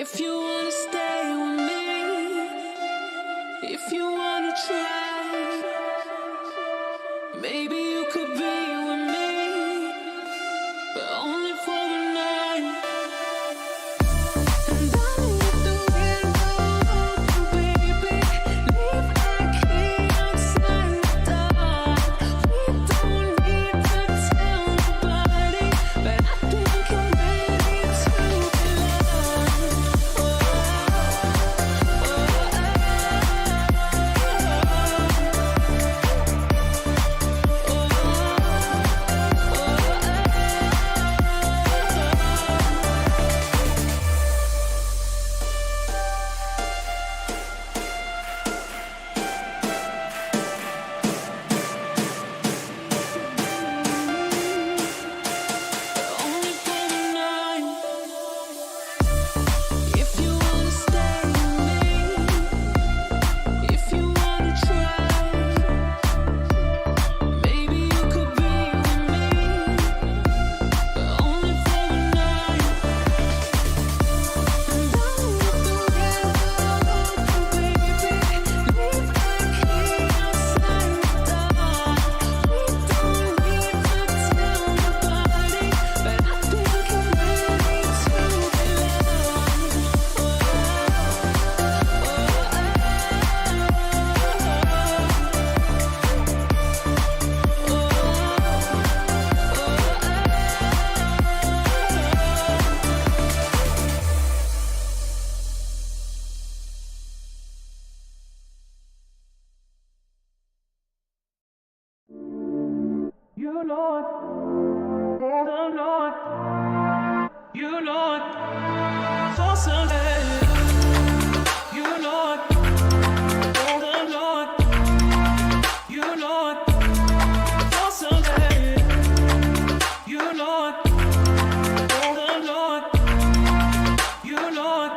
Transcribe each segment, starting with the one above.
If you wanna stay with me, if you wanna try, maybe you could be with me, but only for the night. And I'll leave the window open, baby. Leave our key outside the door. We don't need to tell nobody, but I think I'm ready to belong. Only for the night. If you wanna stay with me, if you wanna try, maybe you could be with me, but only for the night. And I'll leave the window open, baby. Leave our key outside the door. We don't need to tell nobody, but I think I'm ready to You know it, I know it, you know it, for Sunday. You know it, I know it, you know it, for Sunday. You know it, I know it, you know it,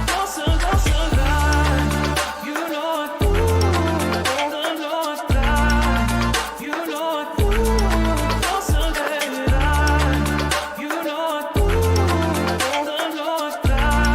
for Sunday. You know it, I know it, you know it, for Sunday. You know it, I know it.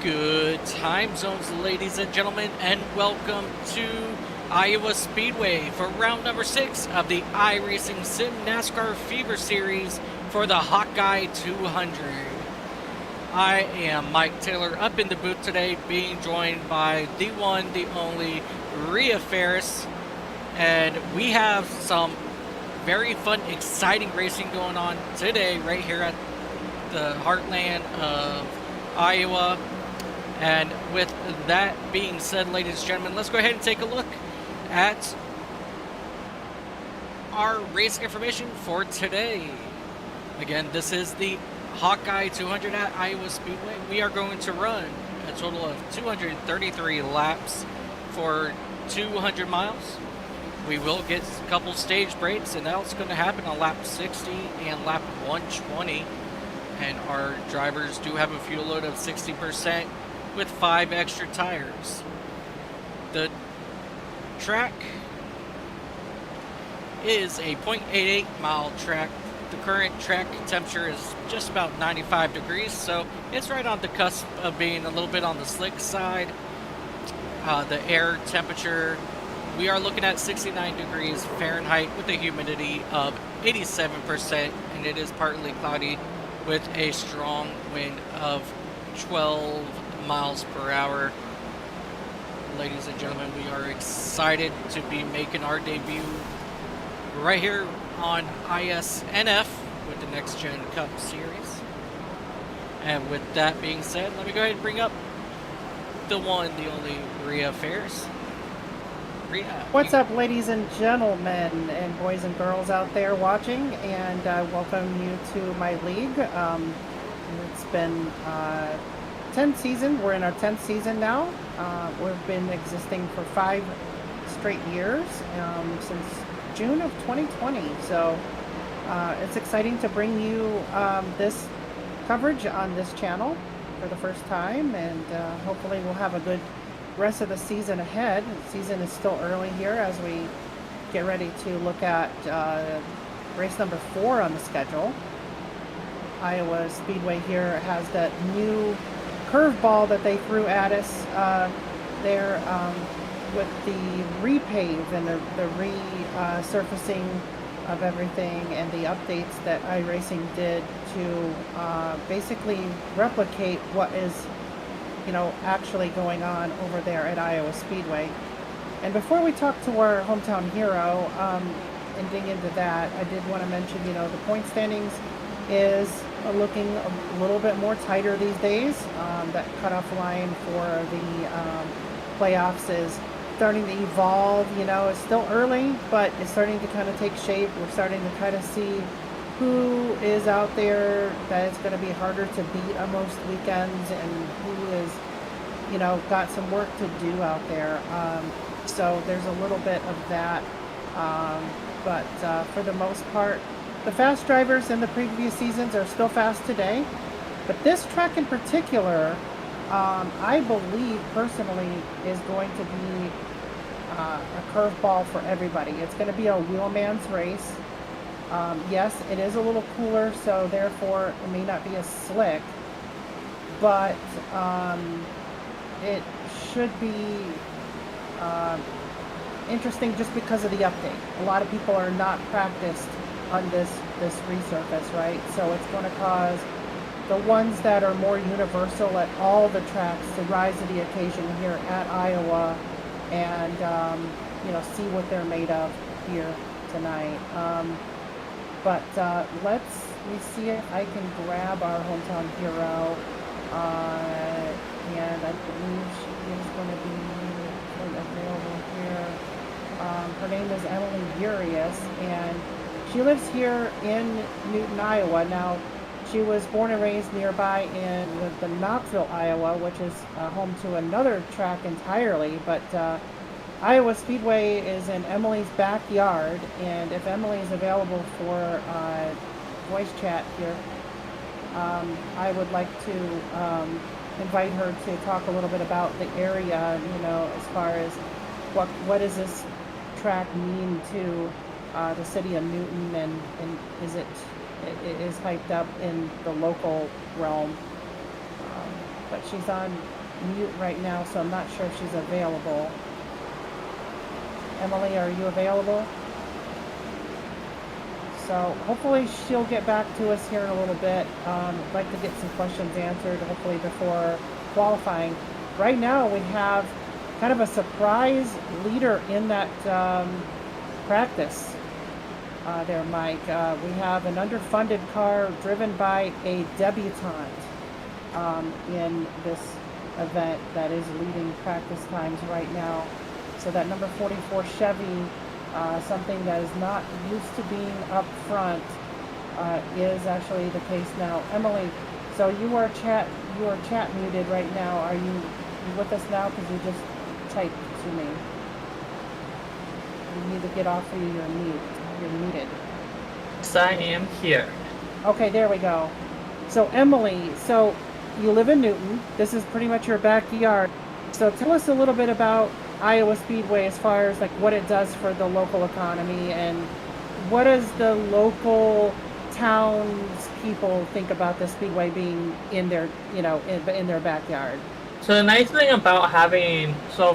Good time zones, ladies and gentlemen, and welcome to Iowa Speedway for round number 6 of the iRacing Sim NASCAR Fever Series for the Hawkeye 200. I am Mike Taylor up in the booth today, being joined by the one, the only, Rhea Ferris, and we have some very fun, exciting racing going on today right here at the heartland of Iowa. And with that being said, ladies and gentlemen, let's go ahead and take a look at our race information for today. Again, this is the Hawkeye 200 at Iowa Speedway. We are going to run a total of 233 laps for 200 miles. We will get a couple stage breaks, and that's going to happen on lap 60 and lap 120. And our drivers do have a fuel load of 60%. With 5 extra tires. The track is a 0.88 mile track. The current track temperature is just about 95 degrees, so it's right on the cusp of being a little bit on the slick side. The air temperature, we are looking at 69 degrees Fahrenheit with a humidity of 87%, and it is partly cloudy with a strong wind of 12 miles per hour. Ladies and gentlemen, we are excited to be making our debut right here on ISNF with the Next Gen Cup Series. And with that being said, let me go ahead and bring up the one, the only, Rhea Ferris. Rhea, What's up, ladies and gentlemen and boys and girls out there watching, and I welcome you to my league. It's been 10th season. We're in our 10th season now. We've been existing for 5 straight years since June of 2020. So it's exciting to bring you this coverage on this channel for the first time, and hopefully we'll have a good rest of the season ahead. The season is still early here as we get ready to look at race number 4 on the schedule. Iowa Speedway here has that new curveball that they threw at us there with the repave and the resurfacing of everything, and the updates that iRacing did to basically replicate what is, actually going on over there at Iowa Speedway. And before we talk to our hometown hero and dig into that, I did want to mention, the point standings is looking a little bit more tighter these days. That cutoff line for the playoffs is starting to evolve. It's still early, but it's starting to kind of take shape. We're starting to kind of see who is out there that it's going to be harder to beat on most weekends, and who is, got some work to do out there. So there's a little bit of that. But for the most part, the fast drivers in the previous seasons are still fast today, but this track in particular, I believe personally, is going to be a curveball for everybody. It's going to be a wheelman's race. Yes, it is a little cooler, so therefore it may not be as slick, but it should be interesting just because of the update. A lot of people are not practiced on this resurface, right? So it's going to cause the ones that are more universal at all the tracks to rise to the occasion here at Iowa, and see what they're made of here tonight. But let me see if I can grab our hometown hero, and I believe she is going to be available here. Her name is Emily Urias, and she lives here in Newton, Iowa. Now, she was born and raised nearby in the Knoxville, Iowa, which is home to another track entirely. But Iowa Speedway is in Emily's backyard, and if Emily is available for voice chat here, I would like to invite her to talk a little bit about the area, as far as what does this track mean to the city of Newton, and is it is hyped up in the local realm. but she's on mute right now, so I'm not sure if she's available. Emily, are you available? So hopefully she'll get back to us here in a little bit. I'd like to get some questions answered, hopefully before qualifying. Right now we have kind of a surprise leader in that practice there, Mike. We have an underfunded car driven by a debutante in this event that is leading practice times right now. So that number 44 Chevy, something that is not used to being up front, is actually the case now. Emily, so you are chat muted right now. Are you with us now? Because you just typed to me. You need to get off of your mute. You're muted. Yes, I am here. Okay, there we go. So Emily, so you live in Newton. This is pretty much your backyard. So tell us a little bit about Iowa Speedway as far as like what it does for the local economy, and what does the local townspeople think about the speedway being in their, in their backyard? So the nice thing about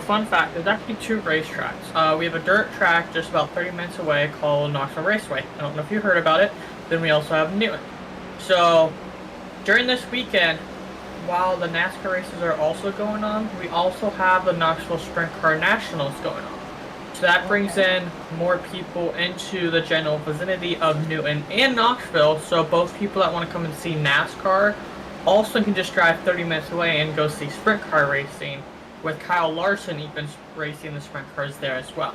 fun fact, there's actually 2 racetracks. We have a dirt track just about 30 minutes away called Knoxville Raceway. I don't know if you heard about it. Then we also have Newton. So during this weekend, while the NASCAR races are also going on, we also have the Knoxville Sprint Car Nationals going on. So that brings in more people into the general vicinity of Newton and Knoxville, so both people that want to come and see NASCAR also can just drive 30 minutes away and go see sprint car racing, with Kyle Larson even racing the sprint cars there as well.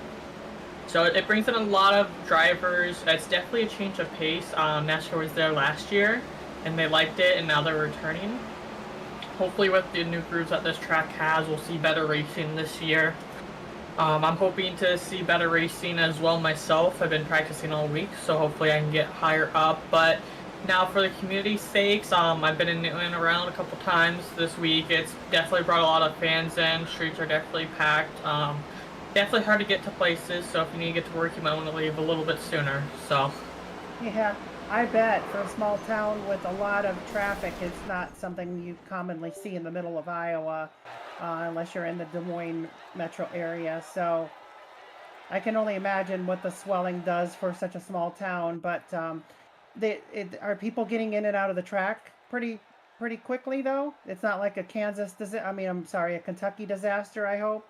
So it brings in a lot of drivers. It's definitely a change of pace. NASCAR was there last year, and they liked it, and now they're returning. Hopefully with the new grooves that this track has, we'll see better racing this year. I'm hoping to see better racing as well myself. I've been practicing all week, so hopefully I can get higher up. But now for the community's sakes, I've been in Newton around a couple times this week. It's definitely brought a lot of fans in. Streets are definitely packed. Definitely hard to get to places, so if you need to get to work, you might want to leave a little bit sooner. So Yeah, I bet for a small town with a lot of traffic, it's not something you commonly see in the middle of Iowa, unless you're in the Des Moines metro area. So I can only imagine what the swelling does for such a small town. But are people getting in and out of the track pretty quickly though? It's not like a a Kentucky disaster, I hope.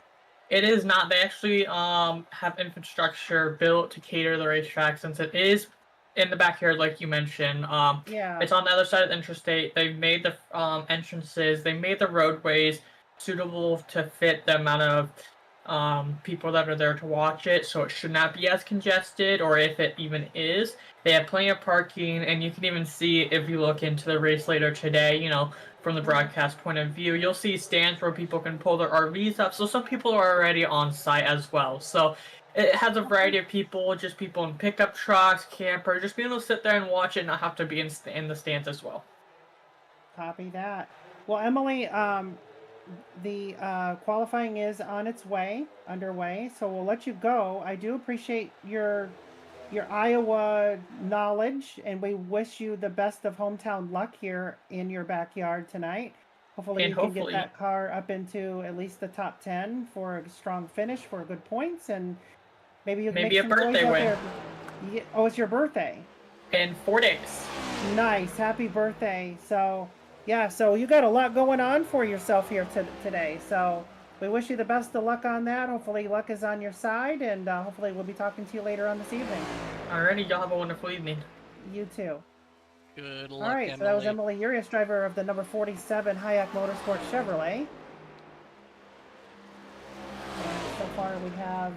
it is not. They actually have infrastructure built to cater the racetrack, since it is in the backyard, like you mentioned. Yeah. It's on the other side of the interstate. They've made the entrances. They made the roadways suitable to fit the amount of people that are there to watch it, so it should not be as congested, or if it even is, they have plenty of parking. And you can even see, if you look into the race later today, from the broadcast point of view, you'll see stands where people can pull their RVs up, so some people are already on site as well. So it has a variety of people, just people in pickup trucks, campers, just being able to sit there and watch it and not have to be in the stands as well. Copy that. Well, Emily, the qualifying is on its way, underway, so we'll let you go. I do appreciate your Iowa knowledge, and we wish you the best of hometown luck here in your backyard tonight. Hopefully, And you can get hopefully, that car up into at least the top 10 for a strong finish, for good points, and maybe you can maybe make a some noise birthday out win there. Oh, it's your birthday. in 4 days. Nice, happy birthday. So yeah, so you got a lot going on for yourself here today. So we wish you the best of luck on that. Hopefully luck is on your side, and hopefully we'll be talking to you later on this evening. Alrighty, y'all have a wonderful evening. You too. Good All luck, right, Emily. so that was Emily Urias, driver of the number 47 Hayek Motorsports Chevrolet. And so far we have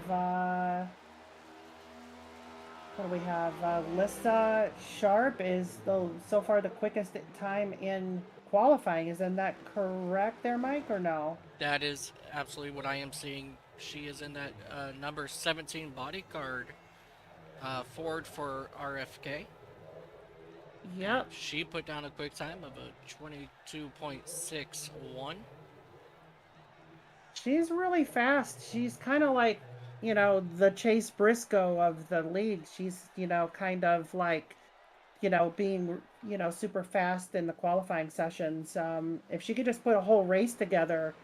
what do we have? Lissa Sharp is so far the quickest time in qualifying. Isn't that correct there, Mike, or no? That is absolutely what I am seeing. She is in that number 17 bodyguard Ford for RFK. Yep. She put down a quick time of a 22.61. She's really fast. She's kind of like, the Chase Briscoe of the league. She's, kind of like being, super fast in the qualifying sessions. If she could just put a whole race together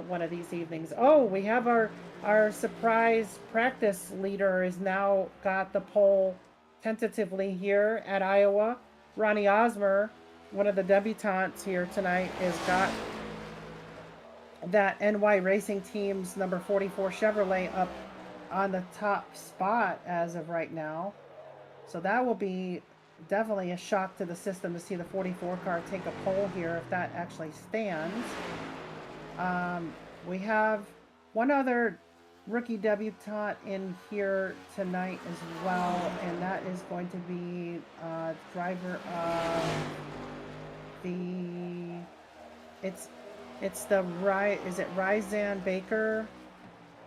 one of these evenings. Oh, we have our surprise practice leader is now got the pole tentatively here at Iowa. Ronnie Osmer, one of the debutantes here tonight, has got that NY Racing Team's number 44 Chevrolet up on the top spot as of right now. So that will be definitely a shock to the system to see the 44 car take a pole here if that actually stands. We have one other rookie debutante in here tonight as well, and that is going to be driver of the it's the is it Ryzan Baker?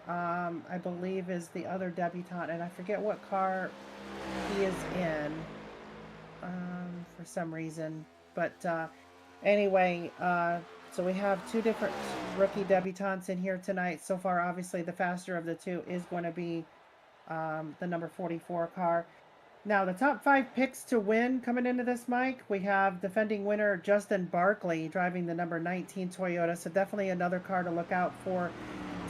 I believe is the other debutante, and I forget what car he is in for some reason. But anyway, so we have two different rookie debutantes in here tonight. So far, obviously, the faster of the two is going to be the number 44 car. Now, the top 5 picks to win coming into this, Mike, we have defending winner Justin Barkley driving the number 19 Toyota. So definitely another car to look out for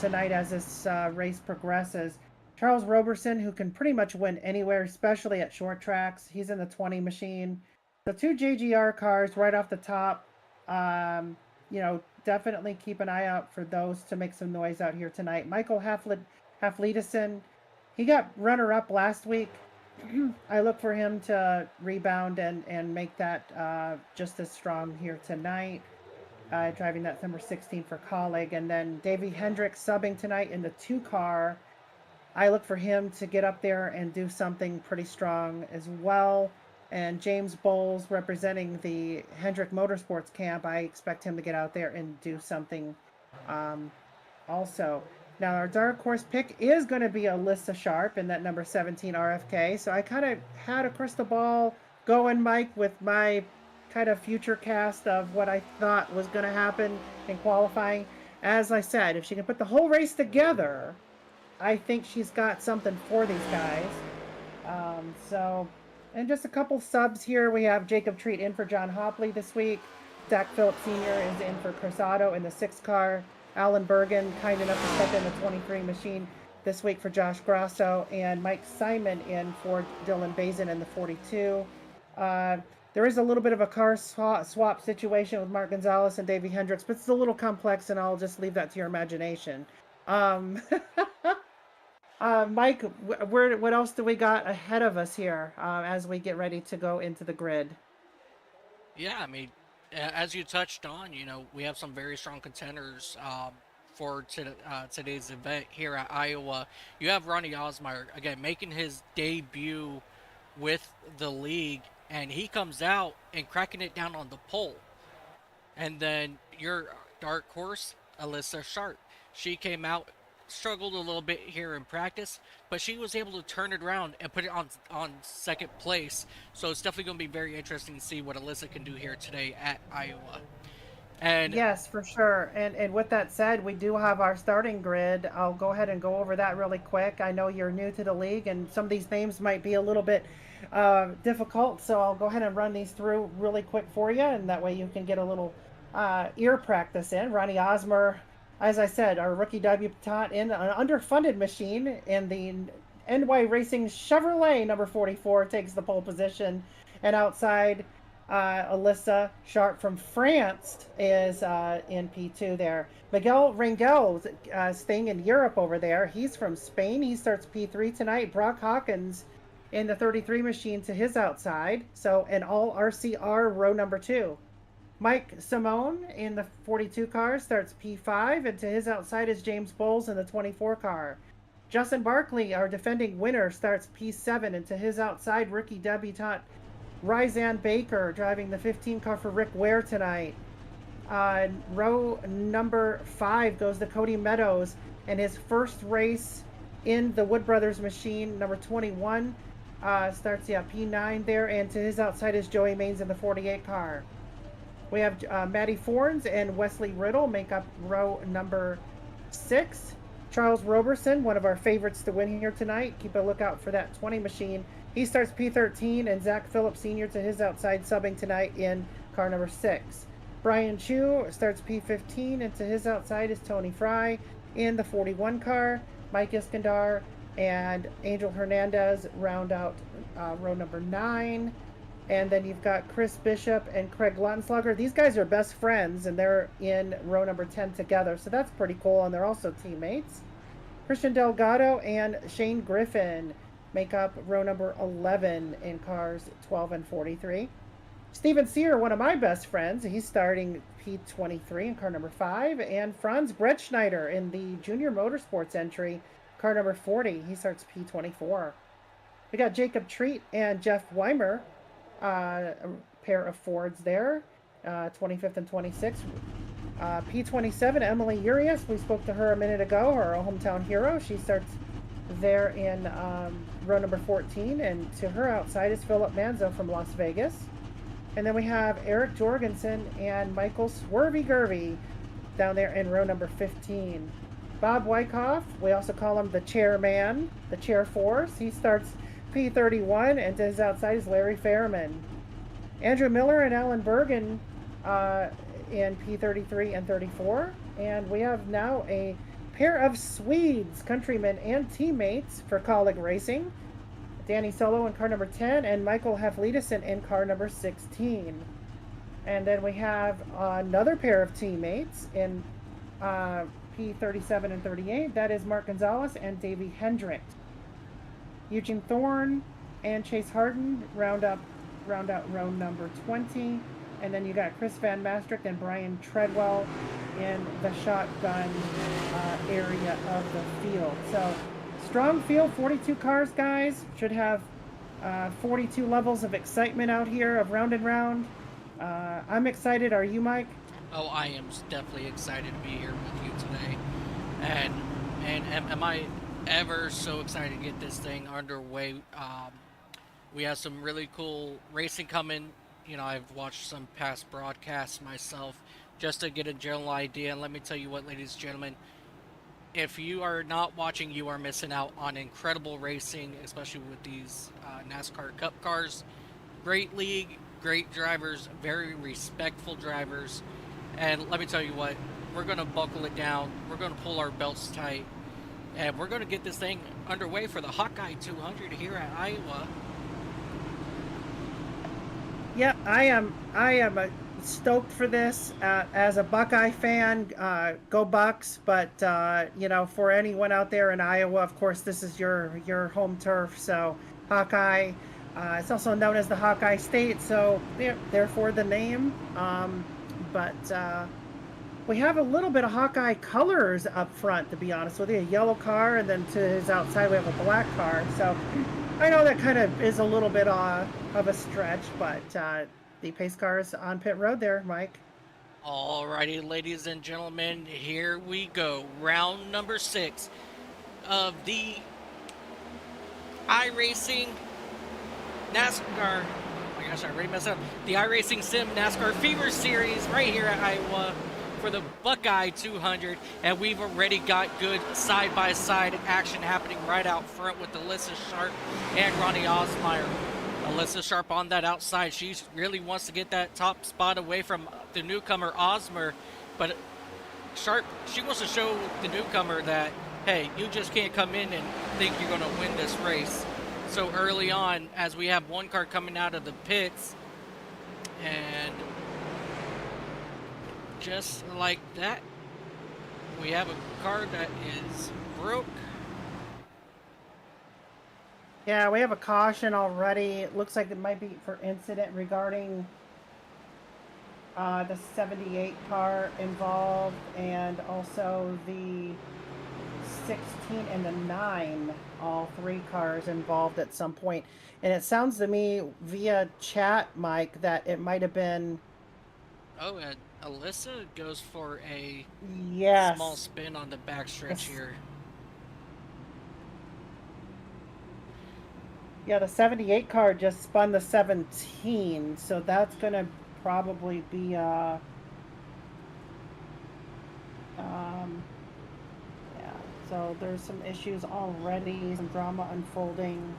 tonight as this race progresses. Charles Roberson, who can pretty much win anywhere, especially at short tracks. He's in the 20 machine. The 2 JGR cars right off the top. Definitely keep an eye out for those to make some noise out here tonight. Michael Hafledison, he got runner-up last week. I look for him to rebound and make that just as strong here tonight. Driving that number 16 for Colleague. And then Davey Hendricks subbing tonight in the 2 car. I look for him to get up there and do something pretty strong as well. And James Bowles representing the Hendrick Motorsports camp. I expect him to get out there and do something also. Now, our dark horse pick is going to be Alyssa Sharp in that number 17 RFK. So I kind of had a crystal ball going, Mike, with my kind of future cast of what I thought was going to happen in qualifying. As I said, if she can put the whole race together, I think she's got something for these guys. And just a couple subs here. We have Jacob Treat in for John Hopley this week. Zach Phillips Sr. is in for Chris Otto in the 6 car. Alan Bergen, kind enough to step in the 23 machine this week for Josh Grasso. And Mike Simon in for Dylan Bazin in the 42. There is a little bit of a car swap situation with Mark Gonzalez and Davey Hendricks, but it's a little complex, and I'll just leave that to your imagination. Mike, what else do we got ahead of us here as we get ready to go into the grid? Yeah, I mean, as you touched on, we have some very strong contenders for today's event here at Iowa. You have Ronnie Osmeyer, again, making his debut with the league, and he comes out and cracking it down on the pole. And then your dark horse, Alyssa Sharp, she came out, struggled a little bit here in practice, but she was able to turn it around and put it on second place. So it's definitely going to be very interesting to see what Alyssa can do here today at Iowa. And yes, for sure. And with that said, we do have our starting grid. I'll go ahead and go over that really quick. I know you're new to the league, and some of these names might be a little bit difficult, so I'll go ahead and run these through really quick for you, and that way you can get a little ear practice in. Ronnie Osmer, as I said, our rookie debutant in an underfunded machine, and the NY Racing Chevrolet number 44 takes the pole position. And outside, Alyssa Sharp from France is in P2 there. Miguel Rangel staying in Europe over there. He's from Spain. He starts P3 tonight. Brock Hawkins in the 33 machine to his outside. So an all RCR row number 2. Mike Simone in the 42 car starts P5, and to his outside is James Bowles in the 24 car. Justin Barkley, our defending winner, starts P7, and to his outside, rookie debutante Ryzan Baker driving the 15 car for Rick Ware tonight. Row number 5 goes to Cody Meadows, and his first race in the Wood Brothers machine, number 21, starts P9 there, and to his outside is Joey Maines in the 48 car. We have Maddie Forns and Wesley Riddle make up row number 6. Charles Roberson, one of our favorites to win here tonight. Keep a lookout for that 20 machine. He starts P13, and Zach Phillips Sr. to his outside subbing tonight in car number 6. Brian Chu starts P15, and to his outside is Tony Fry in the 41 car. Mike Iskandar and Angel Hernandez round out row number 9. And then you've got Chris Bishop and Craig Lautenslager. These guys are best friends, and they're in row number 10 together. So that's pretty cool, and they're also teammates. Christian Delgado and Shane Griffin make up row number 11 in cars 12 and 43. Steven Sear, one of my best friends, he's starting P23 in car number 5. And Franz Bretschneider in the Junior Motorsports entry, car number 40. He starts P24. We got Jacob Treat and Jeff Weimer, a pair of Fords there, 25th and 26th. P27, Emily Urias, we spoke to her a minute ago, our hometown hero. She starts there in row number 14, and to her outside is Philip Manzo from Las Vegas. And then we have Eric Jorgensen and Michael Swervy Gervy down there in row number 15. Bob Wyckoff, we also call him the chairman, the chair force. He starts P31, and to his outside is Larry Fairman. Andrew Miller and Alan Bergen in P33 and 34. And we have now a pair of Swedes, countrymen and teammates for Colleague Racing. Danny Solo in car number 10 and Michael Hafliedison in car number 16. And then we have another pair of teammates in P37 and 38. That is Mark Gonzalez and Davey Hendricks. Eugene Thorne and Chase Harden round out row number 20. And then you got Chris Van Maastricht and Brian Treadwell in the shotgun area of the field. So strong field, 42 cars, guys. Should have 42 levels of excitement out here of round and round. I'm excited. Are you, Mike? Oh, I am definitely excited to be here with you today. And am I ever so excited to get this thing underway. We have some really cool racing coming. You know, I've watched some past broadcasts myself just to get a general idea. And let me tell you what, ladies and gentlemen, if you are not watching, you are missing out on incredible racing, especially with these NASCAR Cup cars. Great league, great drivers, very respectful drivers. And let me tell you what, we're going to buckle it down. We're going to pull our belts tight. And we're going to get this thing underway for the Hawkeye 200 here at Iowa. Yeah, I am stoked for this. As a Buckeye fan, go Bucks! But you know, for anyone out there in Iowa, of course, this is your home turf. So Hawkeye, it's also known as the Hawkeye State. So therefore the name. But we have a little bit of Hawkeye colors up front, to be honest with you. A yellow car, and then to his outside we have a black car. So I know that kind of is a little bit of a stretch, but the pace car is on pit road there, Mike. Alrighty, ladies and gentlemen, here we go. Round number 6 of the iRacing NASCAR. Oh my gosh, I already messed up. The iRacing Sim NASCAR Fever Series right here at Iowa for the Buckeye 200, and we've already got good side-by-side action happening right out front with Alyssa Sharp and Ronnie Osmeyer. Alyssa Sharp on that outside. She really wants to get that top spot away from the newcomer Osmer, but Sharp, she wants to show the newcomer that, hey, you just can't come in and think you're going to win this race. So early on, as we have one car coming out of the pits, and just like that, we have a car that is broke. Yeah, we have a caution already. It looks like it might be for incident regarding the 78 car involved, and also the 16 and the 9, all 3 cars involved at some point. And it sounds to me via chat, Mike, that it might have been... Oh, and Alyssa goes for a Yes. small spin on the backstretch here. Yeah, the 78 car just spun the 17, so that's going to probably be yeah, So there's some issues already, some drama unfolding.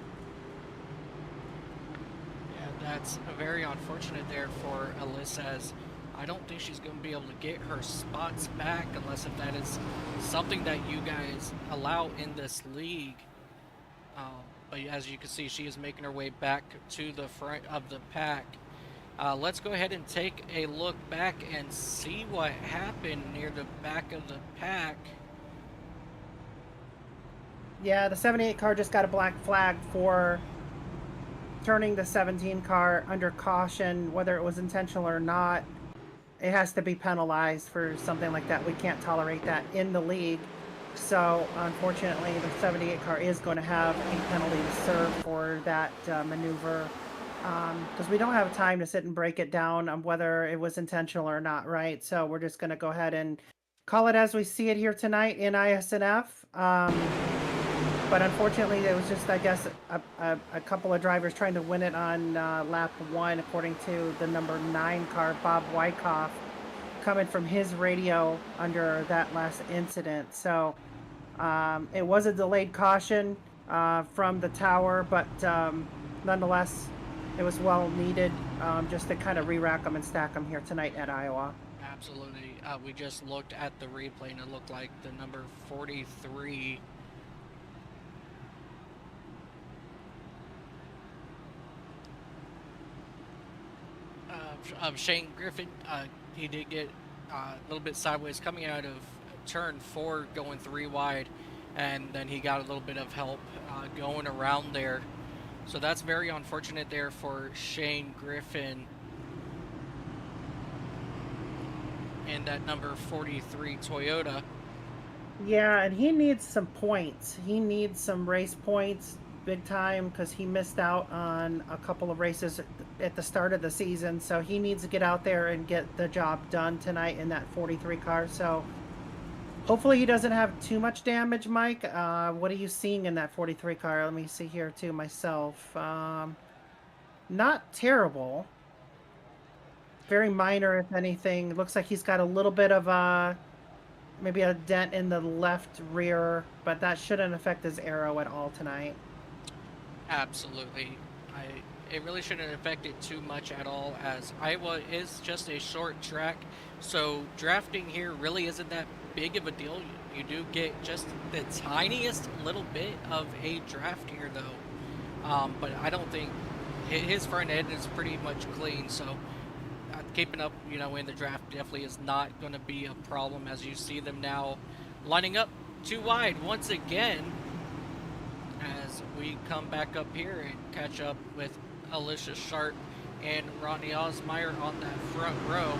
Yeah, that's very unfortunate there for Alyssa, as I don't think she's going to be able to get her spots back unless if that is something that you guys allow in this league. But as you can see, she is making her way back to the front of the pack. Let's go ahead and take a look back and see what happened near the back of the pack. Yeah, the 78 car just got a black flag for turning the 17 car under caution, whether it was intentional or not. It has to be penalized for something like that. We can't tolerate that in the league. So, unfortunately, the 78 car is going to have a penalty to serve for that maneuver. Because we don't have time to sit and break it down on whether it was intentional or not, right? So, we're just going to go ahead and call it as we see it here tonight in ISNF. But unfortunately, it was just, I guess, a couple of drivers trying to win it on lap 1, according to the number 9 car, Bob Wyckoff, coming from his radio under that last incident. So it was a delayed caution from the tower, but nonetheless, it was well needed just to kind of re-rack them and stack them here tonight at Iowa. Absolutely. We just looked at the replay and it looked like the number 43 of Shane Griffin, he did get a little bit sideways coming out of turn 4 going 3 wide, and then he got a little bit of help going around there. So that's very unfortunate there for Shane Griffin and that number 43 Toyota. Yeah, and he needs some points. He needs some race points big time because he missed out on a couple of races at the start of the season. So he needs to get out there and get the job done tonight in that 43 car. So hopefully he doesn't have too much damage, Mike. What are you seeing in that 43 car? Let me see here too myself. Not terrible. Very minor, if anything. Looks like he's got a little bit of maybe a dent in the left rear, but that shouldn't affect his aero at all tonight. Absolutely. It really shouldn't affect it too much at all, as Iowa is just a short track, so drafting here really isn't that big of a deal. You do get just the tiniest little bit of a draft here, though. But I don't think his front end is pretty much clean, so keeping up, in the draft definitely is not going to be a problem, as you see them now lining up 2 wide once again, as we come back up here and catch up with Alicia Sharp and Ronnie Osmeyer on that front row.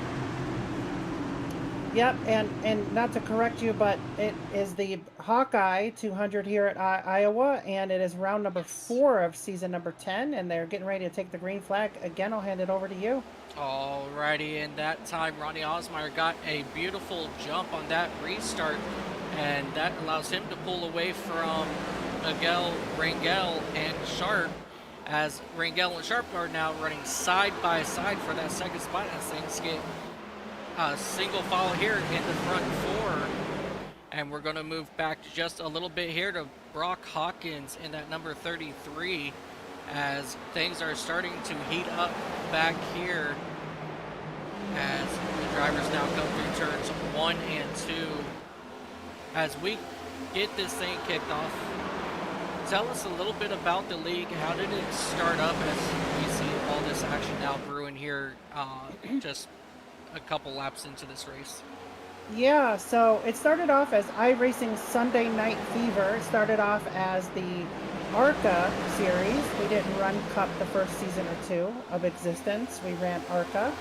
Yep, and not to correct you, but it is the Hawkeye 200 here at Iowa, and it is round number 4 of season number 10, and they're getting ready to take the green flag. Again, I'll hand it over to you. Alrighty, and that time Ronnie Osmeyer got a beautiful jump on that restart, and that allows him to pull away from Miguel Rangel and Sharp, as Rangel and Sharp are now running side by side for that second spot as things get a single file here in the front 4. And we're going to move back just a little bit here to Brock Hawkins in that number 33, as things are starting to heat up back here as the drivers now come through turns 1 and 2. As we get this thing kicked off, tell us a little bit about the league. How did it start up as we see all this action now brewing here just a couple laps into this race? Yeah, so it started off as iRacing Sunday Night Fever. It started off as the ARCA series. We didn't run Cup the first season or 2 of existence. We ran ARCA,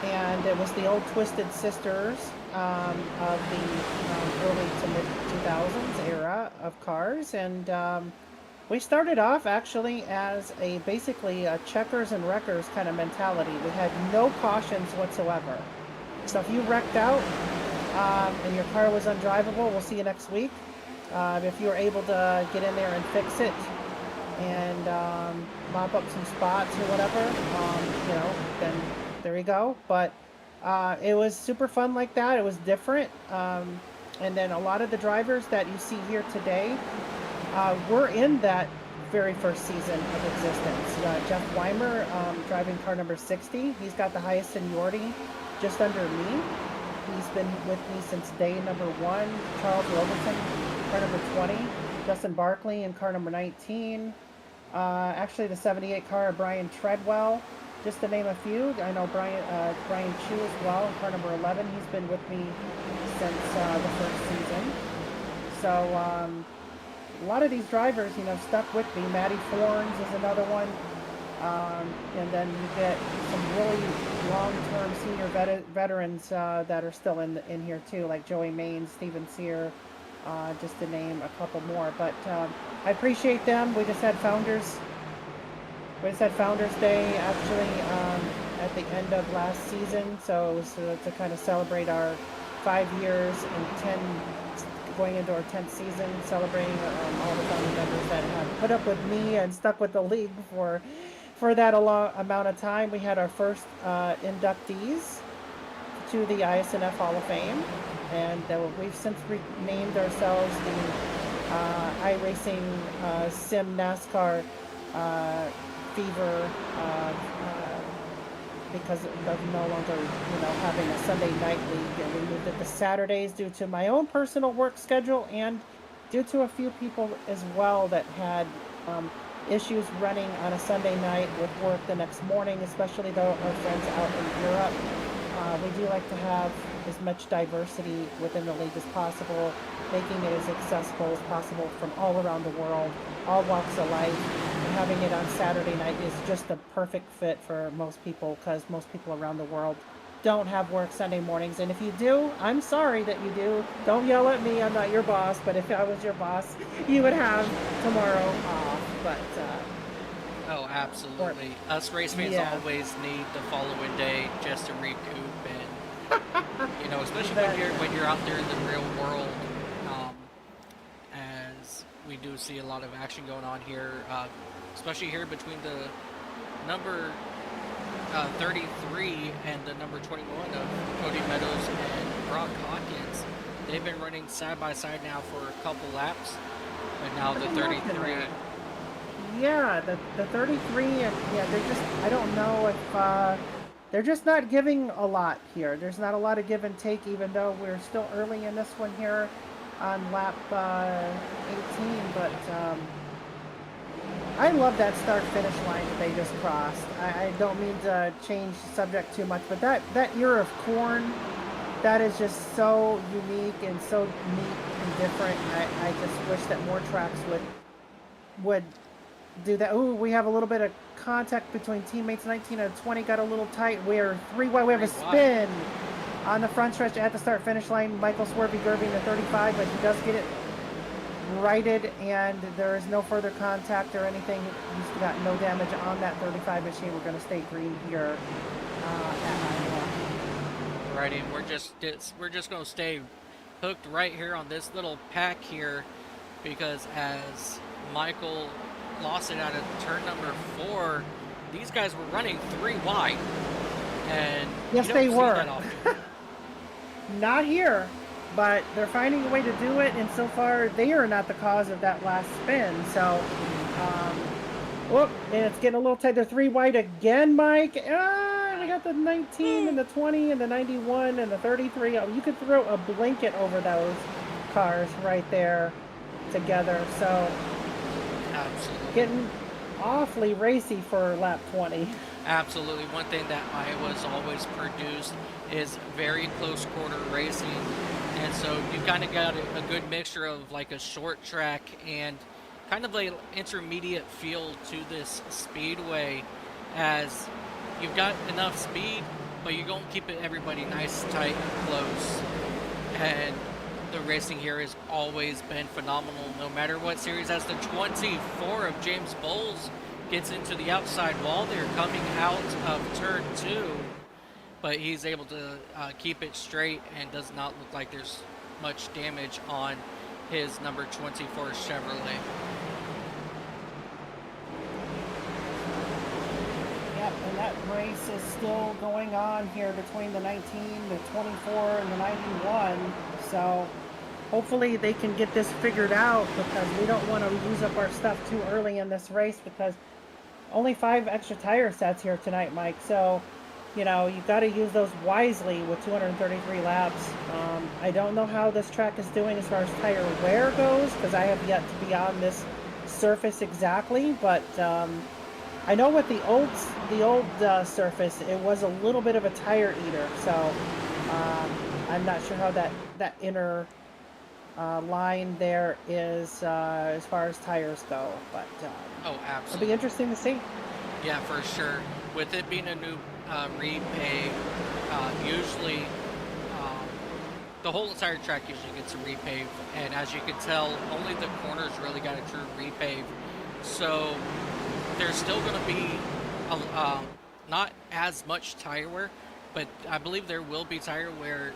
and it was the old Twisted Sisters of the early to mid 2000s era of cars, and we started off actually as basically a checkers and wreckers kind of mentality. We had no cautions whatsoever. So if you wrecked out and your car was undrivable, we'll see you next week. If you were able to get in there and fix it and mop up some spots or whatever, then there you go. But it was super fun like that. It was different. And then a lot of the drivers that you see here today were in that very first season of existence. Jeff Weimer, driving car number 60, he's got the highest seniority just under me. He's been with me since day number 1. Charles Robertson, car number 20. Justin Barkley in car number 19. Actually, the 78 car of Brian Treadwell, just to name a few. I know Brian Chu as well in car number 11. He's been with me since the first season. So a lot of these drivers, you know, stuck with me. Matty Forns is another one. And then you get some really long-term senior veterans that are still in here too, like Joey Maines, Steven Sear, just to name a couple more. But I appreciate them. We just had Founders Day actually at the end of last season, so it was to kind of celebrate our 5 years and 10 going into our 10th season, celebrating all the family members that have put up with me and stuck with the league for that a long amount of time. We had our first inductees to the ISNF Hall of Fame, and we've since renamed ourselves the iRacing Sim NASCAR Fever because of no longer, you know, having a Sunday night league, and we moved it to Saturdays due to my own personal work schedule and due to a few people as well that had issues running on a Sunday night with work the next morning, especially though our friends out in Europe. We do like to have as much diversity within the league as possible, making it as accessible as possible from all around the world, all walks of life. And having it on Saturday night is just a perfect fit for most people, because most people around the world don't have work Sunday mornings. And if you do, I'm sorry that you do. Don't yell at me, I'm not your boss, but if I was your boss, you would have tomorrow off. But Oh, absolutely. Us race fans Yeah. always need the following day just to recoup and, you know, especially when you're out there in the real world, as we do see a lot of action going on here, especially here between the number 33 and the number 21 of Cody Meadows and Brock Hawkins. They've been running side by side now for a couple laps, but now the 33. yeah, the 33, and yeah, they're just, I don't know if they're just not giving a lot here. There's not a lot of give and take, even though we're still early in this one here on lap 18. But I love that start-finish line that they just crossed. I don't mean to change the subject too much, but that year of corn, that is just so unique and so neat and different. I just wish that more tracks would do that. Ooh, we have a little bit of contact between teammates. 19 and 20 got a little tight. We're 3 wide. We have a spin on the front stretch at the start-finish line. Michael Swervey Gerby in the 35, but he does get it righted, and there is no further contact or anything. He's got no damage on that 35 machine. We're going to stay green here at Iowa. Right, and we're just going to stay hooked right here on this little pack here, because as Michael lost it out of turn number 4, these guys were running 3 wide, and Yes, you don't they see were. that often. Not here, but they're finding a way to do it, and so far they are not the cause of that last spin. So, whoop, and it's getting a little tight. They're 3 wide again, Mike. We got the 19 and the 20 and the 91 and the 33. Oh, you could throw a blanket over those cars right there together. So, Absolutely. getting awfully racy for lap 20. Absolutely. One thing that Iowa's always produced is very close quarter racing. And so you've kind of got a good mixture of like a short track and kind of like intermediate feel to this speedway, as you've got enough speed, but you're going to keep everybody nice, tight, and close. And the racing here has always been phenomenal, no matter what series. As the 24 of James Bowles gets into the outside wall, they're coming out of turn 2, but he's able to keep it straight and does not look like there's much damage on his number 24 Chevrolet. Yep, and that race is still going on here between the 19, the 24, and the 91. So hopefully they can get this figured out because we don't want to use up our stuff too early in this race because only 5 extra tire sets here tonight, Mike. So, you know, you got to use those wisely with 233 laps. I don't know how this track is doing as far as tire wear goes because I have yet to be on this surface exactly, but I know with the old surface, it was a little bit of a tire eater. So I'm not sure how that inner line there is as far as tires go, but Oh, it'll absolutely. be interesting to see. Yeah, for sure. With it being a new repave, usually the whole entire track usually gets a repave, and as you can tell, only the corners really got a true repave. So there's still going to be not as much tire wear, but I believe there will be tire wear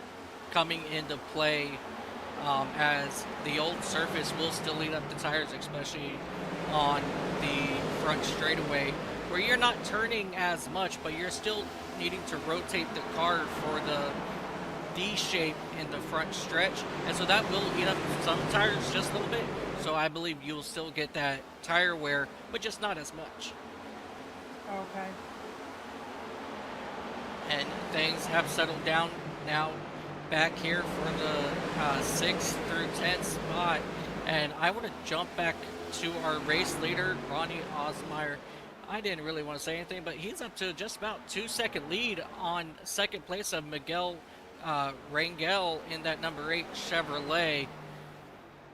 coming into play as the old surface will still eat up the tires, especially on the front straightaway, where you're not turning as much, but you're still needing to rotate the car for the D shape in the front stretch, and so that will eat up some tires just a little bit. So I believe you'll still get that tire wear, but just not as much. Okay. And things have settled down now back here for the 6th through 10th spot. And I want to jump back to our race leader, Ronnie Osmeyer. I didn't really want to say anything, but he's up to just about 2-second lead on second place of Miguel Rangel in that number 8 Chevrolet.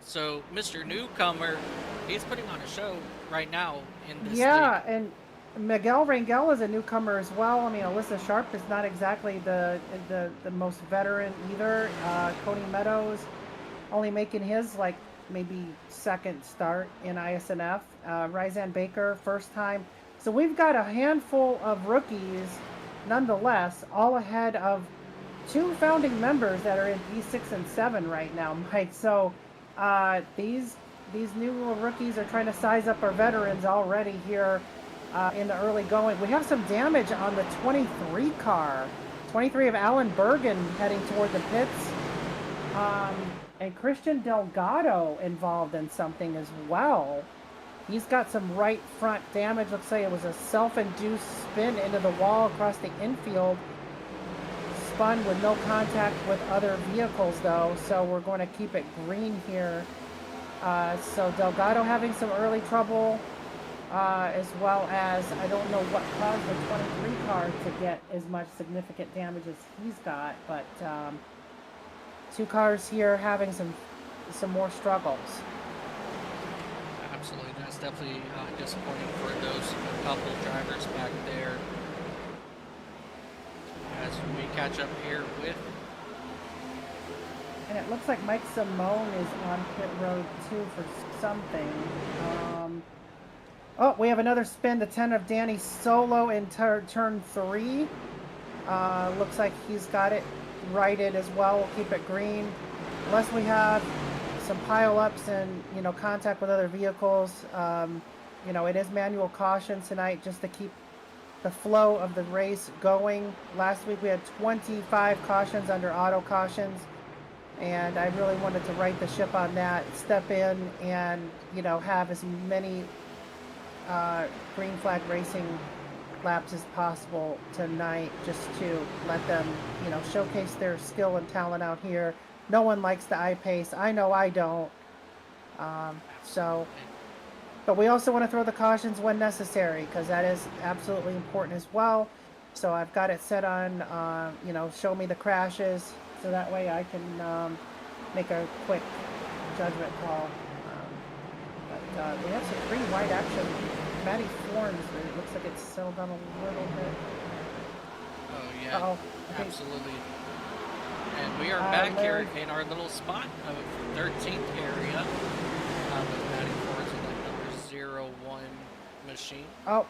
So Mr. Newcomer, he's putting on a show right now in this Yeah, league. and Miguel Rangel is a newcomer as well. I mean, Alyssa Sharp is not exactly the most veteran either. Cody Meadows only making his like maybe second start in ISNF. Ryzan Baker first time. So we've got a handful of rookies, nonetheless, all ahead of 2 founding members that are in P6 and 7 right now, Mike. So these new rookies are trying to size up our veterans already here in the early going. We have some damage on the 23 car. 23 of Alan Bergen heading toward the pits. And Christian Delgado involved in something as well. He's got some right front damage. Looks like it was a self-induced spin into the wall across the infield. Spun with no contact with other vehicles though, so we're going to keep it green here. So Delgado having some early trouble, as well as I don't know what caused the 23 car to get as much significant damage as he's got, but 2 cars here having some more struggles. Absolutely, that's definitely disappointing for those couple drivers back there. As we catch up here with, And it looks like Mike Simone is on pit road too for something. Oh, we have another spin, the 10 of Danny Solo in turn 3. Looks like he's got it righted as well. We'll keep it green. Unless we have some pile-ups and, you know, contact with other vehicles. You know, it is manual caution tonight just to keep the flow of the race going. Last week we had 25 cautions under auto cautions, and I really wanted to right the ship on that, step in and, you know, have as many green flag racing laps as possible tonight, just to let them, you know, showcase their skill and talent out here. No one likes the I-pace. I know I don't. But we also want to throw the cautions when necessary, because that is absolutely important as well. So I've got it set on, you know, show me the crashes, so that way I can make a quick judgment call. But we have some pretty wide action. Matty Forms, it looks like it's settled down a little bit. oh yeah, Uh-oh. Okay. absolutely. And we are back here in our little spot of 13th area with Matty Ford's in that number 01 machine. Oh,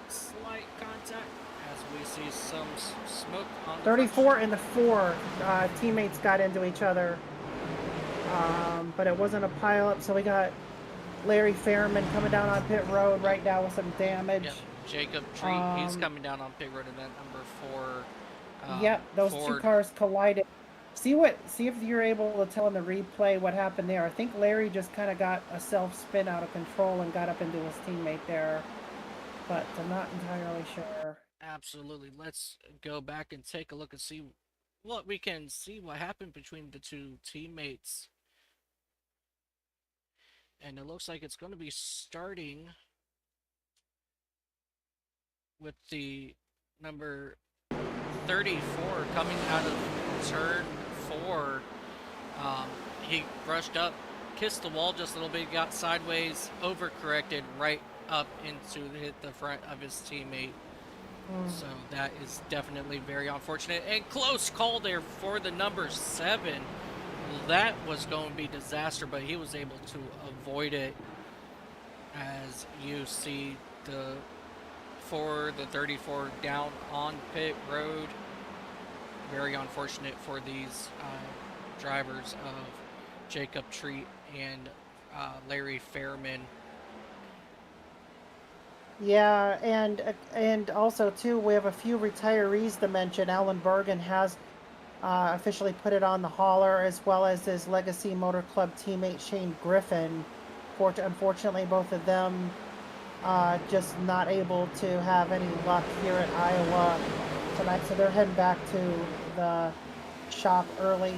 Slight contact as we see some smoke on the 34 and the 4 teammates got into each other. But it wasn't a pileup, so we got Larry Fairman coming down on pit road right now with some damage. Yep. Jacob Treat, he's coming down on pit road in that number 4. Yep, those Ford. 2 cars collided See if you're able to tell in the replay what happened there. I think Larry just kind of got a self spin out of control and got up into his teammate there, but I'm not entirely sure. Absolutely. Let's go back and take a look and see what we can see what happened between the two teammates. And it looks like it's going to be starting with the number 34 coming out of turn 4. He brushed up, kissed the wall just a little bit, got sideways, overcorrected right up into hit the front of his teammate. So that is definitely very unfortunate. And close call there for the number 7. That was going to be disaster, but he was able to avoid it. As you see the 34 down on pit road. Very unfortunate for these drivers of Jacob Treat and Larry Fairman. Yeah, and also too, we have a few retirees to mention. Alan Bergen has officially put it on the hauler, as well as his Legacy Motor Club teammate Shane Griffin. Unfortunately, both of them just not able to have any luck here at Iowa tonight, so they're heading back to the shop early.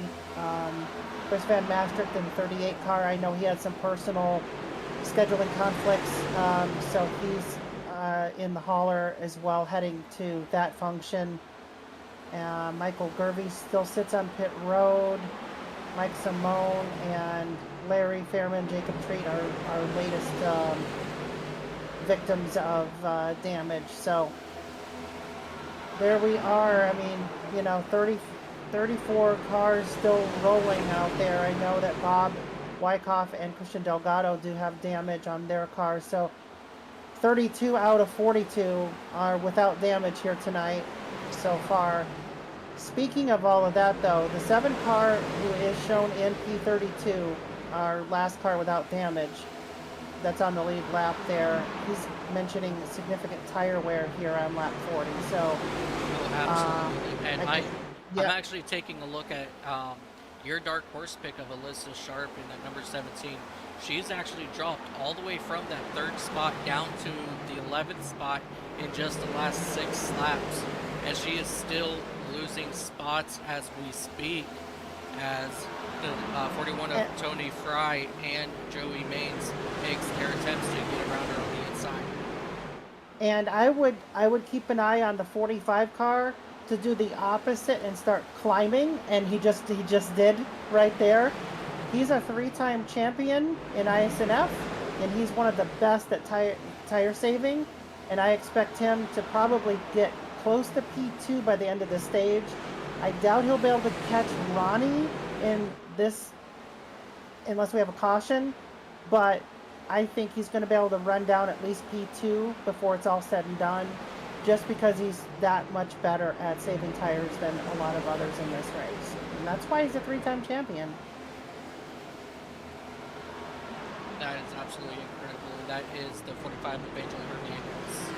Chris Van Maastricht in the 38 car, I know he had some personal scheduling conflicts, so he's in the hauler as well, heading to that function. Michael Gervey still sits on pit road. Mike Simone and Larry Fairman, Jacob Treat are our latest victims of damage. So there we are. I mean, you know, 34 cars still rolling out there. I know that Bob Wyckoff and Christian Delgado do have damage on their cars. So 32 out of 42 are without damage here tonight so far. Speaking of all of that, though, the 7 car who is shown in P32, our last car without damage, that's on the lead lap there, he's mentioning significant tire wear here on lap 40. So, Absolutely. And I'm yeah. actually taking a look at your dark horse pick of Alyssa Sharp in at number 17. She's actually dropped all the way from that 3rd spot down to the 11th spot in just the last 6 laps. And she is still losing spots as we speak, as the 41 of Tony Fry and Joey Maines makes their attempts to get around her on the inside. And I would keep an eye on the 45 car to do the opposite and start climbing, and he just did right there. He's a 3-time champion in ISNF, and he's one of the best at tire saving, and I expect him to probably get close to P2 by the end of the stage. I doubt he'll be able to catch Ronnie in this unless we have a caution, but I think he's going to be able to run down at least P2 before it's all said and done, just because he's that much better at saving tires than a lot of others in this race. And that's why he's a 3-time champion. That is absolutely incredible. And that is the 45 of Angel Hernandez.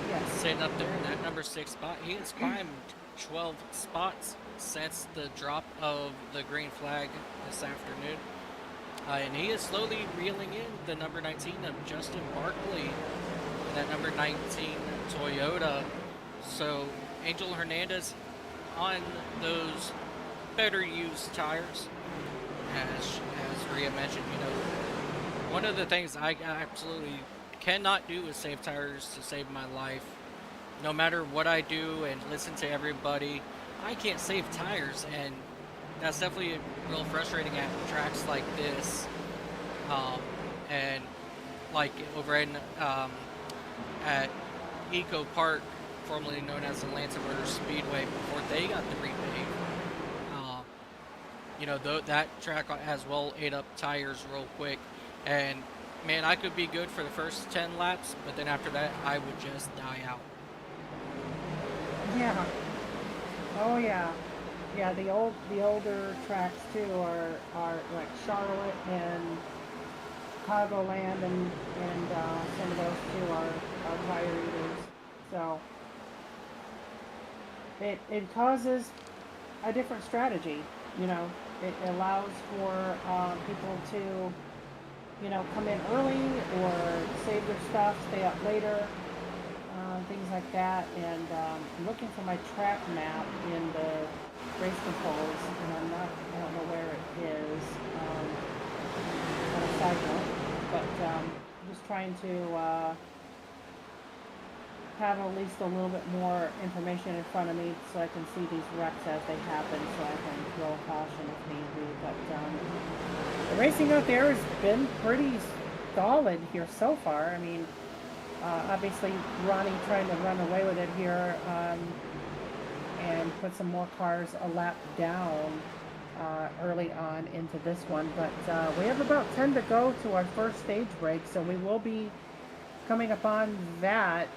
Yes. Sitting up there in that number 6 spot. He has climbed 12 spots since the drop of the green flag this afternoon. And he is slowly reeling in the number 19 of Justin Barkley and that number 19 Toyota. So Angel Hernandez on those better used tires. As Rhea mentioned, you know, one of the things I absolutely cannot do is save tires to save my life. No matter what I do and listen to everybody, I can't save tires, and that's definitely real frustrating at tracks like this. And like over in at Eco Park, formerly known as Atlanta Motor Speedway, before they got the repave. You know, that track as well ate up tires real quick, and man, I could be good for the first 10 laps, but then after that, I would just die out. Yeah. Oh yeah. Yeah, the older tracks too are like Charlotte and Chicagoland, and some of those too are tire eaters. So it causes a different strategy. You know, it allows for people to, you know, come in early or save their stuff, stay up later, things like that. And I'm looking for my track map in the race controls, and I don't know where it is. On a side note, but just trying to have at least a little bit more information in front of me so I can see these wrecks as they happen, so I can throw caution if need be. But the racing out there has been pretty solid here so far. I mean, obviously Ronnie trying to run away with it here and put some more cars a lap down early on into this one. But we have about 10 to go to our first stage break, so we will be coming upon that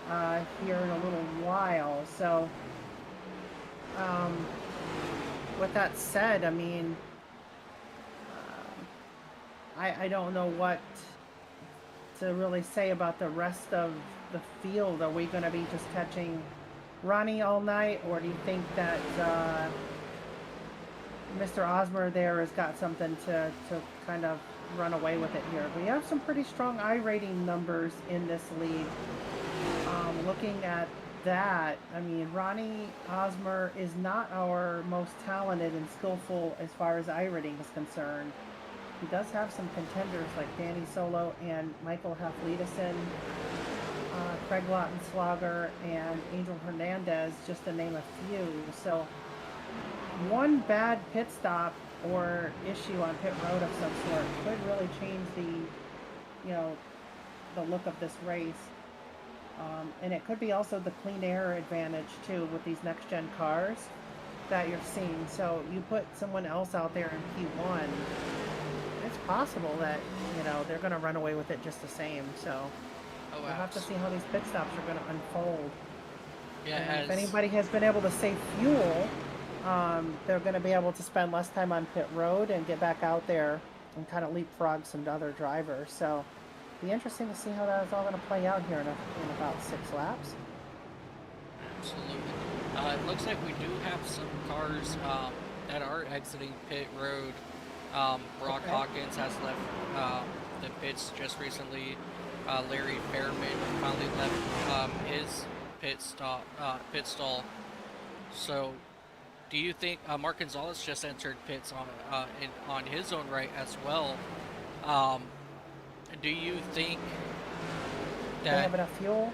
here in a little while. So with that said, I mean, I don't know what to really say about the rest of the field. Are we going to be just catching Ronnie all night, or do you think that Mr. Osmer there has got something to kind of run away with it here? We have some pretty strong iRating numbers in this league. Looking at that, I mean, Ronnie Osmer is not our most talented and skillful as far as iRating is concerned. He does have some contenders like Danny Solo and Michael Halfleetison, Craig Lawton-Slogger, and Angel Hernandez, just to name a few. So one bad pit stop or issue on pit road of some sort could really change the look of this race. And it could be also the clean air advantage too with these next gen cars that you're seeing. So you put someone else out there in P1, it's possible that, they're going to run away with it just the same. So we'll have to see how these pit stops are going to unfold. Yeah, if anybody has been able to save fuel, they're going to be able to spend less time on pit road and get back out there and kind of leapfrog some other drivers. So it'll be interesting to see how that's all going to play out here in about 6 laps. Absolutely. It looks like we do have some cars that are exiting pit road. Brock Hawkins has left the pits just recently. Larry Fairman finally left his pit stall. So do you think Mark Gonzalez just entered pits on his own right as well? Do you think that they have enough fuel?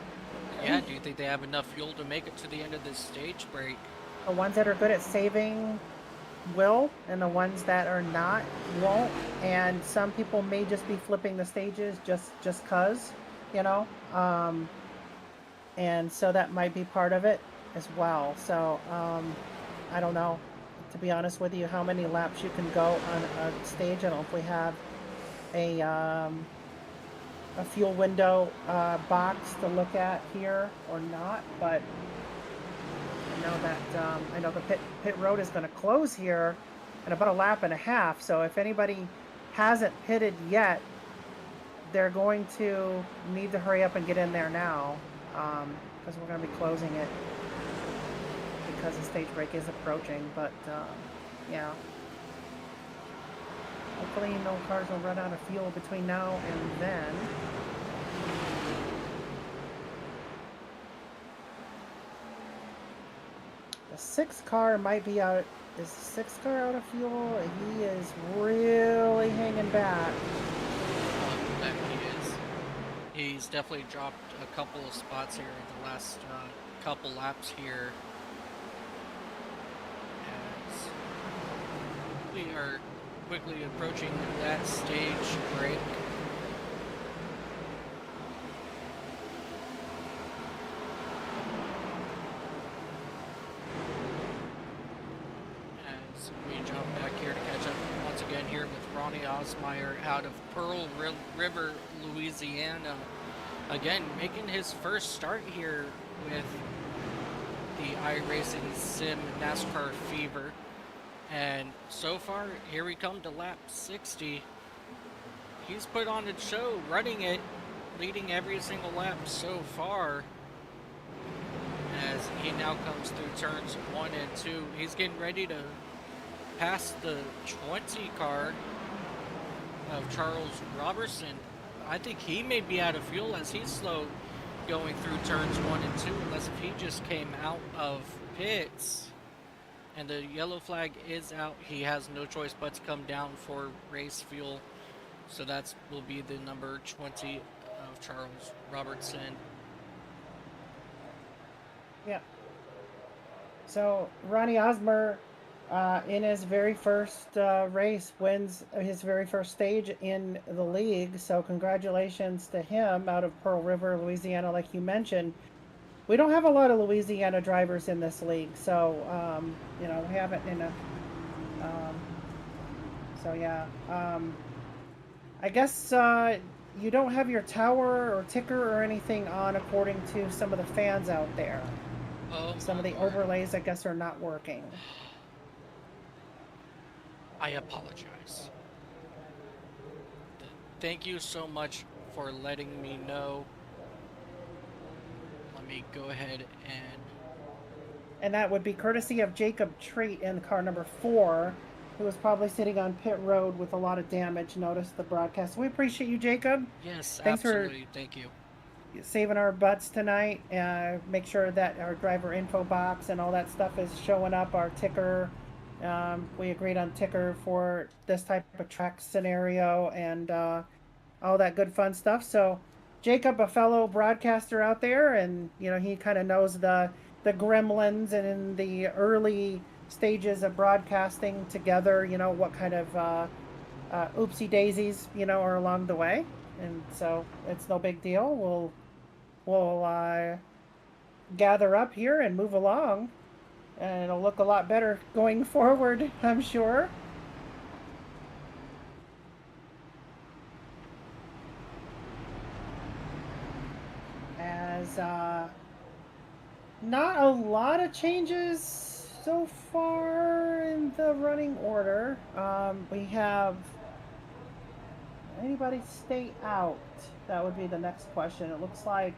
Yeah, do you think they have enough fuel to make it to the end of this stage break? The ones that are good at saving will, and the ones that are not won't. And some people may just be flipping the stages just cause, and so that might be part of it as well. So I don't know, to be honest with you, how many laps you can go on a stage. I don't know if we have a fuel window box to look at here or not, but I know the pit road is going to close here in about a lap and a half. So if anybody hasn't pitted yet, they're going to need to hurry up and get in there now, because we're going to be closing it because the stage break is approaching. But yeah, hopefully no cars will run out of fuel between now and then. The 6th car might be out. Is the 6th car out of fuel? He is really hanging back. That he is. He's definitely dropped a couple of spots here in the last couple laps here. As we are quickly approaching that stage break. We jump back here to catch up once again here with Ronnie Osmeyer out of Pearl River, Louisiana. Again, making his first start here with the iRacing Sim NASCAR Fever. And so far, here we come to lap 60. He's put on a show, running it, leading every single lap so far. as he now comes through turns 1 and 2. He's getting ready to pass the 20 car of Charles Robertson. I think he may be out of fuel as he's slow going through turns 1 and 2, unless if he just came out of pits and the yellow flag is out, he has no choice but to come down for race fuel. So that will be the number 20 of Charles Robertson. Yeah. So Ronnie Osmer, in his very first race, wins his very first stage in the league. So congratulations to him out of Pearl River, Louisiana, like you mentioned. We don't have a lot of Louisiana drivers in this league, so you know, we haven't in a. So yeah, I guess you don't have your tower or ticker or anything on, according to some of the fans out there. Oh, Some of my the Lord. overlays, I guess, are not working. I apologize. Thank you so much for letting me know. Let me go ahead And that would be courtesy of Jacob Treat in car number 4, who was probably sitting on pit road with a lot of damage. Noticed the broadcast. We appreciate you, Jacob. yes, Thanks for absolutely. Thank you. saving our butts tonight. Make sure that our driver info box and all that stuff is showing up. Our ticker. We agreed on ticker for this type of track scenario and all that good fun stuff. So Jacob, a fellow broadcaster out there, and you know, he kind of knows the gremlins and in the early stages of broadcasting together, you know, what kind of oopsie daisies, you know, are along the way. And so it's no big deal. We'll gather up here and move along, and it'll look a lot better going forward, I'm sure. As not a lot of changes so far in the running order. We have anybody stay out? That would be the next question. It looks like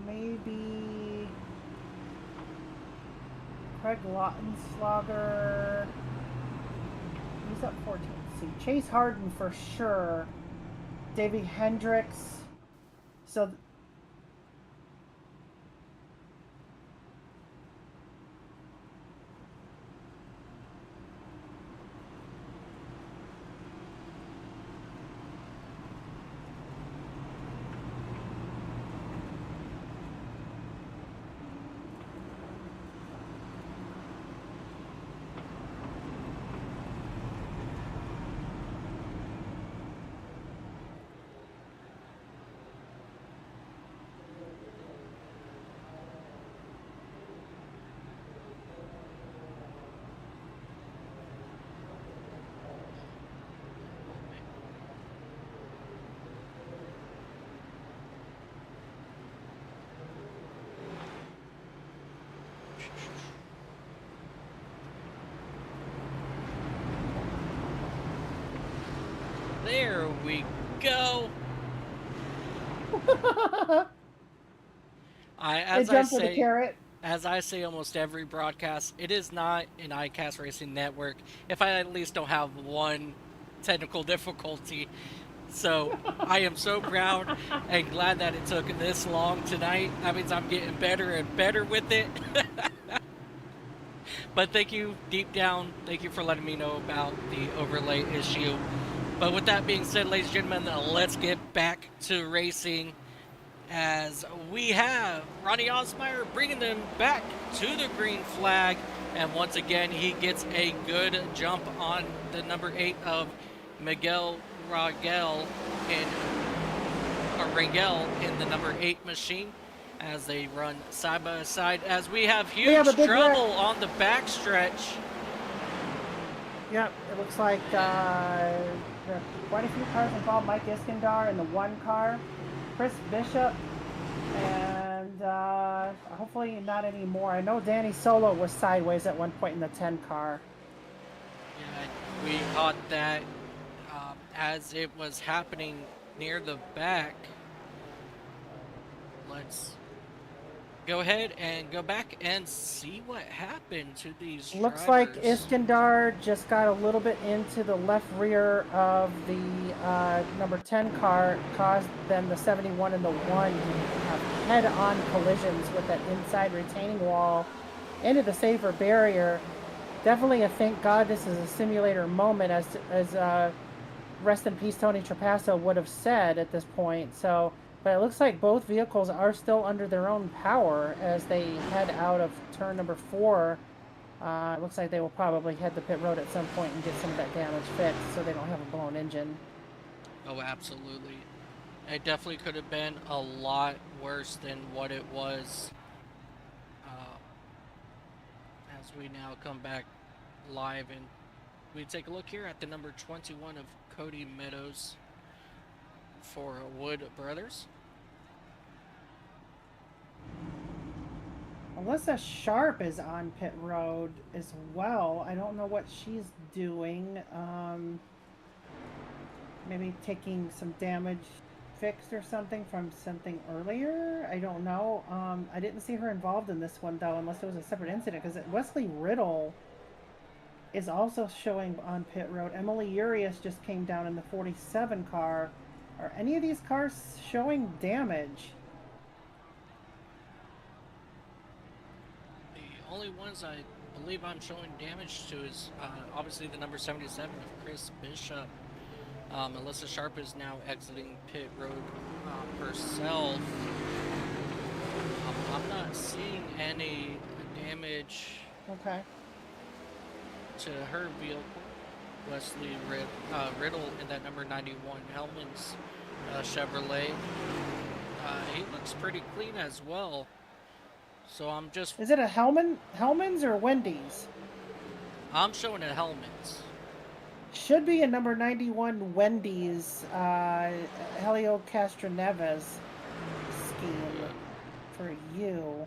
maybe Craig Lautenslager. He's up 14th. See, Chase Harden for sure. Davey Hendricks. So there we go. they jump with the carrot. As I say almost every broadcast, it is not an iCast Racing Network if I at least don't have one technical difficulty. So I am so proud and glad that it took this long tonight. That means I'm getting better and better with it. But thank you, deep down, thank you for letting me know about the overlay issue. But with that being said, ladies and gentlemen, let's get back to racing, as we have Ronnie Osmeyer bringing them back to the green flag. And once again, he gets a good jump on the number 8 of Miguel Rangel in the number 8 machine, as they run side by side, as we have huge trouble on the backstretch. Yep, it looks like there are quite a few cars involved. Mike Iskandar in the 1 car, Chris Bishop, and hopefully not any more. I know Danny Solo was sideways at one point in the 10 car. Yeah, we caught that as it was happening near the back. Let's go ahead and go back and see what happened to these Looks like drivers. Iskandar just got a little bit into the left rear of the number 10 car, caused them the 71 and the 1 to have head-on collisions with that inside retaining wall into the safer barrier. Definitely a thank God this is a simulator moment, as rest in peace Tony Trapasso would have said at this point. So, but it looks like both vehicles are still under their own power as they head out of turn number 4. It looks like they will probably head the pit road at some point and get some of that damage fixed so they don't have a blown engine. Oh, absolutely. It definitely could have been a lot worse than what it was. As we now come back live and we take a look here at the number 21 of Cody Meadows for Wood Brothers. Alyssa Sharp is on pit road as well. I don't know what she's doing. Maybe taking some damage fixed or something from something earlier. I don't know. I didn't see her involved in this one though, unless it was a separate incident. Because Wesley Riddle is also showing on pit road. Emily Urias just came down in the 47 car. Are any of these cars showing damage? The only ones I believe I'm showing damage to is obviously the number 77 of Chris Bishop. Alyssa Sharp is now exiting pit road herself. I'm not seeing any damage Okay. to her vehicle. Wesley Riddle in that number 91 Hellman's Chevrolet. He looks pretty clean as well. So I'm just... Is it a Hellman's or Wendy's? I'm showing a Hellman's. Should be a number 91 Wendy's Helio Castroneves scheme for you.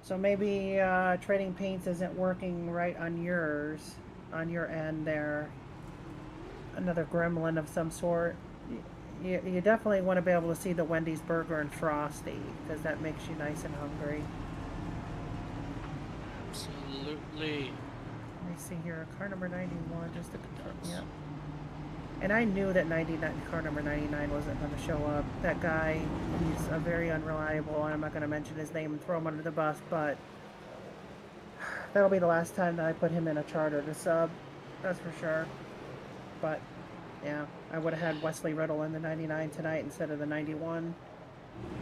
So maybe Trading Paints isn't working right on yours, on your end there. Another gremlin of some sort. You definitely want to be able to see the Wendy's burger and Frosty, because that makes you nice and hungry. Absolutely. Let me see here, car number 91, just to confirm. Yep. And I knew that car number 99 wasn't going to show up. That guy, he's a very unreliable, and I'm not going to mention his name and throw him under the bus, but that'll be the last time that I put him in a charter to sub. That's for sure. But, yeah, I would have had Wesley Riddle in the 99 tonight instead of the 91.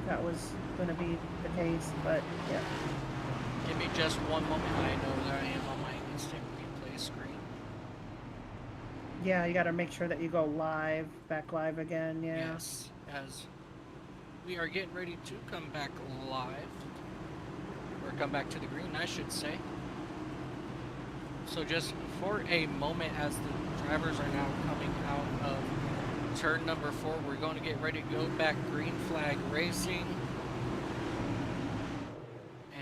That was going to be the case, but, yeah. Give me just one moment. I know that I am on my instant replay screen. Yeah, you got to make sure that you go live, back live again, yeah. Yes, as we are getting ready to come back live. Or come back to the green, I should say. So just for a moment, as the drivers are now coming out of turn number 4, we're going to get ready to go back green flag racing.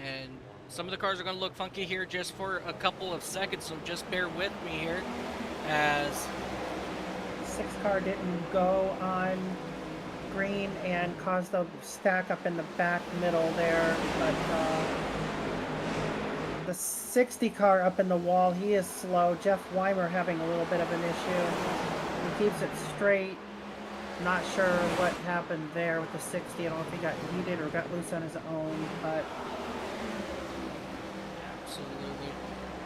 And some of the cars are going to look funky here just for a couple of seconds, so just bear with me here as 6 car didn't go on green and caused the stack up in the back middle there, but the 60 car up in the wall, he is slow. Jeff Weimer having a little bit of an issue. He keeps it straight. Not sure what happened there with the 60. I don't know if he got heated or got loose on his own, but absolutely.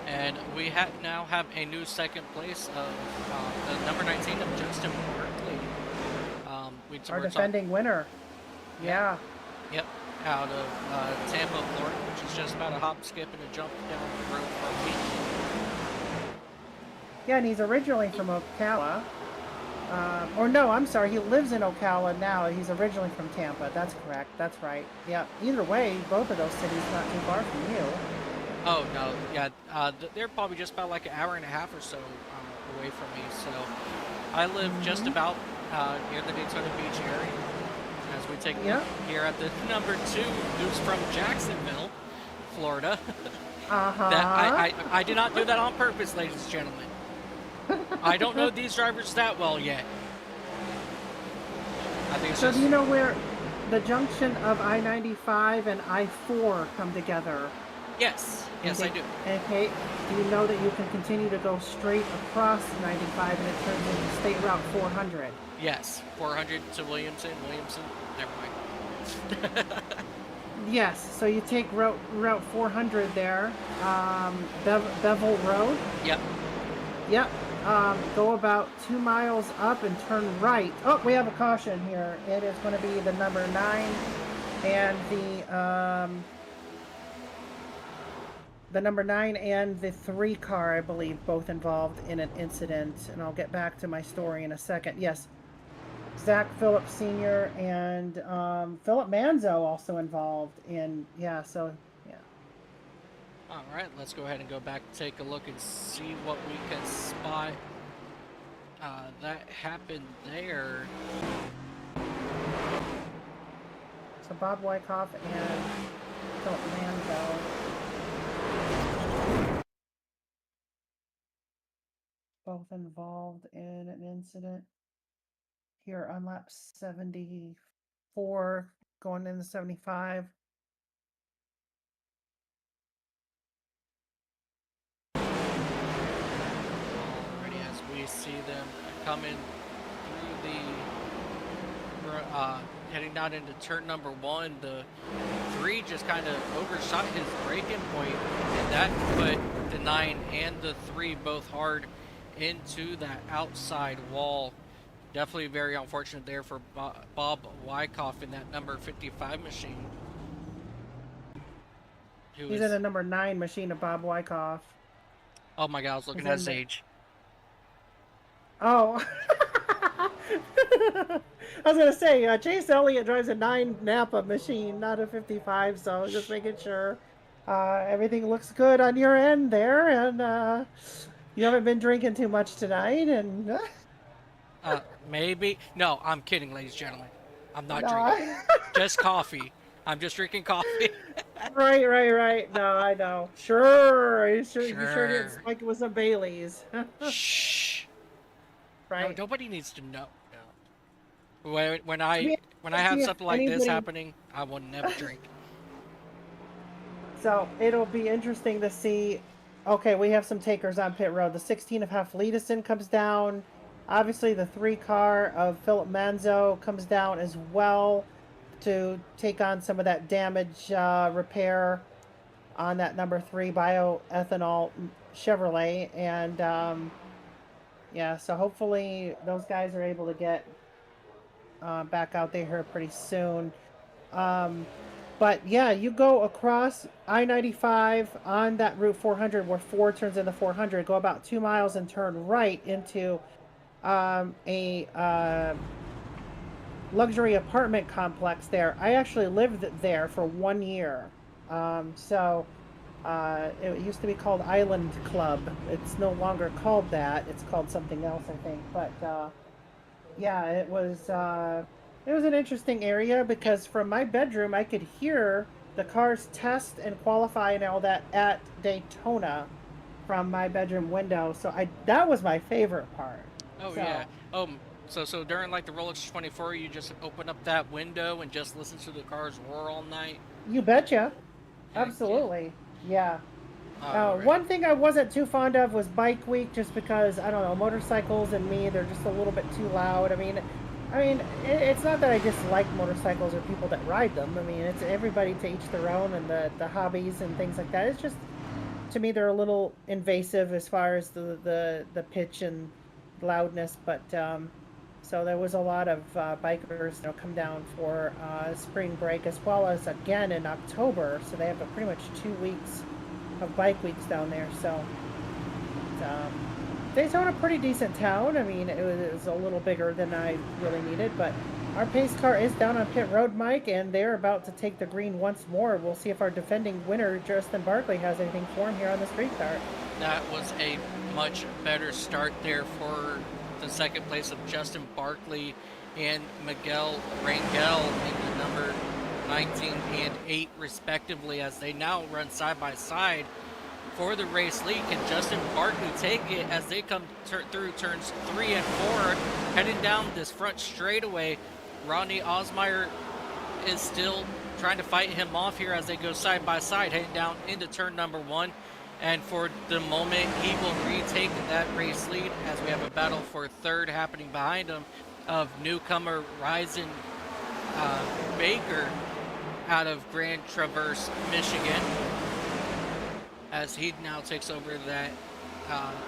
And we now have a new second place of the number 19 of Justin Berkeley. our defending winner. Yeah. Yep, out of Tampa, Florida, which is just about a hop, skip, and a jump down the road from me. Yeah, and he's originally from Ocala. Or no, I'm sorry, he lives in Ocala now. He's originally from Tampa. That's correct. That's right. Yeah. Either way, both of those cities not too far from you. Oh, no, yeah, they're probably just about like an hour and a half or so away from me. So I live just about near the Daytona Beach area. As we take a look here at the number 2, who's from Jacksonville, Florida. I did not do that on purpose, ladies and gentlemen. I don't know these drivers that well yet. I think it's So just do you know where the junction of I-95 and I-4 come together? yes, yes, I do. Okay. Do you know that you can continue to go straight across 95 and it turns into State Route 400? Yes, 400 to Williamson. Never mind. Yes. So you take Route 400 there, Bevel Road. Yep. Yep. Go about 2 miles up and turn right. Oh, we have a caution here. It is going to be the number 9 and the number 9 and the 3 car, I believe, both involved in an incident. And I'll get back to my story in a second. Yes. Zach Phillips Sr. and Philip Manzo also involved in, yeah, so, yeah. All right, let's go ahead and go back, take a look, and see what we can spot. That happened there. So Bob Wyckoff and Philip Manzo. Both involved in an incident here on lap 74, going into 75. Already, as we see them coming through the, heading down into turn number 1, the 3 just kind of overshot his braking point, and that put the 9 and the 3 both hard into that outside wall. Definitely very unfortunate there for Bob Wyckoff in that number 55 machine. He's in a number 9 machine of Bob Wyckoff. Oh my god, I was looking He's at in his the- age. Oh. I was going to say, Chase Elliott drives a 9 Napa machine, not a 55, so just making sure everything looks good on your end there, and you haven't been drinking too much tonight, and... Maybe. No, I'm kidding, ladies and gentlemen. I'm not No, drinking. Just coffee. I'm just drinking coffee. Right. No, I know. Sure. You sure didn't Sure. spike it with some Baileys. Shh. No, Right. nobody needs to know. No. When I See have if something like this anybody- happening, I will never drink. So it'll be interesting to see. Okay, we have some takers on pit road. The 16 of Hafledison comes down. Obviously, the 3 car of Philip Manzo comes down as well to take on some of that damage repair on that number 3 bioethanol Chevrolet. And yeah, so hopefully those guys are able to get back out there here pretty soon. But yeah, you go across I-95 on that Route 400 where 4 turns into 400, go about 2 miles and turn right into a luxury apartment complex there. I actually lived there for 1 year. It used to be called Island Club. It's no longer called that. It's called something else, I think. But yeah, it was an interesting area because from my bedroom I could hear the cars test and qualify and all that at Daytona from my bedroom window. So that was my favorite part. Oh So- yeah. So during like the Rolex 24, you just open up that window and just listen to the cars roar all night. You betcha. Heck yeah. Absolutely. Yeah. Alright. One thing I wasn't too fond of was Bike Week, just because I don't know, motorcycles and me, they're just a little bit too loud. I mean, it's not that I dislike motorcycles or people that ride them. I mean, it's everybody to each their own, and the hobbies and things like that. It's just, to me, they're a little invasive as far as the pitch and loudness. But so there was a lot of bikers, come down for spring break, as well as again in October. So they have pretty much 2 weeks of bike weeks down there. So Daytona, pretty decent town. I mean, it was a little bigger than I really needed, but our pace car is down on pit road, Mike, and they're about to take the green once more. We'll see if our defending winner, Justin Barkley, has anything for him here on the street car. That was a much better start there for the second place of Justin Barkley and Miguel Rangel in the number 19 and 8 respectively, as they now run side by side for the race lead. Can Justin Barkley take it as they come through turns 3 and 4, heading down this front straightaway Ronnie Osmeyer is still trying to fight him off here as they go side by side, heading down into turn number 1. And for the moment, he will retake that race lead as we have a battle for third happening behind him of newcomer Ryzen Baker out of Grand Traverse, Michigan, as he now takes over that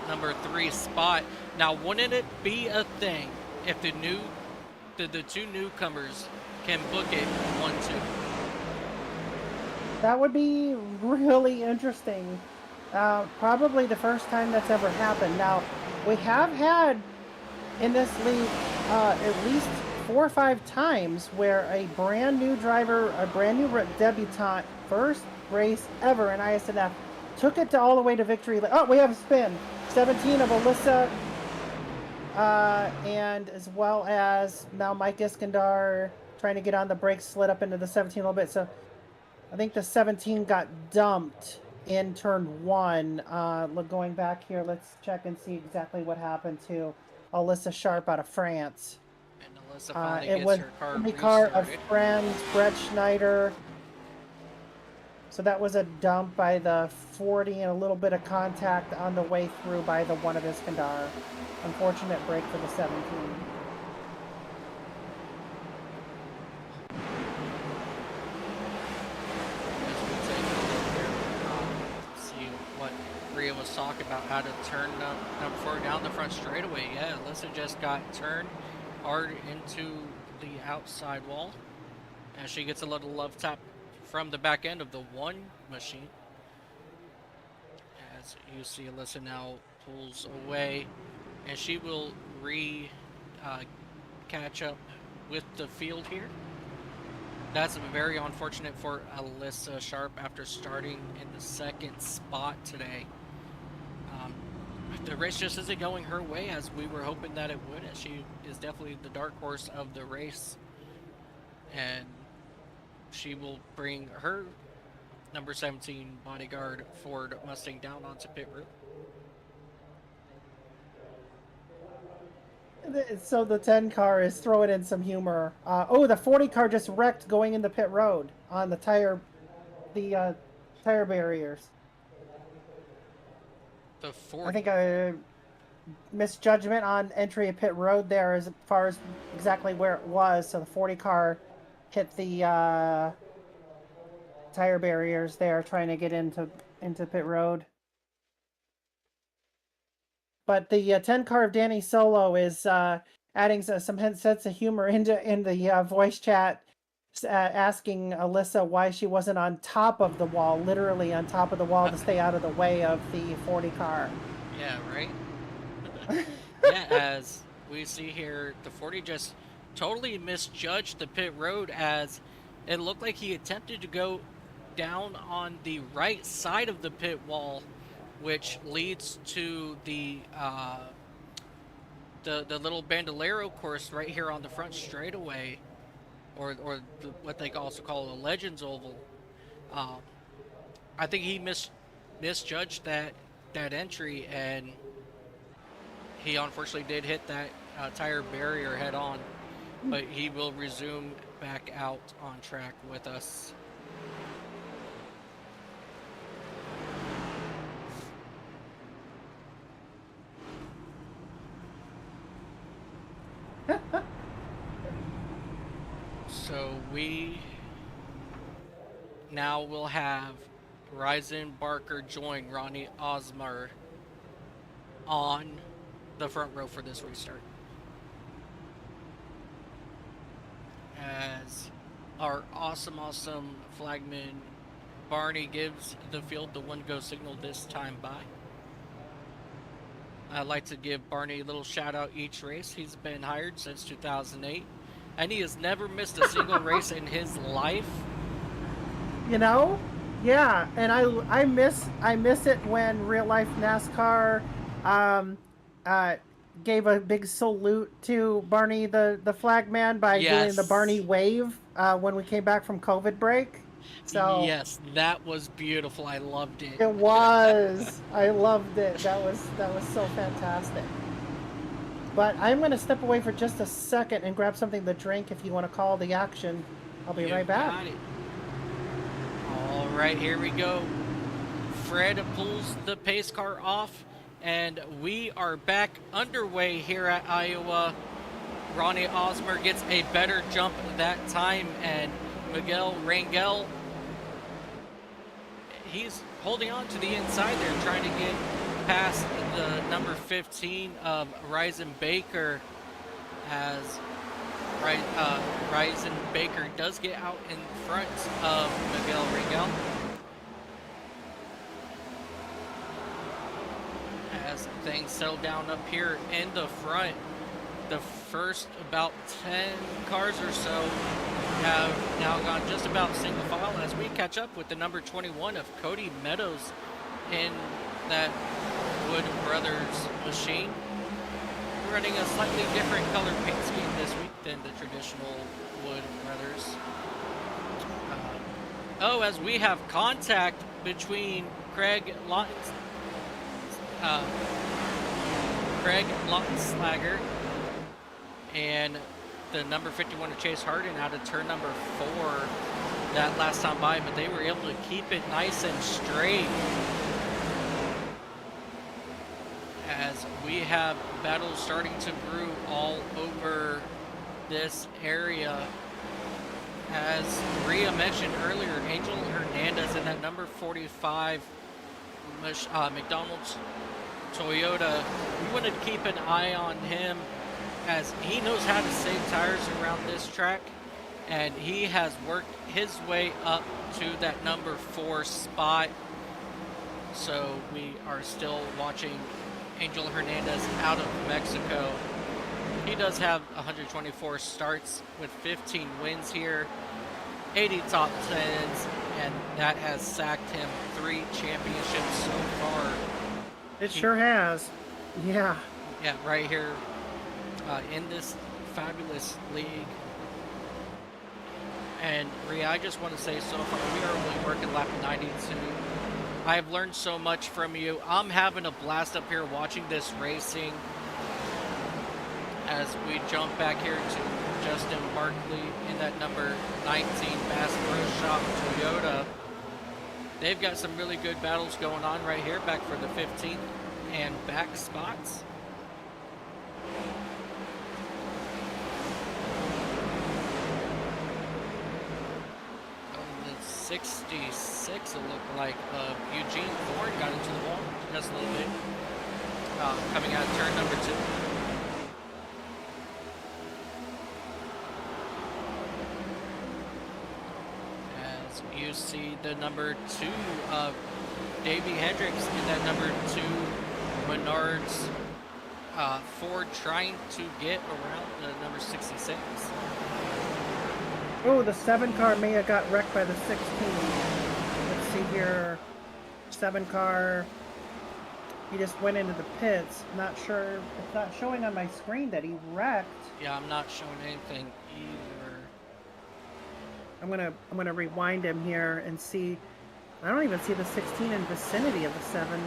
number 3 spot. Now, wouldn't it be a thing if the two newcomers can book it 1-2? That would be really interesting. Probably the first time that's ever happened. Now, we have had in this league at least 4 or 5 times where a brand new driver, a brand new debutant, first race ever in ISNF, took it all the way to victory. Oh, we have a spin. 17 of Alyssa, and as well as now Mike Iskandar trying to get on the brakes, slid up into the 17 a little bit. So I think the 17 got dumped in turn 1. Look, going back here, let's check and see exactly what happened to Alyssa Sharp out of France. And Alyssa finally It gets was her car the car of restarted. friend Brett Schneider. So that was a dump by the 40 and a little bit of contact on the way through by the one of Iskandar. Unfortunate break for the 17. As we take a look here, see what Rhea was talking about, how to turn number 4 down the front straightaway. Yeah, Alyssa just got turned hard into the outside wall, and she gets a little love tap from the back end of the 1 machine. As you see, Alyssa now pulls away, and she will catch up with the field here. That's very unfortunate for Alyssa Sharp after starting in the 2nd spot today. The race just isn't going her way as we were hoping that it would, and she is definitely the dark horse of the race. And she will bring her number 17 bodyguard Ford Mustang down onto pit road. So the 10 car is throwing in some humor. Oh, the 40 car just wrecked going in the pit road on the tire barriers. The 40. I think a misjudgment on entry of pit road there as far as exactly where it was. So the 40 car hit the tire barriers there trying to get into pit road. But the 10 car of Danny Solo is adding some sense of humor in the voice chat, asking Alyssa why she wasn't on top of the wall, literally on top of the wall, to stay out of the way of the 40 car. Yeah, right? Yeah, as we see here, the 40 just totally misjudged the pit road as it looked like he attempted to go down on the right side of the pit wall, which leads to the little Bandolero course right here on the front straightaway, or what they also call a Legends Oval. I think he misjudged that entry, and he unfortunately did hit that tire barrier head on, but he will resume back out on track with us. So we now will have Ryzen Barker join Ronnie Osmer on the front row for this restart, as our awesome flagman Barney gives the field the 1-go signal this time by. I'd like to give Barney a little shout out each race. He's been hired since 2008, and he has never missed a single race in his life. You know, yeah, and I miss it when real life NASCAR gave a big salute to Barney the flagman by doing the Barney wave when we came back from COVID break. So yes, that was beautiful. I loved it. it was. I loved it. That was so fantastic. But I'm going to step away for just a second and grab something to drink if you want to call the action. I'll be You right back. got it. All right, here we go. Fred pulls the pace car off, and we are back underway here at Iowa. Ronnie Osmer gets a better jump that time, and Miguel Rangel, he's holding on to the inside there, trying to get past the number 15 of Ryzen Baker, as Ryzen Baker does get out in front of Miguel Rangel. As things settle down up here in the front, the first about 10 cars or so have now gone just about single file as we catch up with the number 21 of Cody Meadows in that Wood Brothers machine. We're running a slightly different color paint scheme this week than the traditional Wood Brothers. As we have contact between Craig Lautenslager and the number 51 of Chase Harden out of turn number 4 that last time by, but they were able to keep it nice and straight. As we have battles starting to brew all over this area. As Rhea mentioned earlier, Angel Hernandez in that number 45 McDonald's Toyota, we want to keep an eye on him as he knows how to save tires around this track, and he has worked his way up to that number 4 spot. So we are still watching Angel Hernandez out of Mexico. He does have 124 starts with 15 wins here, 80 top 10s, and that has sacked him 3 championships so far. It sure has. Yeah. Yeah, right here in this fabulous league. And Rhea, I just want to say so far, we are only working lap 92. I have learned so much from you. I'm having a blast up here watching this racing. As we jump back here to Justin Barkley in that number 19 Bass Pro Shop Toyota. They've got some really good battles going on right here, back for the 15th and back spots. The 66, it looked like Eugene Ford got into the wall just a little bit. Coming out of turn number 2. You see the number 2 of Davey Hendricks in that number 2 Menards Ford trying to get around the number 66. Oh, the 7 car may have got wrecked by the 16. Let's see here. 7 car. He just went into the pits. Not sure. It's not showing on my screen that he wrecked. Yeah, I'm not showing anything either. I'm gonna rewind him here and see. I don't even see the 16 in vicinity of the 7.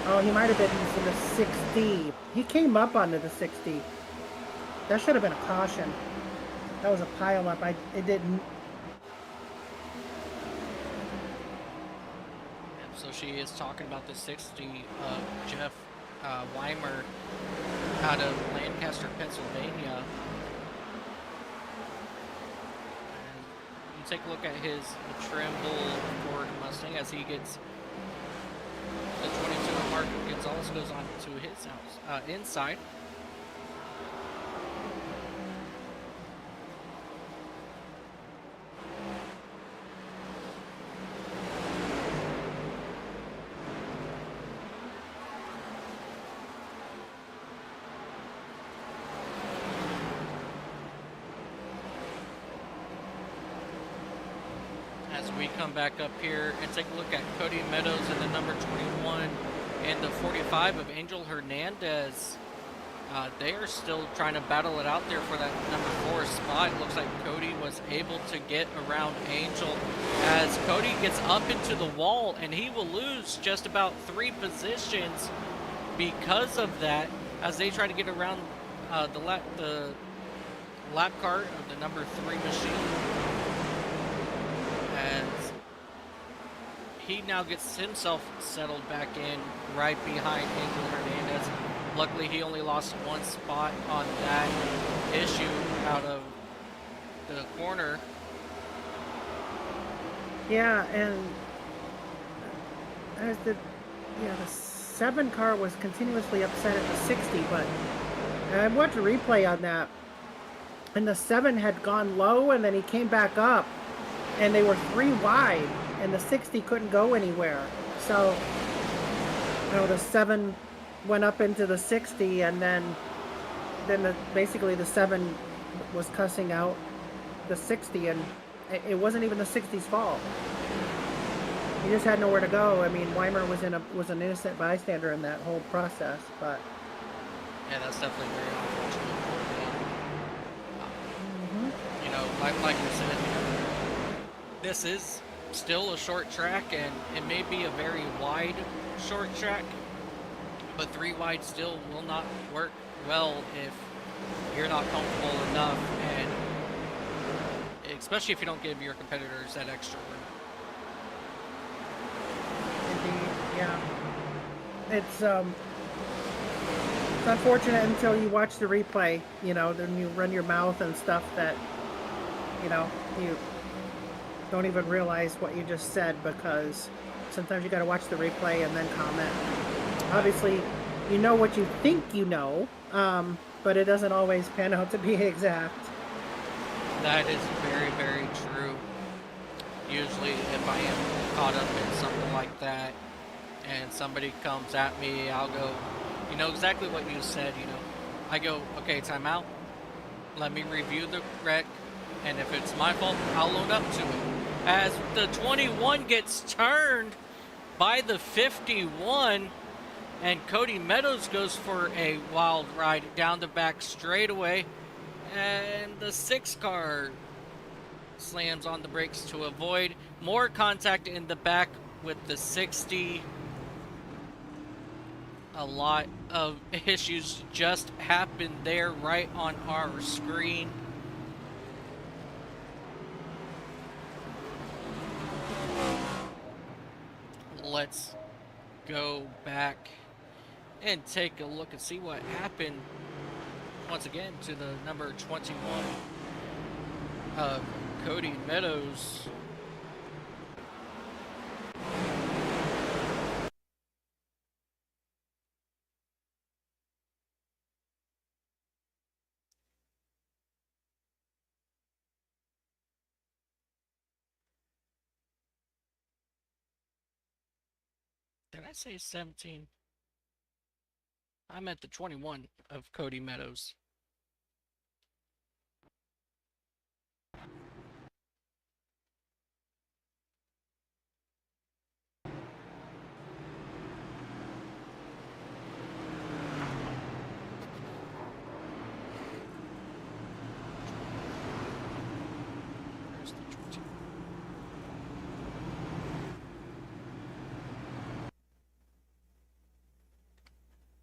Oh, he might have been using the 60. He came up onto the 60. That should have been a caution. That was a pile up. It didn't. So she is talking about the 60 of Jeff Weimer out of Lancaster, Pennsylvania. And you take a look at his Trimble Ford Mustang as he gets the 22 of Mark Gonzalez goes on to his house inside. As we come back up here and take a look at Cody Meadows in the number 21 and the 45 of Angel Hernandez. They are still trying to battle it out there for that number 4 spot. It looks like Cody was able to get around Angel as Cody gets up into the wall, and he will lose just about 3 positions because of that as they try to get around the lap car of the number 3 machine. As he now gets himself settled back in right behind Angel Hernandez. Luckily, he only lost 1 spot on that issue out of the corner. Yeah, and as the 7 car was continuously upset at the 60, but I watched a replay on that, and the 7 had gone low, and then he came back up, and they were 3 wide, and the 60 couldn't go anywhere. So, the 7 went up into the 60, and then basically the 7 was cussing out the 60, and it wasn't even the 60's fault. He just had nowhere to go. I mean, Weimer was an innocent bystander in that whole process, but Yeah, that's definitely very unfortunate for him. Like you said, this is still a short track, and it may be a very wide short track, but 3 wide still will not work well if you're not comfortable enough, and especially if you don't give your competitors that extra room. indeed, yeah, it's unfortunate until you watch the replay. Then you run your mouth and stuff that you don't even realize what you just said, because sometimes you got to watch the replay and then comment. Obviously, you know what you think but it doesn't always pan out to be exact. That is very, very true. Usually, if I am caught up in something like that and somebody comes at me, I'll go, exactly what you said, I go, okay, time out. Let me review the wreck, and if it's my fault, I'll own up to it. As the 21 gets turned by the 51, and Cody Meadows goes for a wild ride down the back straightaway, and the 6 car slams on the brakes to avoid more contact in the back with the 60. A lot of issues just happened there right on our screen. Let's go back and take a look and see what happened once again to the number 21 of Cody Meadows. Did I say 17? I'm at the 21 of Cody Meadows. Where's the 20?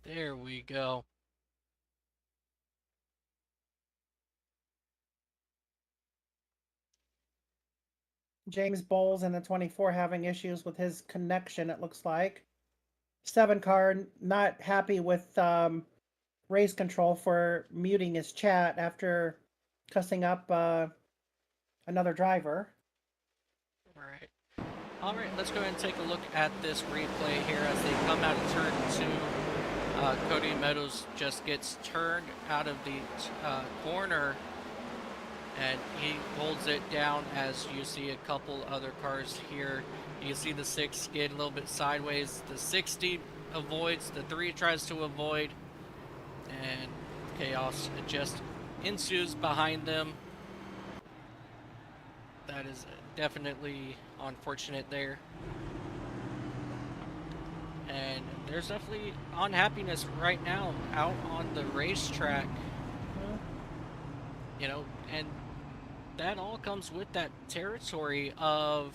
There we go. James Bowles in the 24 having issues with his connection, it looks like. 7 car not happy with race control for muting his chat after cussing up another driver. All right, let's go ahead and take a look at this replay here as they come out of turn 2. Cody Meadows just gets turned out of the corner, and he holds it down as you see a couple other cars here. You can see the 6 skid a little bit sideways. The 60 avoids, the 3 tries to avoid, and chaos just ensues behind them. That is definitely unfortunate there. And there's definitely unhappiness right now out on the racetrack, you know, and that all comes with that territory of,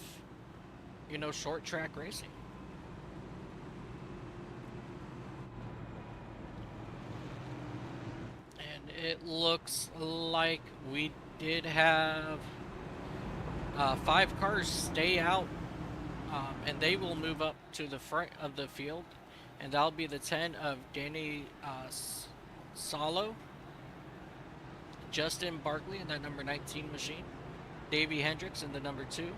you know, short track racing. And it looks like we did have 5 cars stay out, and they will move up to the front of the field, and that'll be the 10 of Danny Salo, Justin Barkley in that number 19 machine, Davey Hendricks in the number 2,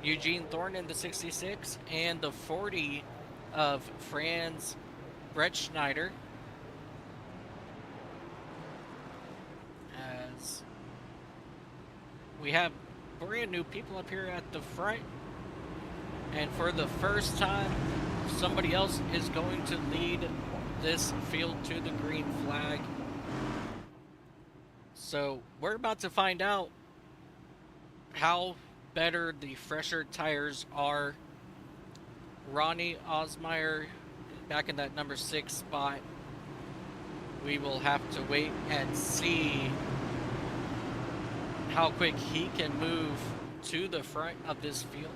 Eugene Thorne in the 66, and the 40 of Franz Brett Schneider. As we have brand new people up here at the front, and for the first time, somebody else is going to lead this field to the green flag. So we're about to find out how better the fresher tires are. Ronnie Osmeyer back in that number 6 spot. We will have to wait and see how quick he can move to the front of this field.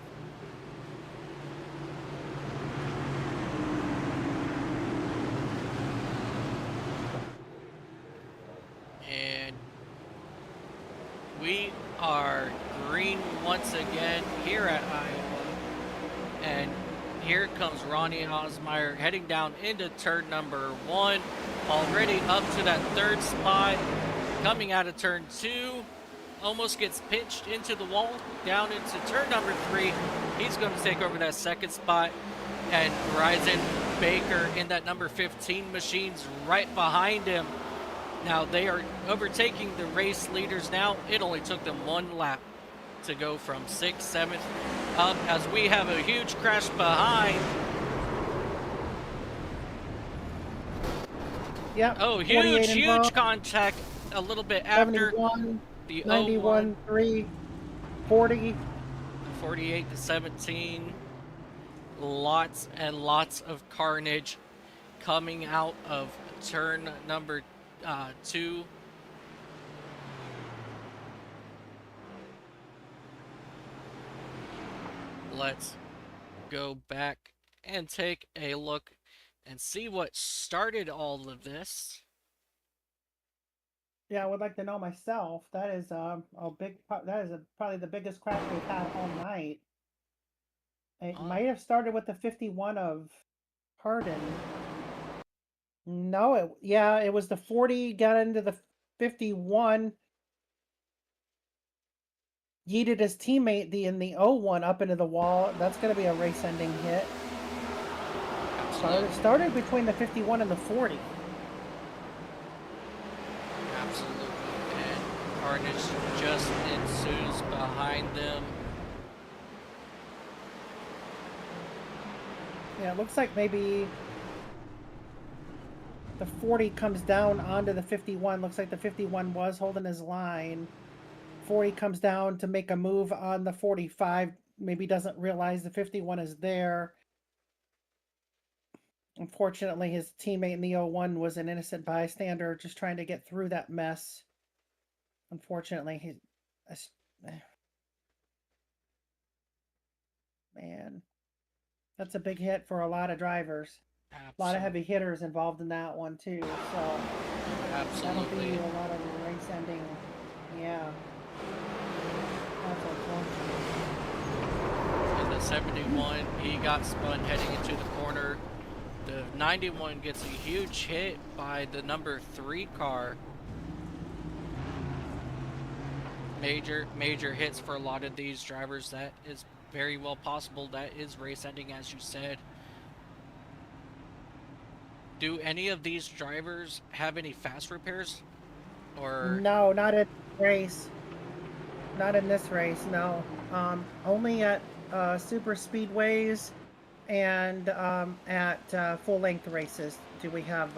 And we are green once again here at Iowa. And here comes Ronnie Osmeyer heading down into turn number 1. Already up to that 3rd spot. Coming out of turn 2. Almost gets pitched into the wall. Down into turn number 3. He's going to take over that 2nd spot. And Ryzen Baker in that number 15 machine's right behind him. Now they are overtaking the race leaders now. It only took them 1 lap to go from 6th, 7th up, as we have a huge crash behind. Yep. Oh, 48 huge involved, contact a little bit after 71, the 91, 3, 40. 48 to 17. Lots and lots of carnage coming out of turn number 2. Let's go back and take a look and see what started all of this. Yeah, I would like to know myself. That is probably the biggest crash we've had all night. It might have started with the 51 of Hardin. No, it was the 40 got into the 51, yeeted his teammate in the 01 up into the wall. That's going to be a race-ending hit. Started between the 51 and the 40. Absolutely. And carnage just ensues behind them. Yeah, it looks like maybe the 40 comes down onto the 51. Looks like the 51 was holding his line. 40 comes down to make a move on the 45. Maybe doesn't realize the 51 is there. Unfortunately, his teammate in the 01 was an innocent bystander just trying to get through that mess. Unfortunately, man, that's a big hit for a lot of drivers. Absolutely. A lot of heavy hitters involved in that one too, so that'll be Absolutely. a lot of race ending. Yeah. That's unfortunate. In the 71, he got spun heading into the corner. The 91 gets a huge hit by the number 3 car. Major hits for a lot of these drivers. That is very well possible. That is race ending, as you said. Do any of these drivers have any fast repairs? Or No, not in race. Not in this race, no. Only at super speedways and at full length races do we have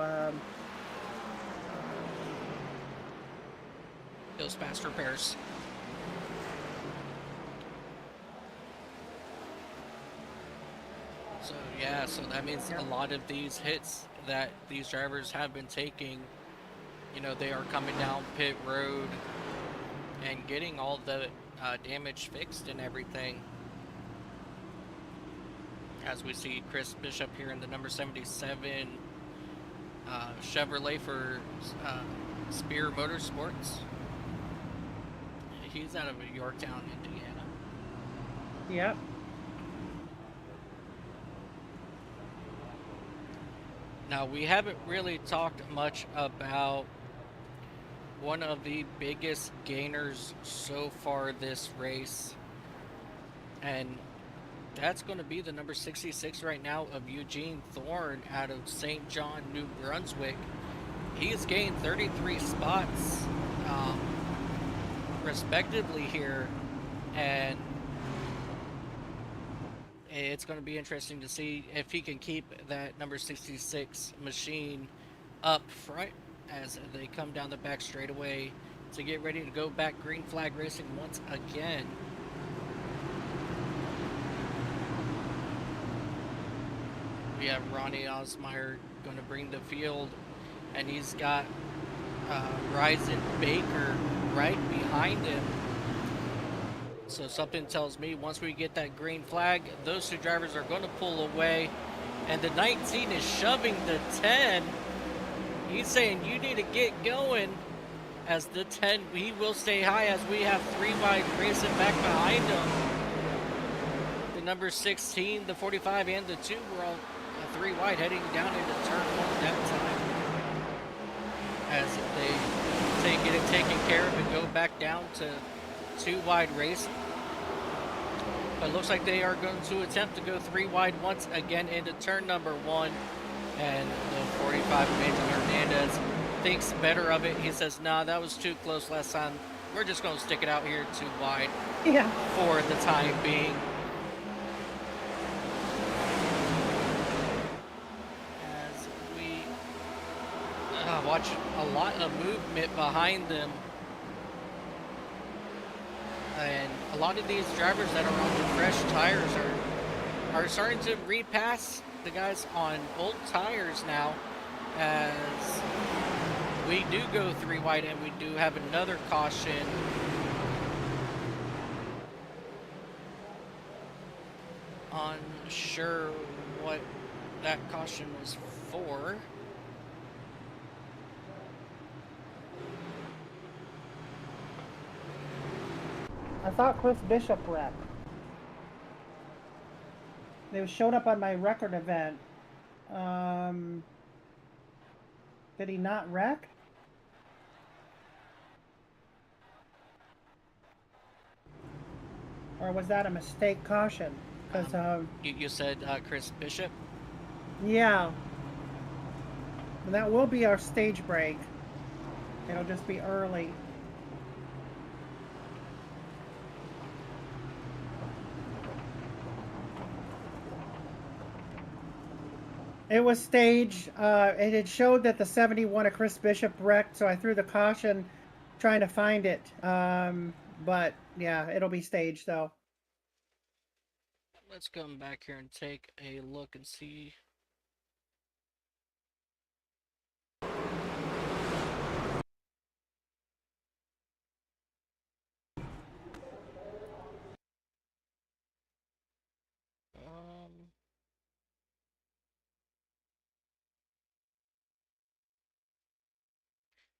those fast repairs? So yeah, Yeah, so that means Yeah. a lot of these hits that these drivers have been taking, you know, they are coming down pit road and getting all the damage fixed and everything. As we see Chris Bishop here in the number 77 Chevrolet for Spear Motorsports. He's out of Yorktown, Indiana. Yep. Now, we haven't really talked much about one of the biggest gainers so far this race, and that's going to be the number 66 right now of Eugene Thorne out of St. John, New Brunswick. He's gained 33 spots respectively here, and it's going to be interesting to see if he can keep that number 66 machine up front as they come down the back straightaway to get ready to go back green flag racing once again. We have Ronnie Osmeyer going to bring the field, and he's got Ryzen Baker right behind him. So something tells me once we get that green flag, those two drivers are going to pull away. And the 19 is shoving the 10. He's saying you need to get going. As the 10, he will stay high as we have 3 wide racing back behind him. The number 16, the 45, and the 2 were all 3 wide heading down into turn 1 that time. As they get it taken care of and go back down to 2 wide racing. But it looks like they are going to attempt to go 3 wide once again into turn number 1. And the 45 Major Hernandez thinks better of it. He says, nah, that was too close last time. We're just going to stick it out here 2 wide for the time being. As we watch a lot of movement behind them. And a lot of these drivers that are on the fresh tires are starting to repass the guys on old tires now, as we do go 3 wide and we do have another caution. Unsure what that caution was for. I thought Chris Bishop wrecked. They showed up on my record event. Did he not wreck? Or was that a mistake caution? Because You said Chris Bishop? yeah. And that will be our stage break. It'll just be early. It was stage. It had showed that the 71 of Chris Bishop wrecked, so I threw the caution trying to find it. But yeah, it'll be staged though. Let's come back here and take a look and see.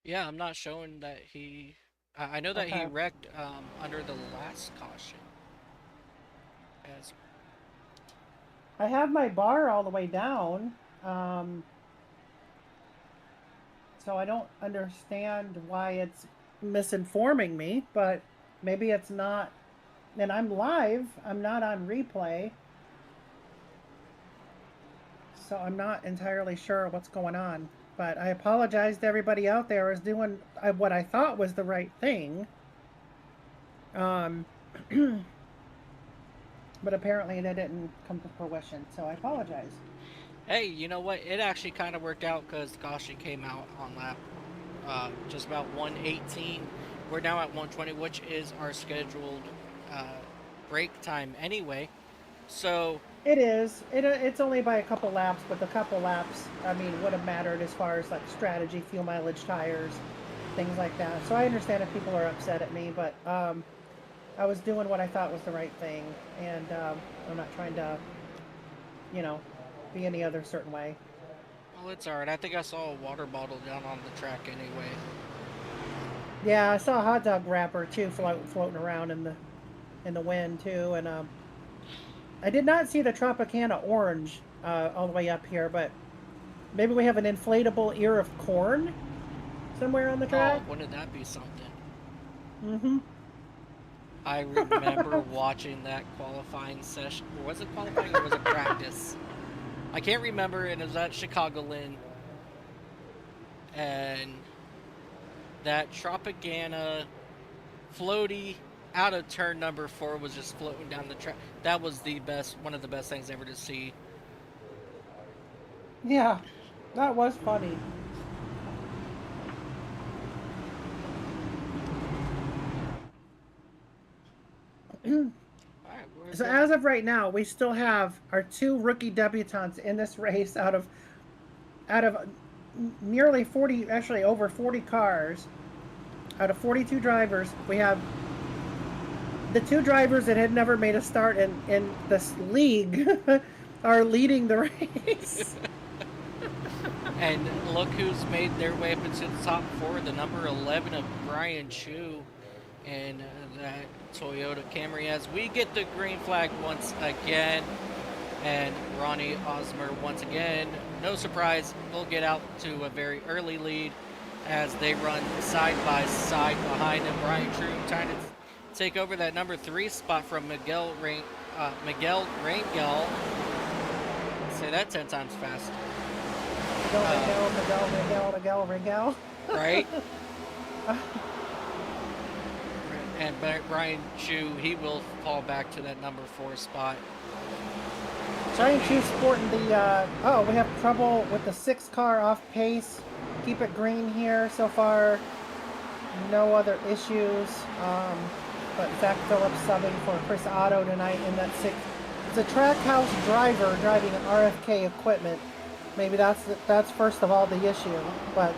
Yeah, I'm not showing that he. I know that he Okay. wrecked under the last caution. As I have my bar all the way down. So I don't understand why it's misinforming me, but maybe it's not. And I'm live, I'm not on replay. So I'm not entirely sure what's going on. But I apologize to everybody out there who's doing what I thought was the right thing. But apparently that didn't come to fruition, so I apologize. hey, you know what? It actually kind of worked out because the caution came out on lap just about 118. We're now at 120, which is our scheduled break time anyway. So It is. It's only by a couple laps, but the couple laps, I mean, would have mattered as far as like strategy, fuel mileage, tires, things like that. So I understand if people are upset at me, but I was doing what I thought was the right thing, and I'm not trying to, you know, be any other certain way. Well, it's alright. I think I saw a water bottle down on the track anyway. Yeah, I saw a hot dog wrapper too floating around in the wind too, and I did not see the Tropicana orange all the way up here, but maybe we have an inflatable ear of corn somewhere on the Oh, track. wouldn't that be something? Mm-hmm. I remember watching that qualifying session. Or was it qualifying or was it practice? I can't remember, and it was at Chicagoland. And that Tropicana floaty out of turn number 4 was just floating down the track. That was the best, one of the best things ever to see. Yeah, that was funny. Alright, we're So good. as of right now, we still have our 2 rookie debutantes in this race out of nearly 40, actually over 40 cars. Out of 42 drivers, we have the 2 drivers that had never made a start in this league are leading the race. And look who's made their way up into the top 4. The number 11 of Brian Chu and that Toyota Camry, as we get the green flag once again. And Ronnie Osmer once again, no surprise, will get out to a very early lead as they run side by side behind him. Brian True trying to take over that number 3 spot from Miguel Rangel. Say that 10 times fast. Miguel. Right? And Brian Chu, he will fall back to that number 4 spot. Giant Chief sporting the, oh, we have trouble with the 6 car off pace. Keep it green here so far. No other issues. But Zach Phillips subbing for Chris Otto tonight in that 6. It's a track house driver driving an RFK equipment. Maybe that's first of all the issue. But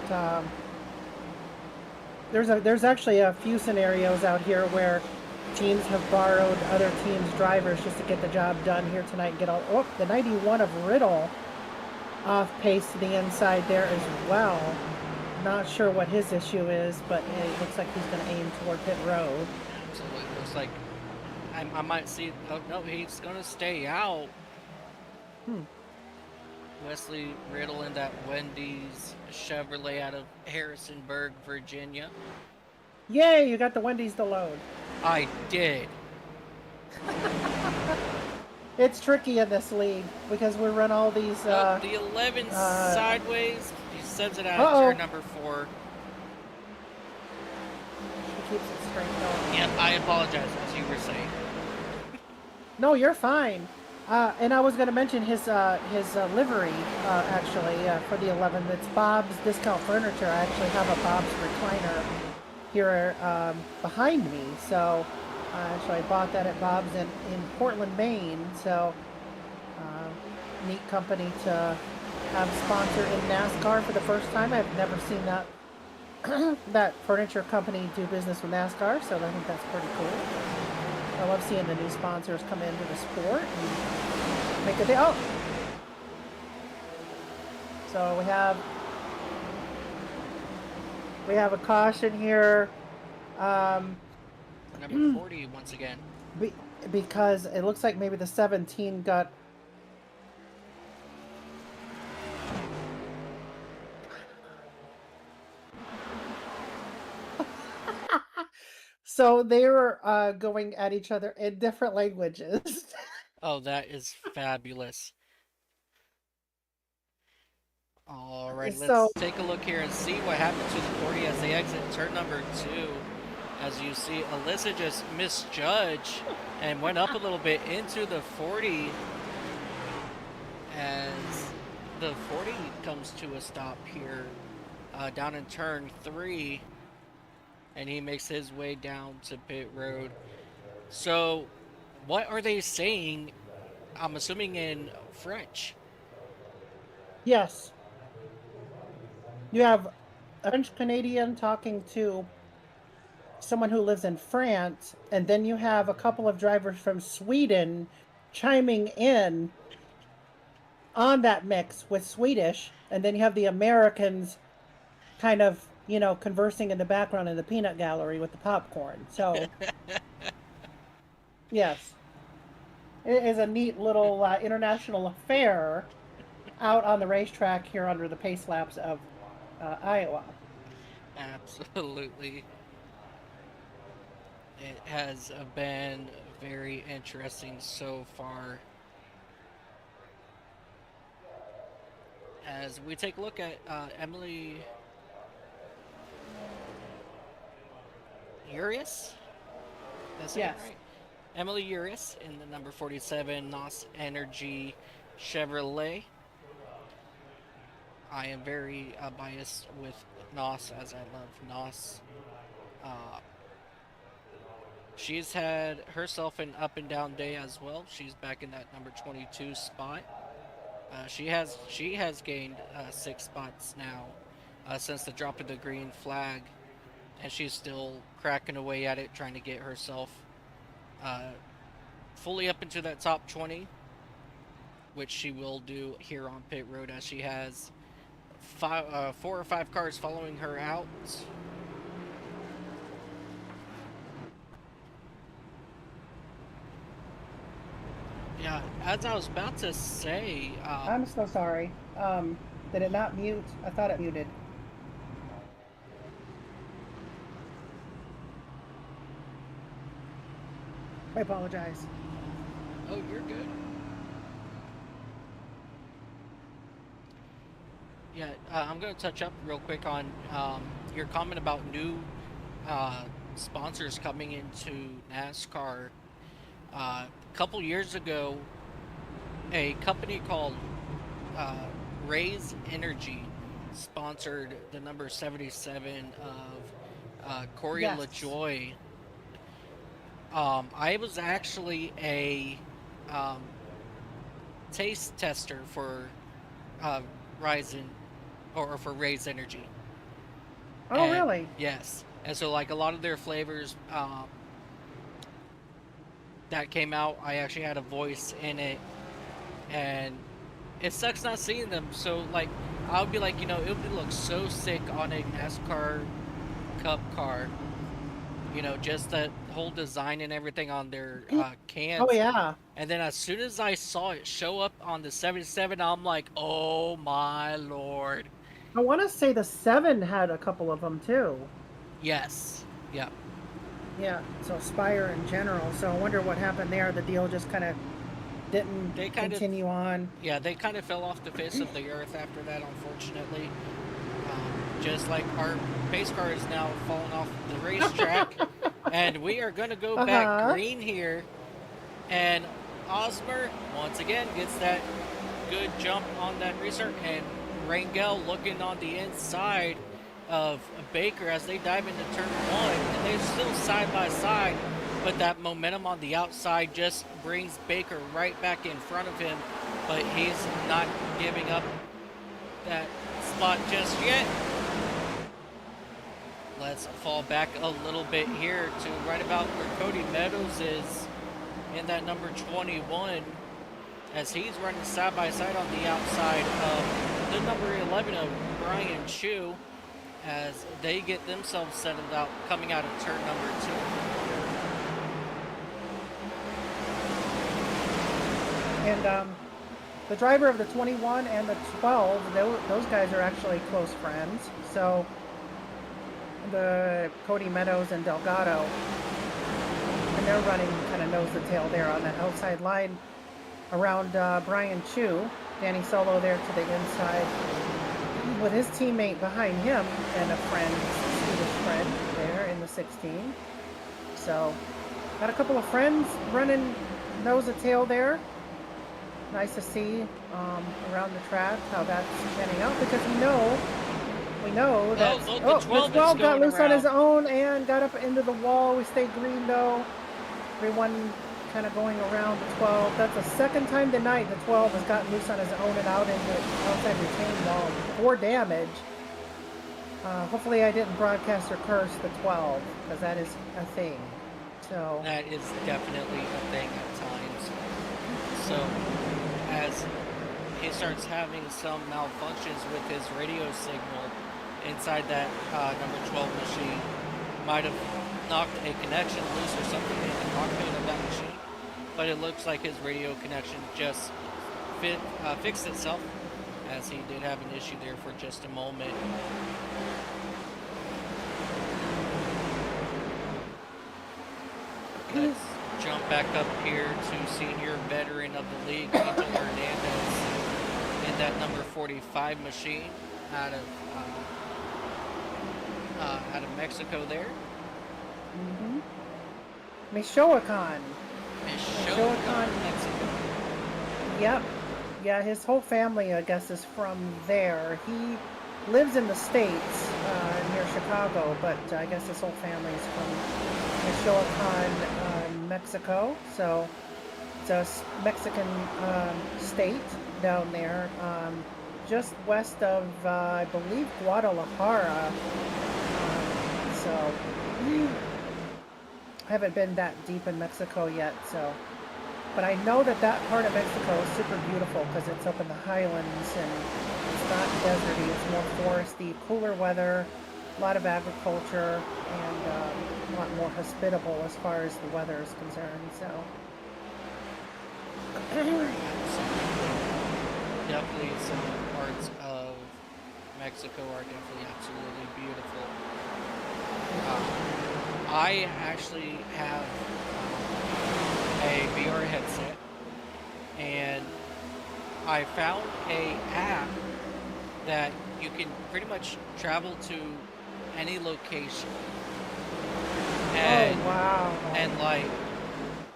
there's actually a few scenarios out here where teams have borrowed other teams' drivers just to get the job done here tonight and get all. Oh, the 91 of Riddle off pace to the inside there as well. Not sure what his issue is, but it looks like he's going to aim toward pit road. So it looks like I might see. Oh no, he's gonna stay out. Wesley Riddle in that Wendy's Chevrolet out of Harrisonburg, Virginia. Yay, you got the Wendy's to load. I did. It's tricky in this league because we run all these. Oh, the 11 sideways. He sends it out Uh-oh. turn number 4. She keeps it straight though. Yep, I apologize, as you were saying. No, you're fine. And I was going to mention his livery, actually, for the 11. It's Bob's Discount Furniture. I actually have a Bob's recliner here behind me. So, actually, I bought that at Bob's in Portland, Maine. So, neat company to have sponsor in NASCAR for the first time. I've never seen that that furniture company do business with NASCAR, so I think that's pretty cool. I love seeing the new sponsors come into the sport and make a deal. Oh! So we have a caution here Number 40 once again. because it looks like maybe the 17 got. So they were going at each other in different languages. Oh, that is fabulous. All right, let's So- take a look here and see what happened to the 40 as they exit turn number 2. As you see, Alyssa just misjudged and went up a little bit into the 40 as the 40 comes to a stop here down in turn 3, and he makes his way down to pit road. So what are they saying I'm assuming in French. Yes. You have a French Canadian talking to someone who lives in France, and then you have a couple of drivers from Sweden chiming in on that mix with Swedish, and then you have the Americans kind of, conversing in the background in the peanut gallery with the popcorn. So, yes, it is a neat little international affair out on the racetrack here under the pace laps of Iowa. Absolutely. It has been very interesting so far. As we take a look at Emily Urias. That's Yes. it, right? Emily Urias in the number 47 NOS Energy Chevrolet. I am very biased with NOS, as I love NOS. She's had herself an up and down day as well. She's back in that number 22 spot. She has gained 6 spots now since the drop of the green flag, and she's still cracking away at it, trying to get herself fully up into that top 20, which she will do here on pit road, as she has 4 or 5 cars following her out. Yeah, as I was about to say, I'm so sorry. Did it not mute? I thought it muted. I apologize. oh, you're good. Yeah, I'm going to touch up real quick on your comment about new sponsors coming into NASCAR. A couple years ago, a company called Raise Energy sponsored the number 77 of Corey Yes. LaJoy. I was actually a taste tester for Ryzen or for Raise Energy. Oh, And- really? Yes. And so, like, a lot of their flavors that came out, I actually had a voice in it, and it sucks not seeing them. So, like, I would be like, it would look so sick on a NASCAR Cup car. Just the whole design and everything on their cans. Oh, yeah. And then as soon as I saw it show up on the 77, I'm like, oh my lord. I want to say the 7 had a couple of them, too. Yes. Yeah. Yeah, so Spire in general. So I wonder what happened there. The deal just kind of didn't They kind of- continue on. Yeah, they kind of fell off the face of the earth after that, unfortunately. Just like our pace car is now falling off the racetrack. And we are going to go back Uh-huh. green here. And Osmer, once again, gets that good jump on that restart. And Rangel looking on the inside of Baker as they dive into turn 1. And they're still side by side. But that momentum on the outside just brings Baker right back in front of him. But he's not giving up that spot just yet. Let's fall back a little bit here to right about where Cody Meadows is in that number 21, as he's running side by side on the outside of the number 11 of Brian Chu, as they get themselves settled out coming out of turn number 2. And the driver of the 21 and the 12, those guys are actually close friends. So the Cody Meadows and Delgado, and they're running kind of nose to tail there on the outside line around Brian Chu. Danny Solo there to the inside with his teammate behind him and a friend, Swedish friend there in the 16. So got a couple of friends running nose to tail there. Nice to see around the track how that's panning out, because we know that the 12 the is 12 got going loose on his around. own and got up into the wall. We stayed green though. Everyone kind of going around the 12. That's the second time tonight the 12 has gotten loose on his own and out into outside retaining wall for damage. Hopefully I didn't broadcast or curse the 12, because that is a thing. So That is definitely a thing at times. So, as he starts having some malfunctions with his radio signal inside that number 12 machine, might have knocked a connection loose or something in the cockpit of that machine, but it looks like his radio connection just fixed itself, as he did have an issue there for just a moment. Let's jump back up here to senior veteran of the league, Angel Hernandez, in that number 45 machine out of Mexico there. Michoacan. Michoacan, Mexico. Yep. Yeah, his whole family, I guess, is from there. He lives in the States, near Chicago, but I guess his whole family is from Michoacan, Mexico. So it's a Mexican state down there, just west of, I believe, Guadalajara. So I haven't been that deep in Mexico yet, so. But I know that that part of Mexico is super beautiful because it's up in the highlands and it's not deserty, it's more foresty, cooler weather, a lot of agriculture, and a lot more hospitable as far as the weather is concerned, so. Definitely some parts of Mexico are definitely absolutely beautiful. I actually have a VR headset, and I found a app that you can pretty much travel to any location. And, Oh, wow. And like,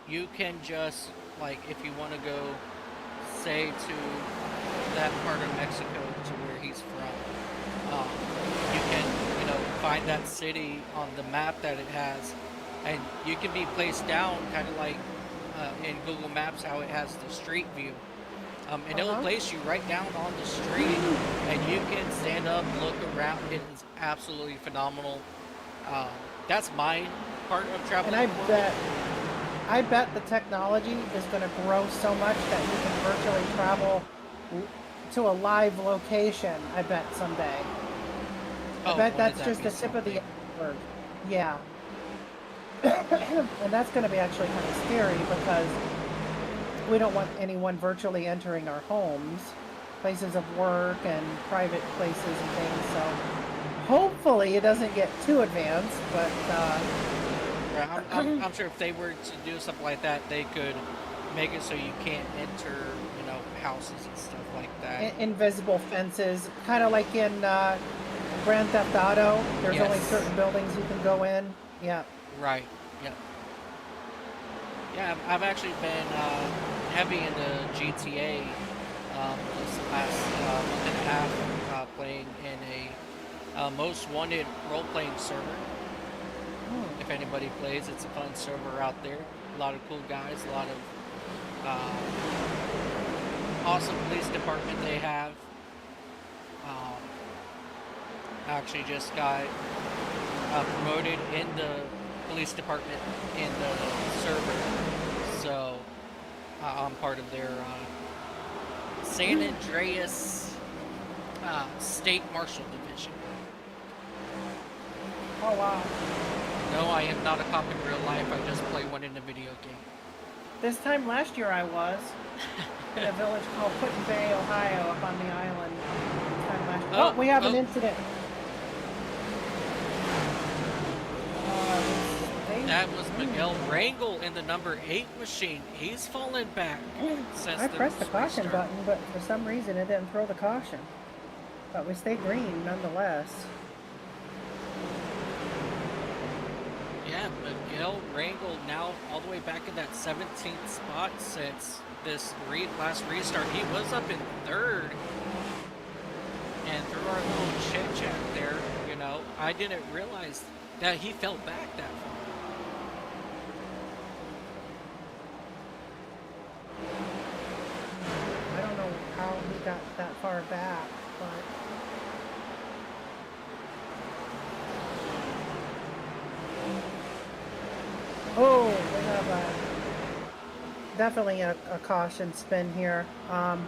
you can just, like, if you want to go, say, to that part of Mexico to where he's from, you can, find that city on the map that it has, and you can be placed down kind of like in Google Maps how it has the street view, and it'll place you right down on the street, and you can stand up, look around. It is absolutely phenomenal. That's my part of traveling. And I bet the technology is going to grow so much that you can virtually travel to a live location, I bet, someday. I bet that's just the tip of the iceberg. Yeah. And that's going to be actually kind of scary because we don't want anyone virtually entering our homes, places of work, and private places and things. So hopefully it doesn't get too advanced, but I'm sure if they were to do something like that, they could make it so you can't enter, houses and stuff like that. Invisible fences, kind of like in Grand Theft Auto. There's Yes. only certain buildings you can go in. Yeah. Right. Yep. Yeah, I've actually been heavy into GTA this last month and a half, playing in a most wanted role-playing server. If anybody plays, it's a fun server out there. A lot of cool guys, a lot of awesome police department they have. Actually just got promoted in the police department in the server, so I'm part of their San Andreas State Marshal Division. Oh, wow. No, I am not a cop in real life. I just play one in a video game. This time last year I was in a village called Put-in Bay, Ohio, up on the island. This time last year. Oh, we have an incident. That was Miguel Rangel in the number 8 machine. He's fallen back since I pressed the caution button, but for some reason it didn't throw the caution. But we stayed green nonetheless. Yeah, Miguel Rangel now all the way back in that 17th spot since this last restart. He was up in 3rd. And through our little chit chat there, I didn't realize that he fell back that far. far back, but oh, we have definitely a caution spin here.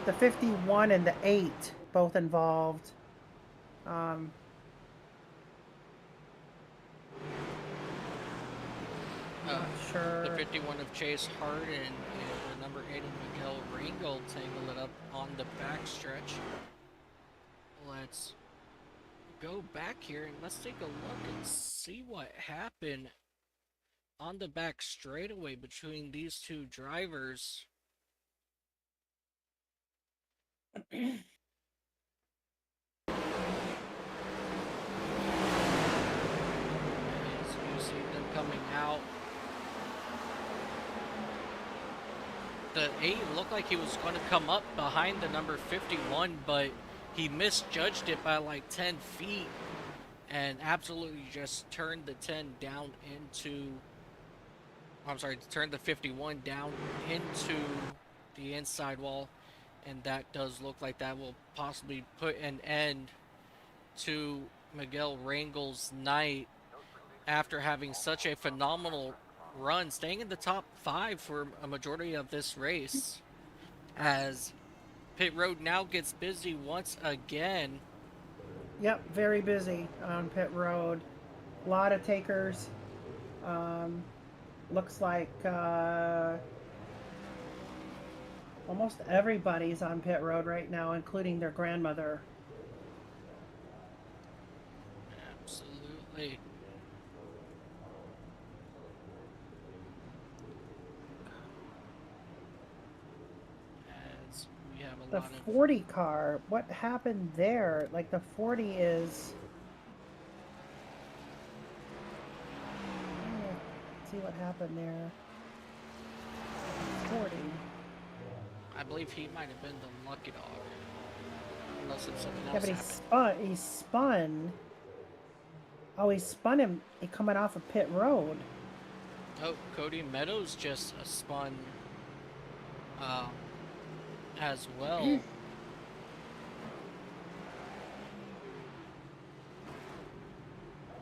The 51 and the 8 both involved. Not sure. The 51 of Chase Harden and the number 8 of Miguel Ringgold tangle it up on the backstretch. Let's go back here and let's take a look and see what happened on the back straightaway between these two drivers. As you see them coming out. The 8 looked like he was going to come up behind the number 51, but he misjudged it by like 10 feet and absolutely just turned the 10 down into... I'm sorry, turned the 51 down into the inside wall, and that does look like that will possibly put an end to Miguel Rangel's night after having such a phenomenal run, staying in the top 5 for a majority of this race, as pit road now gets busy once again. Yep, very busy on pit road. A lot of takers. Looks like almost everybody's on pit road right now, including their grandmother. Absolutely. As we have a The lot of 40 car, what happened there? Like the 40 is... see what happened there. 40. I believe he might have been the lucky dog. Unless it's something Yeah, else but happened. he spun. Oh, he spun him coming off of pit road. Oh, Cody Meadows just spun as well.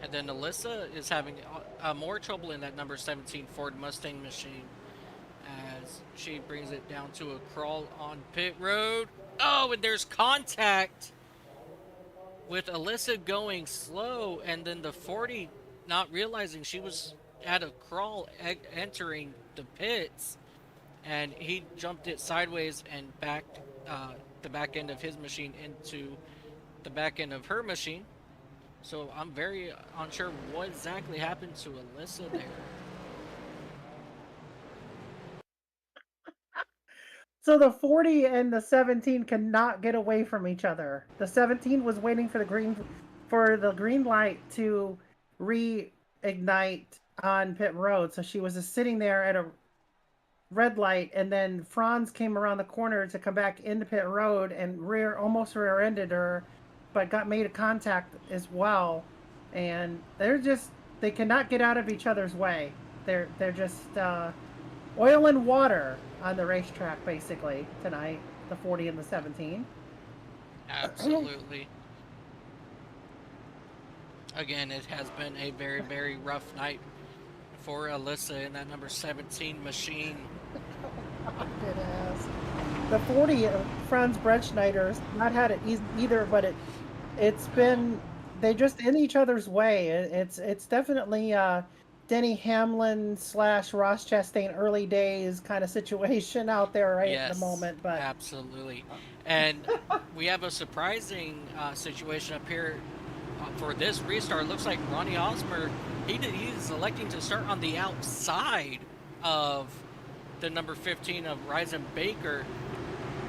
And then Alyssa is having more trouble in that number 17 Ford Mustang machine as she brings it down to a crawl on pit road. Oh, and there's contact with Alyssa going slow, and then the 40 not realizing she was at a crawl entering the pits, and he jumped it sideways and backed the back end of his machine into the back end of her machine. So I'm very unsure what exactly happened to Alyssa there. So the 40 and the 17 cannot get away from each other. The 17 was waiting for the green light to reignite on pit road. So she was just sitting there at a red light, and then Franz came around the corner to come back into pit road and almost rear-ended her, but made a contact as well. And they cannot get out of each other's way. They're just oil and water on the racetrack basically tonight, the 40 and the 17. Absolutely. Again, it has been a very, very rough night for Alyssa in that number 17 machine. It has. The 40, Franz Bretschneider's not had it either, but it's been, they just in each other's way. It's definitely Denny Hamlin / Ross Chastain early days kind of situation out there at the moment. But absolutely. And we have a surprising situation up here for this restart. Looks like Ronnie Osmer, he's electing to start on the outside of the number 15 of Ryzen Baker.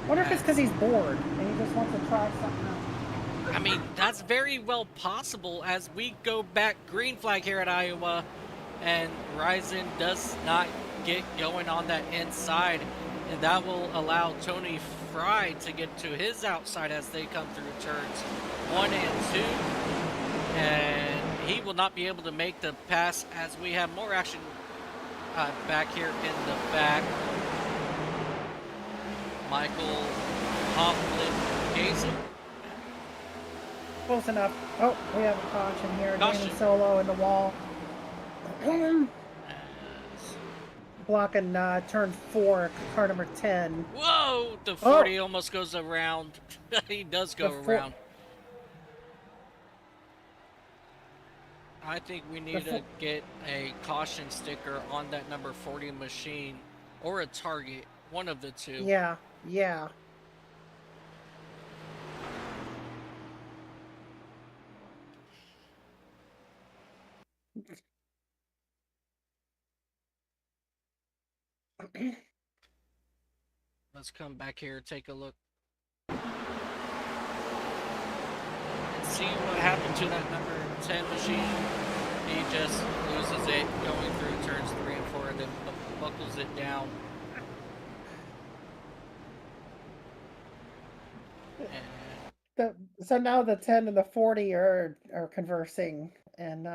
I wonder if it's because he's bored and he just wants to try something else. I mean, that's very well possible as we go back green flag here at Iowa, and Ryzen does not get going on that inside, and that will allow Tony Fry to get to his outside as they come through turns 1 and 2, and he will not be able to make the pass as we have more action back here in the back. Michael Hoffman Casey? Close enough. Oh, we have a caution here. Caution. Danny Solo in the wall. Blocking turn 4, car number 10. Whoa! The 40 almost goes around. He does go around. I think we need to get a caution sticker on that number 40 machine or a target. One of the two. Yeah, yeah. Let's come back here, take a look. See what happened to that number 10 machine. He just loses it going through turns 3 and 4 and then buckles it down. So now the 10 and the 40 are conversing, and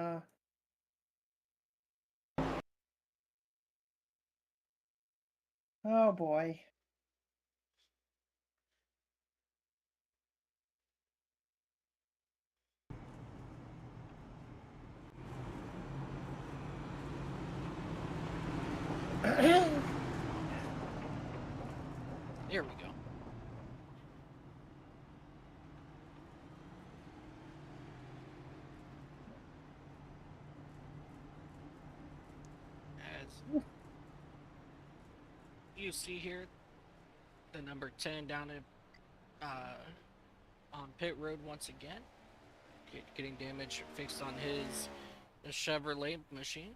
oh boy. Here we go. As you see here, the number 10 down at on pit road once again, getting damage fixed on his Chevrolet machine.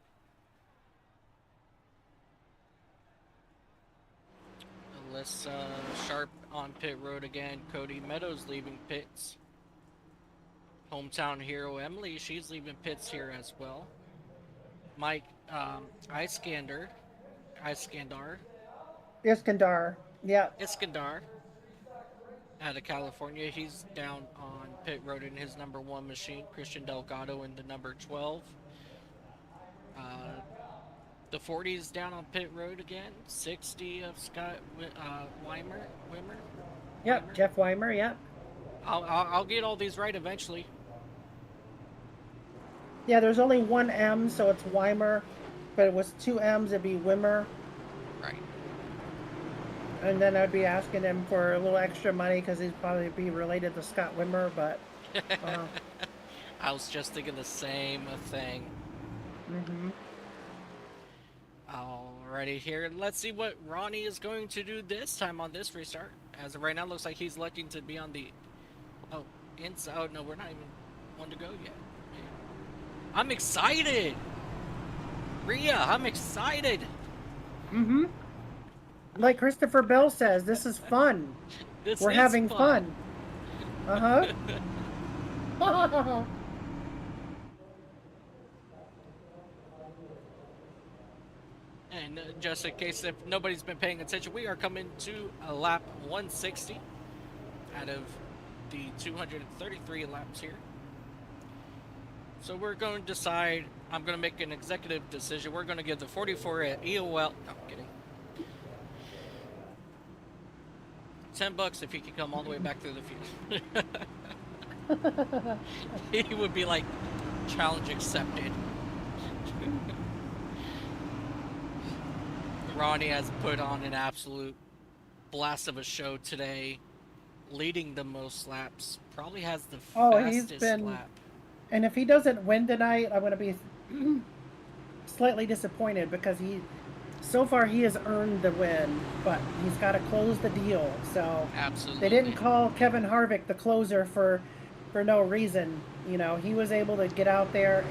Alyssa Sharp on pit road again. Cody Meadows leaving pits. Hometown hero Emily, she's leaving pits here as well. Mike Iskandar, yeah. Iskandar out of California. He's down on pit road in his number 1 machine. Christian Delgado in the number 12. The 40's down on pit road again. 60 of Scott Wimmer. Yep, Jeff Weimer, yep. I'll get all these right eventually. Yeah, there's only one M, so it's Weimer. But it was 2 M's, it'd be Wimmer. Right. And then I'd be asking him for a little extra money because he'd probably be related to Scott Wimmer, but... I was just thinking the same thing. Mm-hmm. Alrighty, here. Let's see what Ronnie is going to do this time on this restart. As of right now, looks like he's electing to be on the... Oh, inside. Oh, no, we're not even one to go yet. I'm excited! Rhea, I'm excited! Mm-hmm. Like Christopher Bell says, this is fun. We're having fun. Uh-huh. And just in case if nobody's been paying attention, we are coming to a lap 160 out of the 233 laps here. So we're going to decide, I'm going to make an executive decision. We're going to give the 44 at EOL, no, I'm kidding. $10 if he can come all the way back through the field. He would be like, challenge accepted. Ronnie has put on an absolute blast of a show today, leading the most laps. Probably has the fastest lap. And if he doesn't win tonight, I'm going to be slightly disappointed because so far he has earned the win, but he's got to close the deal. So absolutely, they didn't call Kevin Harvick the closer for no reason. You know, he was able to get out there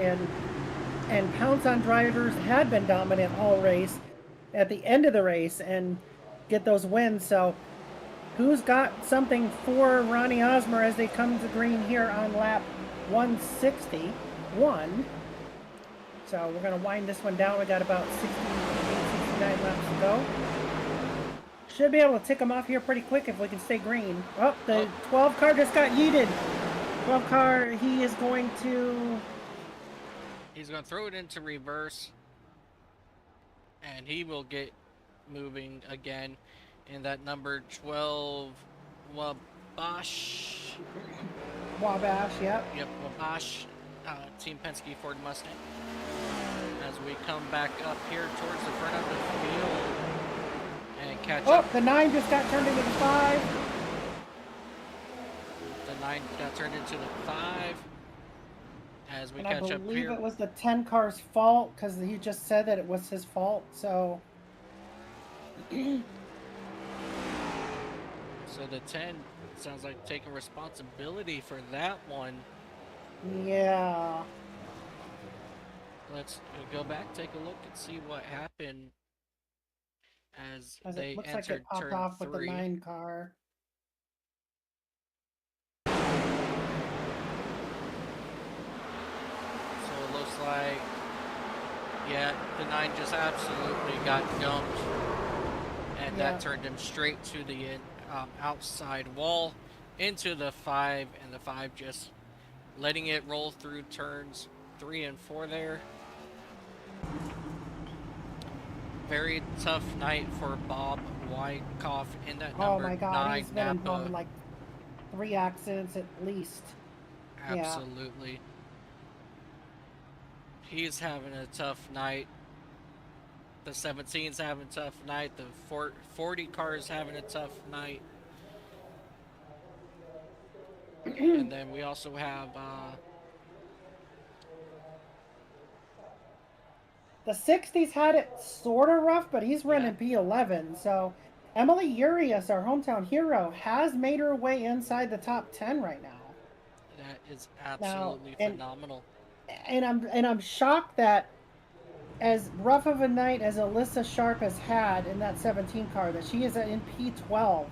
and pounce on drivers, had been dominant all race at the end of the race and get those wins. So who's got something for Ronnie Osmer as they come to green here on lap 161. So we're going to wind this one down. We got about 68, 69 laps to go. Should be able to tick them off here pretty quick if we can stay green. Oh, the 12 car just got yeeted. 12 car, he is going to... He's going to throw it into reverse. And he will get moving again in that number 12, Wabash. Wabash, yep. Yep, Wabash. Team Penske Ford Mustang. As we come back up here towards the front of the field and catch Oh, up. the 9 just got turned into the 5. The 9 got turned into the 5. As we And I catch up believe here. it was the 10 car's fault because he just said that it was his fault. So, So the 10 sounds like taking responsibility for that one. yeah. Let's go back, take a look, and see what happened as Because they it looks like entered it popped turn off with the 3. 9 car. So it looks like, yeah, the 9 just absolutely got dumped. And Yeah. that turned him straight to the outside wall into the 5. And the 5 just letting it roll through turns 3 and 4 there. Very tough night for Bob Wyckoff in that Oh number my God, 9 he's been involved Napa. in like 3 accidents at least. Absolutely. He's having a tough night. The 17's having a tough night. The 40 car is having a tough night. And then we also have The 60s had it sort of rough, but he's running Yeah. P11. So Emily Urias, our hometown hero, has made her way inside the top 10 right now. that is Now, absolutely phenomenal. and I'm shocked that as rough of a night as Alyssa Sharp has had in that 17 car, that she is in P12.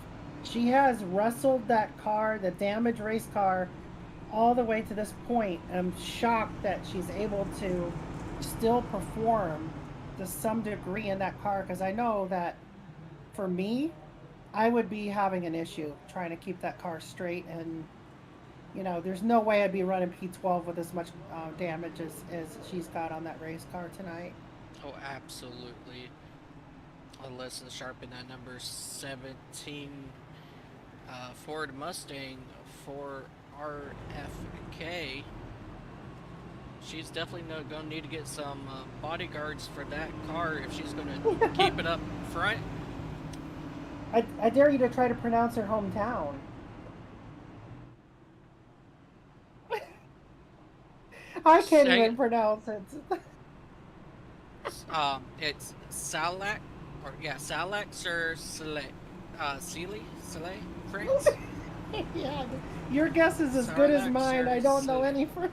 She has wrestled that car, the damaged race car, all the way to this point. I'm shocked that she's able to still perform to some degree in that car, because I know that for me, I would be having an issue trying to keep that car straight, and there's no way I'd be running P12 with as much damage as she's got on that race car tonight. Oh, absolutely. Alyssa Sharp in that number 17 Ford Mustang for RFK. She's definitely going to need to get some bodyguards for that car if she's going to keep it up front. I dare you to try to pronounce her hometown. I can't Say even it. pronounce it. It's Salac, or yeah, Salac sur Sealy, France. Yeah, your guess is as good as Sarlac mine. sur I don't know Sealy. any French.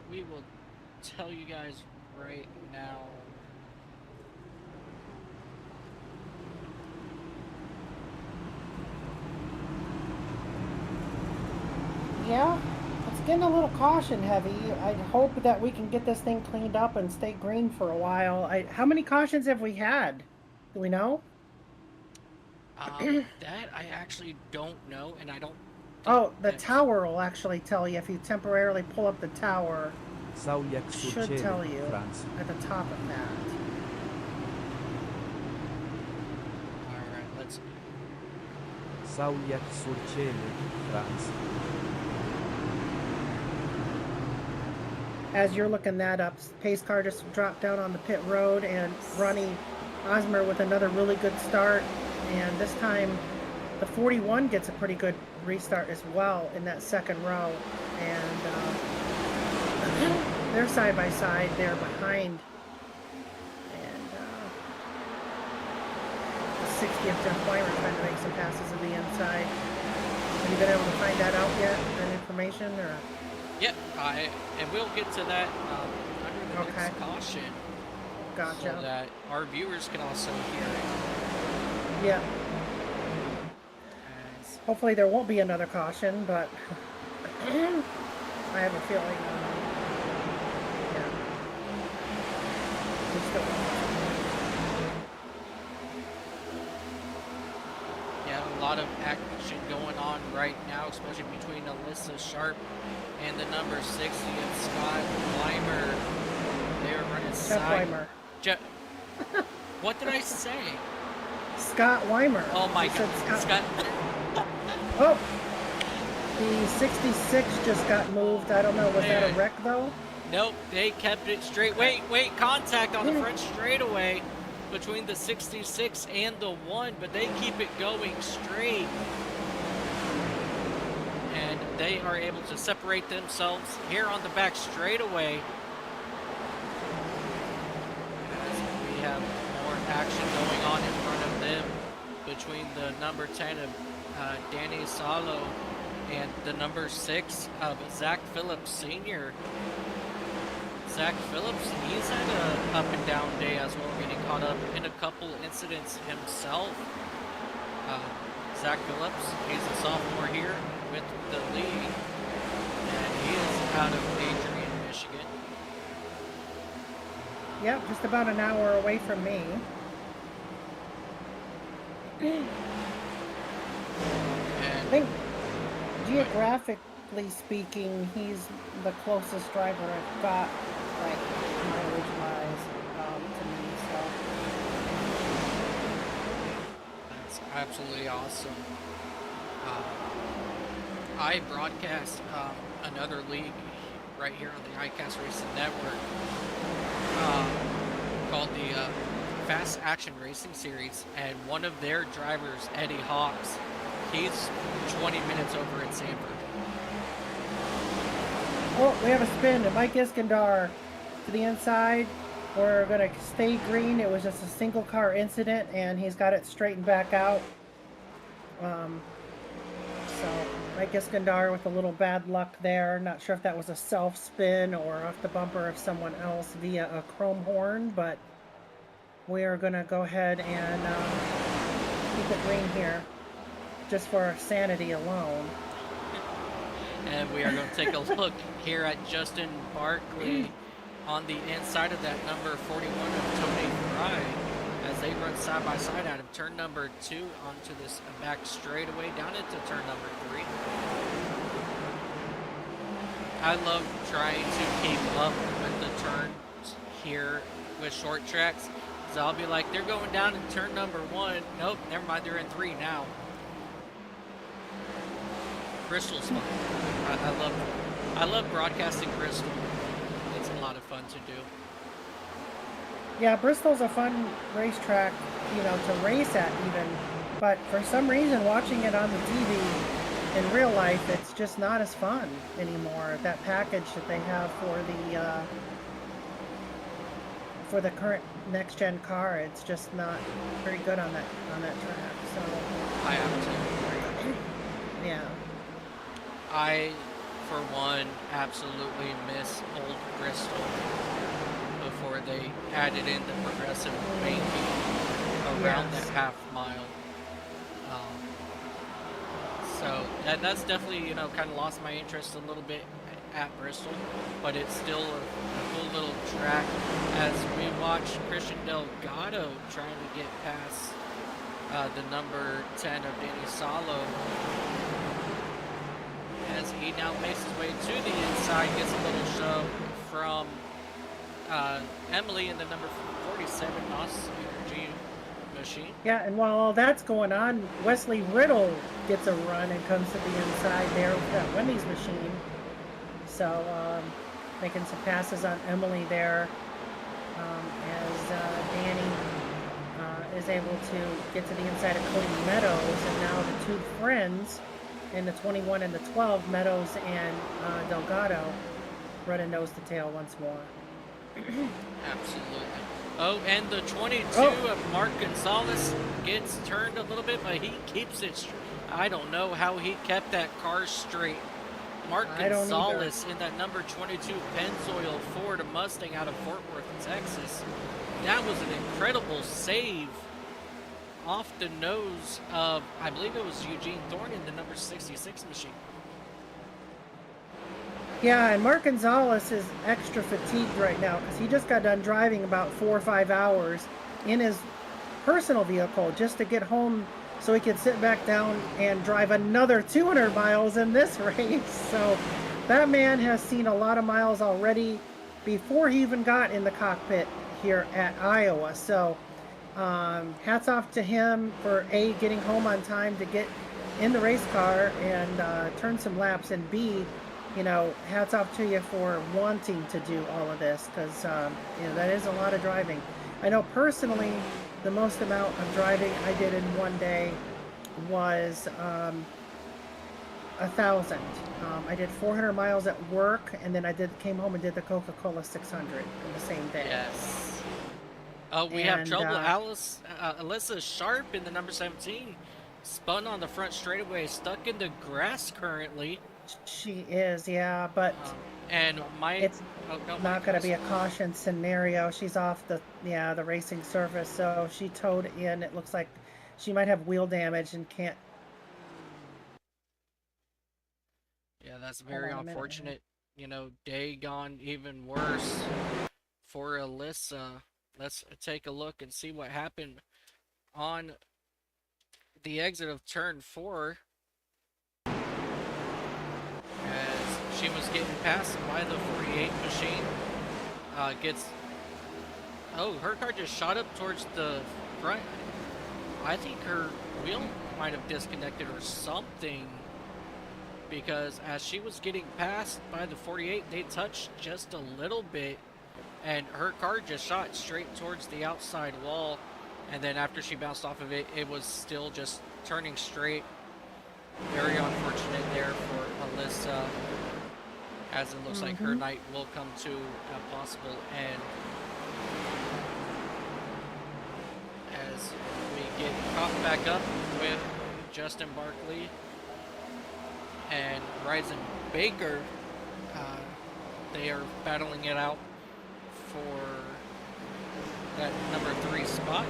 We will tell you guys right now. Yeah, it's getting a little caution heavy. I hope that we can get this thing cleaned up and stay green for a while. How many cautions have we had? Do we know? That I actually don't know, and I don't. Oh, the that's- tower will actually tell you if you temporarily pull up the tower. Sauliak It sur should cielo, tell you France. at the top of that. All right, let's. Sauliak sur cielo, France. As you're looking that up, pace car just dropped down on the pit road, and Ronnie Osmer with another really good start. And this time, the 41 gets a pretty good restart as well in that second row. And they're side by side. They're behind. And the 60th Jeff Weimer trying to make some passes to the inside. Have you been able to find that out yet? That information? Or Yep, and we'll get to that under the Okay. next caution, gotcha. so that our viewers can also hear it. Yeah. As Hopefully there won't be another caution, but I have a feeling. Yeah. still watching. Yeah, a lot of action going on right now, especially between Alyssa Sharp and the number 60 of Scott Weimer. They were running Jeff side. Weimer. What did I say? Scott Weimer. Oh my You said God, Scott. Oh! The 66 just got moved. I don't know. Was that a wreck, though? Nope, they kept it straight. Wait, contact on the front straightaway between the 66 and the 1, but they keep it going straight. And they are able to separate themselves here on the back straightaway. As we have more action going on in front of them between the number 10 of Danny Salo and the number 6 of Zach Phillips Sr. Zach Phillips, he's had a up and down day as well, getting caught up in a couple incidents himself. Zach Phillips, he's a sophomore here with the lead, and he is out of Adrian, Michigan. Yep, just about an hour away from me. I And think, geographically speaking, he's the closest driver I've got, like, mileage-wise, to me, so. that's absolutely awesome. I broadcast another league right here on the iCast Racing Network called the Fast Action Racing Series, and one of their drivers, Eddie Hawks, he's 20 minutes over in Sanford. Oh, we have a spin to Mike Iskandar to the inside. We're going to stay green. It was just a single car incident, and he's got it straightened back out. So Mike Iskandar with a little bad luck there. Not sure if that was a self spin or off the bumper of someone else via a chrome horn, but we are going to go ahead and keep it green here just for sanity alone. And we are going to take a look here at Justin Barkley on the inside of that number 41 of Tony Fry as they run side by side out of turn number 2 onto this back straightaway down into turn number 3. I love trying to keep up with the turns here with short tracks. So I'll be like, they're going down in turn number 1. Nope, never mind, they're in 3 now. Bristol's fun. I love broadcasting Bristol. It's a lot of fun to do. Yeah, Bristol's a fun racetrack, you know, to race at even. But for some reason, watching it on the TV in real life, it's just not as fun anymore. That package that they have for the current next-gen car, it's just not very good on that track. So I have to. yeah. I, for one, absolutely miss old Bristol before they added in the progressive banking around Yes. that half mile. So that's definitely, you know, kind of lost my interest a little bit at Bristol, but it's still a cool little track as we watch Christian Delgado trying to get past the number 10 of Danny Salo. As he now makes his way to the inside, gets a little shove from Emily in the number 47 NOS Energy machine. Yeah, and while all that's going on, Wesley Riddle gets a run and comes to the inside there with that Wendy's machine. So making some passes on Emily there as Danny is able to get to the inside of Cody Meadows, and now the two friends in the 21 and the 12, Meadows and Delgado, running nose to tail once more. Absolutely. Oh, and the 22 Oh. of Mark Gonzalez gets turned a little bit, but he keeps it I don't know how he kept that car straight. Mark I don't Gonzalez in that number 22 Pennzoil Ford Mustang out of Fort Worth, Texas. That was an incredible save off the nose of, I believe it was Eugene Thorne in the number 66 machine. Yeah, and Mark Gonzalez is extra fatigued right now because he just got done driving about 4 or 5 hours in his personal vehicle just to get home so he could sit back down and drive another 200 miles in this race. So that man has seen a lot of miles already before he even got in the cockpit here at Iowa. So hats off to him for A, getting home on time to get in the race car and turn some laps, and B, hats off to you for wanting to do all of this because, that is a lot of driving. I know personally, the most amount of driving I did in one day was 1,000. I did 400 miles at work, and then came home and did the Coca-Cola 600 in the same day. Yes. Oh, we have And, trouble. Alyssa Sharp in the number 17 spun on the front straightaway, stuck in the grass currently. She is, yeah, but And it's not going to be a caution scenario. She's off the racing surface, so she towed in. It looks like she might have wheel damage and can't. Yeah, that's Hold very on a minute. unfortunate. Day gone even worse for Alyssa. Let's take a look and see what happened on the exit of turn 4. As she was getting passed by the 48 machine. Her car just shot up towards the front. I think her wheel might have disconnected or something, because as she was getting passed by the 48, they touched just a little bit, and her car just shot straight towards the outside wall, and then after she bounced off of it, it was still just turning straight. Very unfortunate there for Alyssa, as it looks like her night will come to a possible end. As we get caught back up with Justin Barkley and Ryzen Baker, they are battling it out for that number 3 spot.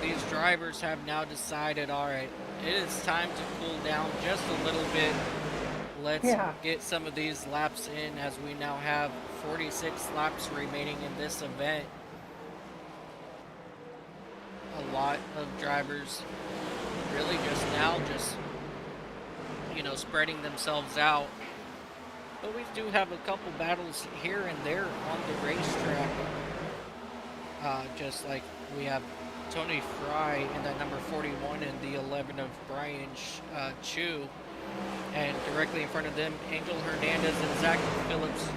These drivers have now decided, all right, it is time to cool down just a little bit. Let's get some of these laps in, as we now have 46 laps remaining in this event. A lot of drivers really just spreading themselves out. But we do have a couple battles here and there on the racetrack. Just like we have Tony Fry in that number 41 and the 11 of Brian Chu. And directly in front of them, Angel Hernandez and Zach Phillips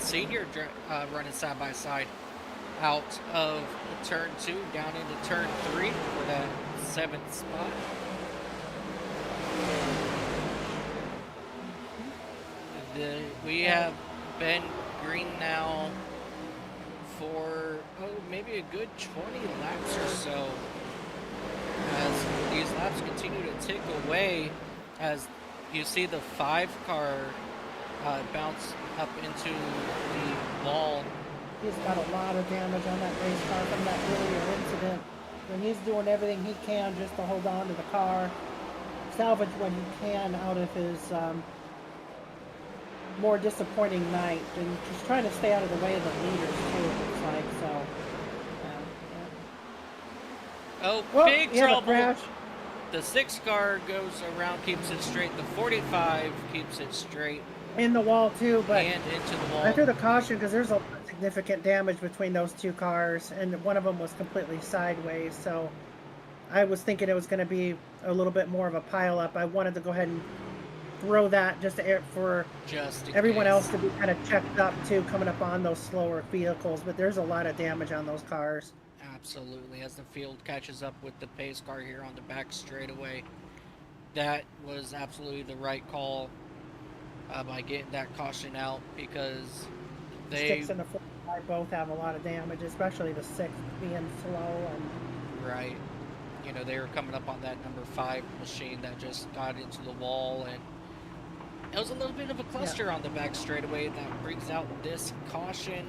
Sr. Running side by side out of turn 2 down into turn 3 for that 7th spot. We have Ben Green now for maybe a good 20 laps or so, as these laps continue to tick away, as you see the 5 car bounce up into the wall. He's got a lot of damage on that race car from that earlier incident, and he's doing everything he can just to hold on to the car, salvage what he can out of his more disappointing night, and just trying to stay out of the way of the leaders too, it looks like. So Big trouble. Crash. The 6 car goes around, keeps it straight. The 45 keeps it straight. In the wall too, but and into the wall. I threw the caution because there's a lot of significant damage between those 2 cars, and one of them was completely sideways, so I was thinking it was going to be a little bit more of a pile up. I wanted to go ahead and throw that just for everyone else to be kind of checked up too, coming up on those slower vehicles, but there's a lot of damage on those cars. Absolutely, as the field catches up with the pace car here on the back straightaway. That was absolutely the right call by getting that caution out, because The 6 and the 45 both have a lot of damage, especially the 6 being slow. And right, they were coming up on that number 5 machine that just got into the wall, and it was a little bit of a cluster on the back straightaway. That brings out this caution.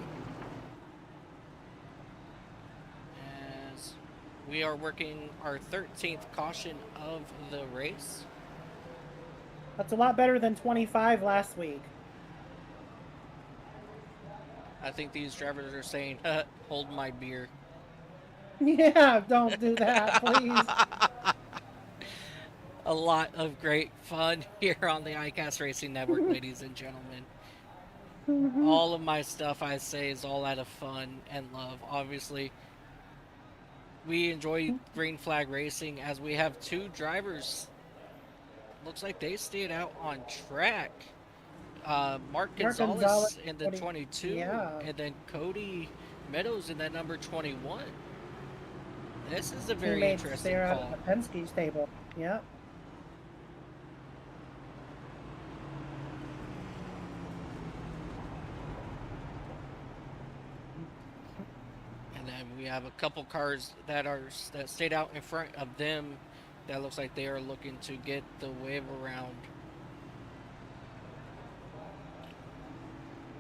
we are working our 13th caution of the race. That's a lot better than 25 last week. I think these drivers are saying, hold my beer. Yeah, don't do that, please. A lot of great fun here on the iCast Racing Network, ladies and gentlemen. All of my stuff I say is all out of fun and love. Obviously, we enjoy green flag racing as we have two drivers. Looks like they stayed out on track. Mark Gonzalez Gonzalez, in the 22, yeah. and then Cody Meadows in that number 21. This is a very Teammates interesting there out call. of the Penske stable. Yeah. And then we have a couple cars that stayed out in front of them. That looks like they are looking to get the wave around.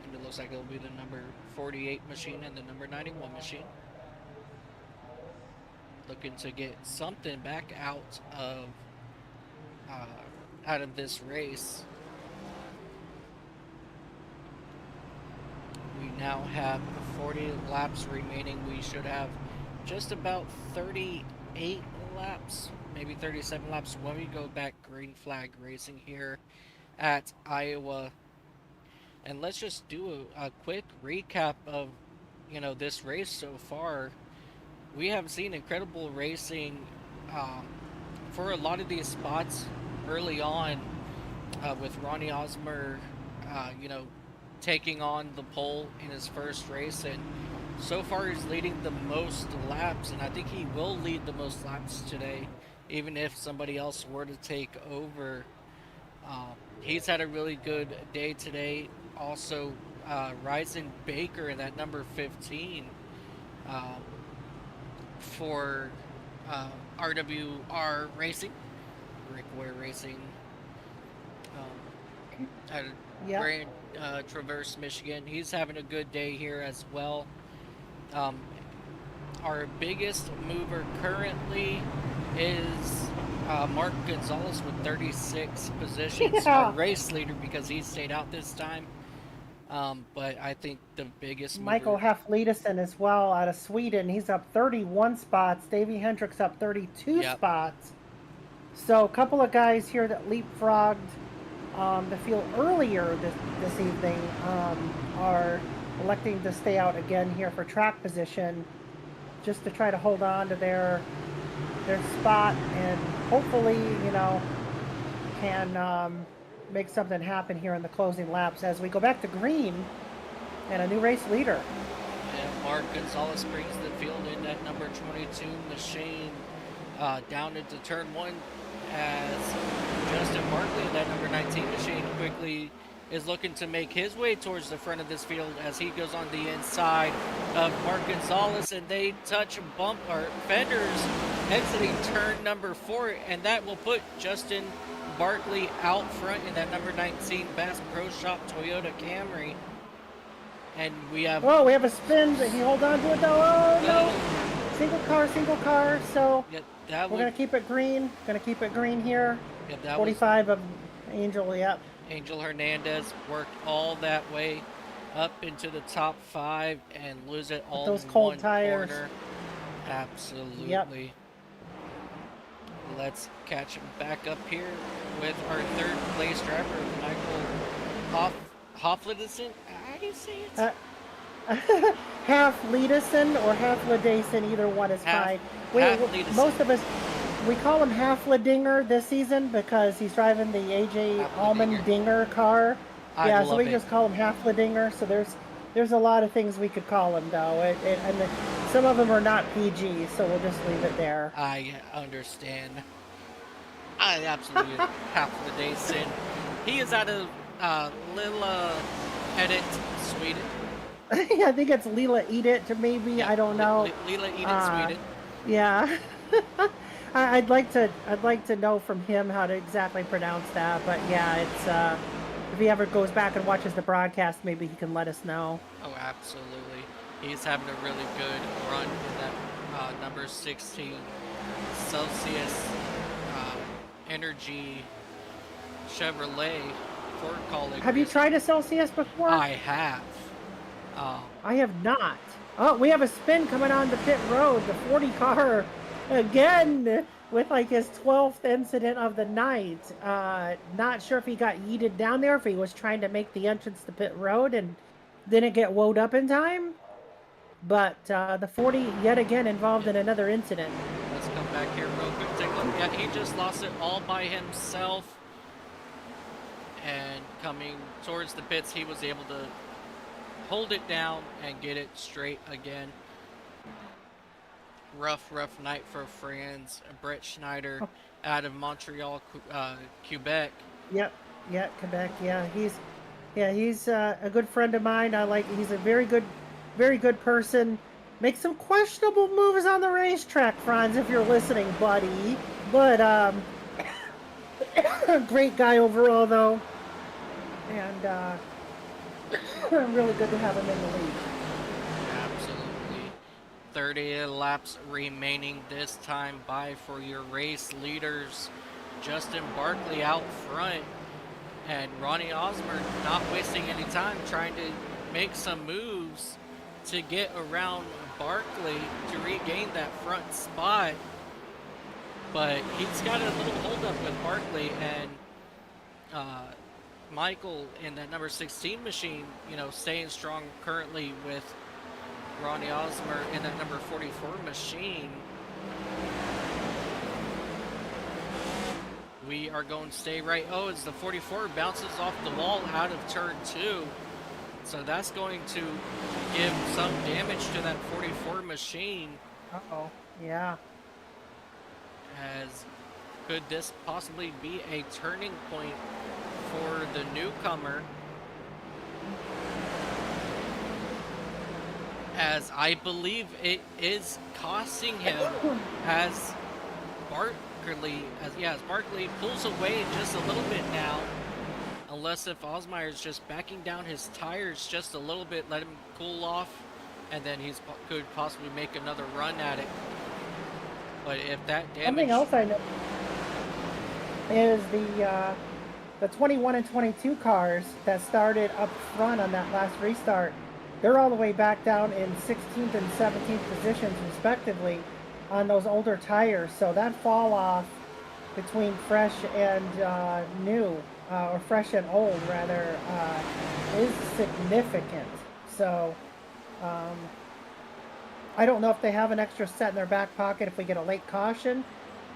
And it looks like it'll be the number 48 machine and the number 91 machine. Looking to get something back out of this race. We now have 40 laps remaining. We should have just about 38 laps, maybe 37 laps when we go back green flag racing here at Iowa. And let's just do a quick recap of, this race so far. We have seen incredible racing for a lot of these spots early on with Ronnie Osmer, taking on the pole in his first race, and so far he's leading the most laps, and I think he will lead the most laps today, even if somebody else were to take over. He's had a really good day today. Also, Ryzen Baker in that number 15 for RWR Racing, Rick Ware Racing, at Yeah. Grand Traverse, Michigan. He's having a good day here as well. Our biggest mover currently is Mark Gonzalez with 36 positions. Yeah. Our race leader, because he stayed out this time. But I think the biggest Michael mover, Haflidason as well out of Sweden. He's up 31 spots. Davey Hendricks up 32 Yep. spots. So a couple of guys here that leapfrogged the field earlier this evening are electing to stay out again here for track position, just to try to hold on to their spot and hopefully, can make something happen here in the closing laps as we go back to green and a new race leader. and Mark Gonzalez brings the field in that number 22 machine down into turn one, as Justin Barkley in that number 19 machine quickly is looking to make his way towards the front of this field as he goes on the inside of Mark Gonzalez, and they touch fenders exiting turn number 4, and that will put Justin Barkley out front in that number 19 Bass Pro Shop Toyota Camry. And we have Oh, we have a spin. He hold on to it though. Oh no! Single car. So yeah, that we're would, gonna keep it green. Gonna keep it green here. yeah, that was 45 of Angel. Yep. Angel Hernandez worked all that way up into the top 5 and lose it all those in cold one tires. corner. Absolutely. Yep. Let's catch him back up here with our third place driver, Michael Hoflidason. How do you say it? Haflidason or Haflidason, either one is fine. Haflidason. Most of us, we call him Haflidinger this season because he's driving the AJ Allmendinger car. I Yeah, love so we it. just call him Haflidinger. So there's a lot of things we could call him though, some of them are not PG, so we'll just leave it there. I understand. I absolutely Haflidason. He is out of Lilla Edit, Sweden. I think it's Lila Eat It, maybe. Yeah, I don't know. Lila Edit, Sweden. Yeah. I'd like to know from him how to exactly pronounce that, but yeah, it's if he ever goes back and watches the broadcast, maybe he can let us know. Oh, absolutely. He's having a really good run in that number 16 Celsius Energy Chevrolet Ford Colleague. Have you tried a Celsius before? I have. I have not. Oh, we have a spin coming on the pit road. The 40 car again with like his 12th incident of the night. Not sure if he got yeeted down there, if he was trying to make the entrance to pit road and didn't get woed up in time. But the 40 yet again involved in another incident. Let's come back here real quick. Take a look. Yeah, he just lost it all by himself. And coming towards the pits, he was able to hold it down and get it straight again. Rough night for Franz. Brett Schneider out of Montreal, Quebec. Yep, Quebec. Yeah, he's a good friend of mine. He's a very good person. Makes some questionable moves on the racetrack, Franz, if you're listening, buddy. But great guy overall, though, and really good to have him in the league. Absolutely. 30 laps remaining this time by for your race leaders. Justin Barkley out front, and Ronnie Osmer not wasting any time trying to make some moves to get around Barkley to regain that front spot. But he's got a little holdup with Barkley, and Michael in that number 16 machine, staying strong currently with Ronnie Osmer in that number 44 machine. We are going to stay right. Oh, as the 44 bounces off the wall out of turn 2. So that's going to give some damage to that 44 machine. Uh-oh, yeah. As could this possibly be a turning point for the newcomer? As I believe it is costing him as Barkley pulls away just a little bit now. Unless if Osmeyer's just backing down his tires just a little bit, let him cool off, and then he could possibly make another run at it. But if that damage... Something else I know is the 21 and 22 cars that started up front on that last restart. They're all the way back down in 16th and 17th positions respectively on those older tires. So that fall off between fresh and new, or fresh and old rather, is significant. So I don't know if they have an extra set in their back pocket if we get a late caution.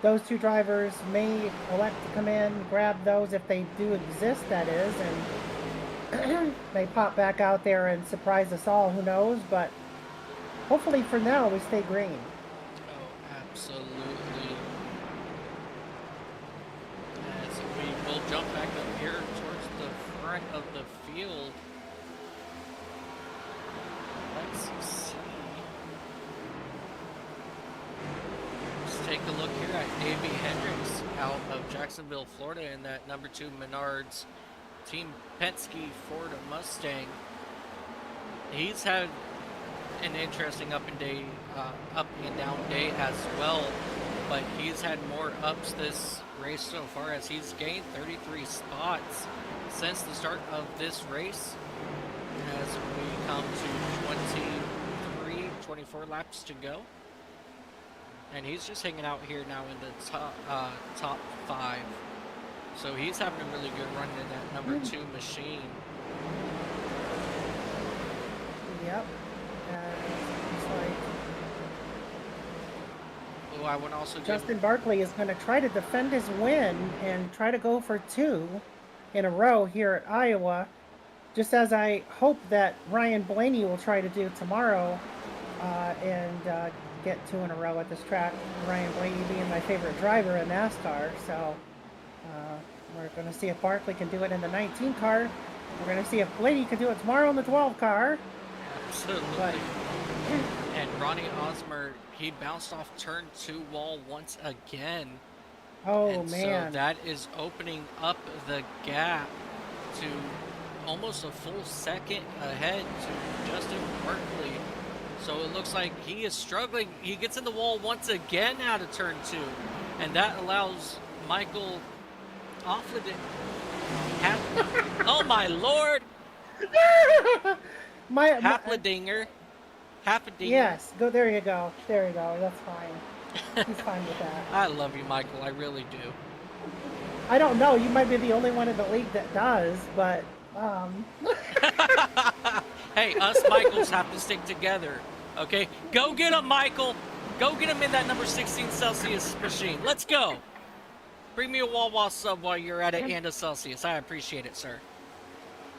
Those two drivers may elect to come in, grab those if they do exist, that is, and they pop back out there and surprise us all, who knows, but hopefully for now we stay green. Oh, absolutely. As we will jump back up here towards the front of the field. Let's see. Let's take a look here at Davey Hendricks out of Jacksonville, Florida in that number 2 Menards Team Penske Ford Mustang. He's had an interesting up and down day as well, but he's had more ups this race so far as he's gained 33 spots since the start of this race. As we come to 24 laps to go. And he's just hanging out here now in the top 5. So he's having a really good run in that number 2 machine. Yep. It's like I would also Justin Barkley is going to try to defend his win and try to go for 2 in a row here at Iowa, just as I hope that Ryan Blaney will try to do tomorrow and get 2 in a row at this track. Ryan Blaney being my favorite driver in NASCAR, so we're going to see if Barkley can do it in the 19 car. We're going to see if Blaney can do it tomorrow in the 12 car. Absolutely. But, and Ronnie Osmer, he bounced off turn 2 wall once again. oh And man. so that is opening up the gap to almost a full second ahead to Justin Barkley. So it looks like he is struggling. He gets in the wall once again out of turn 2. And that allows Michael Offleden. Oh my lord! my Hafledinger. Hafledinger. Yes, go. There you go. There you go. That's fine. He's fine with that. I love you, Michael. I really do. I don't know. You might be the only one in the league that does, but Hey, us Michaels have to stick together. Okay? Go get him, Michael. Go get him in that number 16 Celsius machine. Let's go. Bring me a Wawa sub while you're at it and a Celsius. I appreciate it, sir.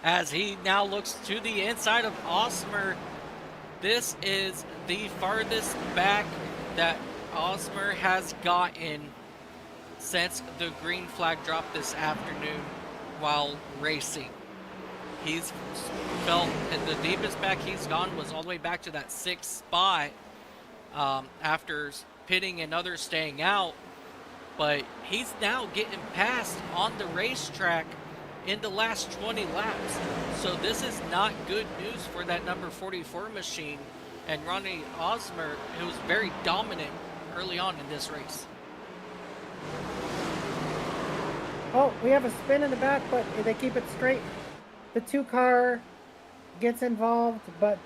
As he now looks to the inside of Osmer. This is the farthest back that Osmer has gotten since the green flag dropped this afternoon while racing. He's felt the deepest back he's gone was all the way back to that 6th spot after pitting and others staying out. But he's now getting passed on the racetrack in the last 20 laps. So this is not good news for that number 44 machine and Ronnie Osmer, who was very dominant early on in this race. oh, we have a spin in the back, but they keep it straight. The 2-car gets involved, but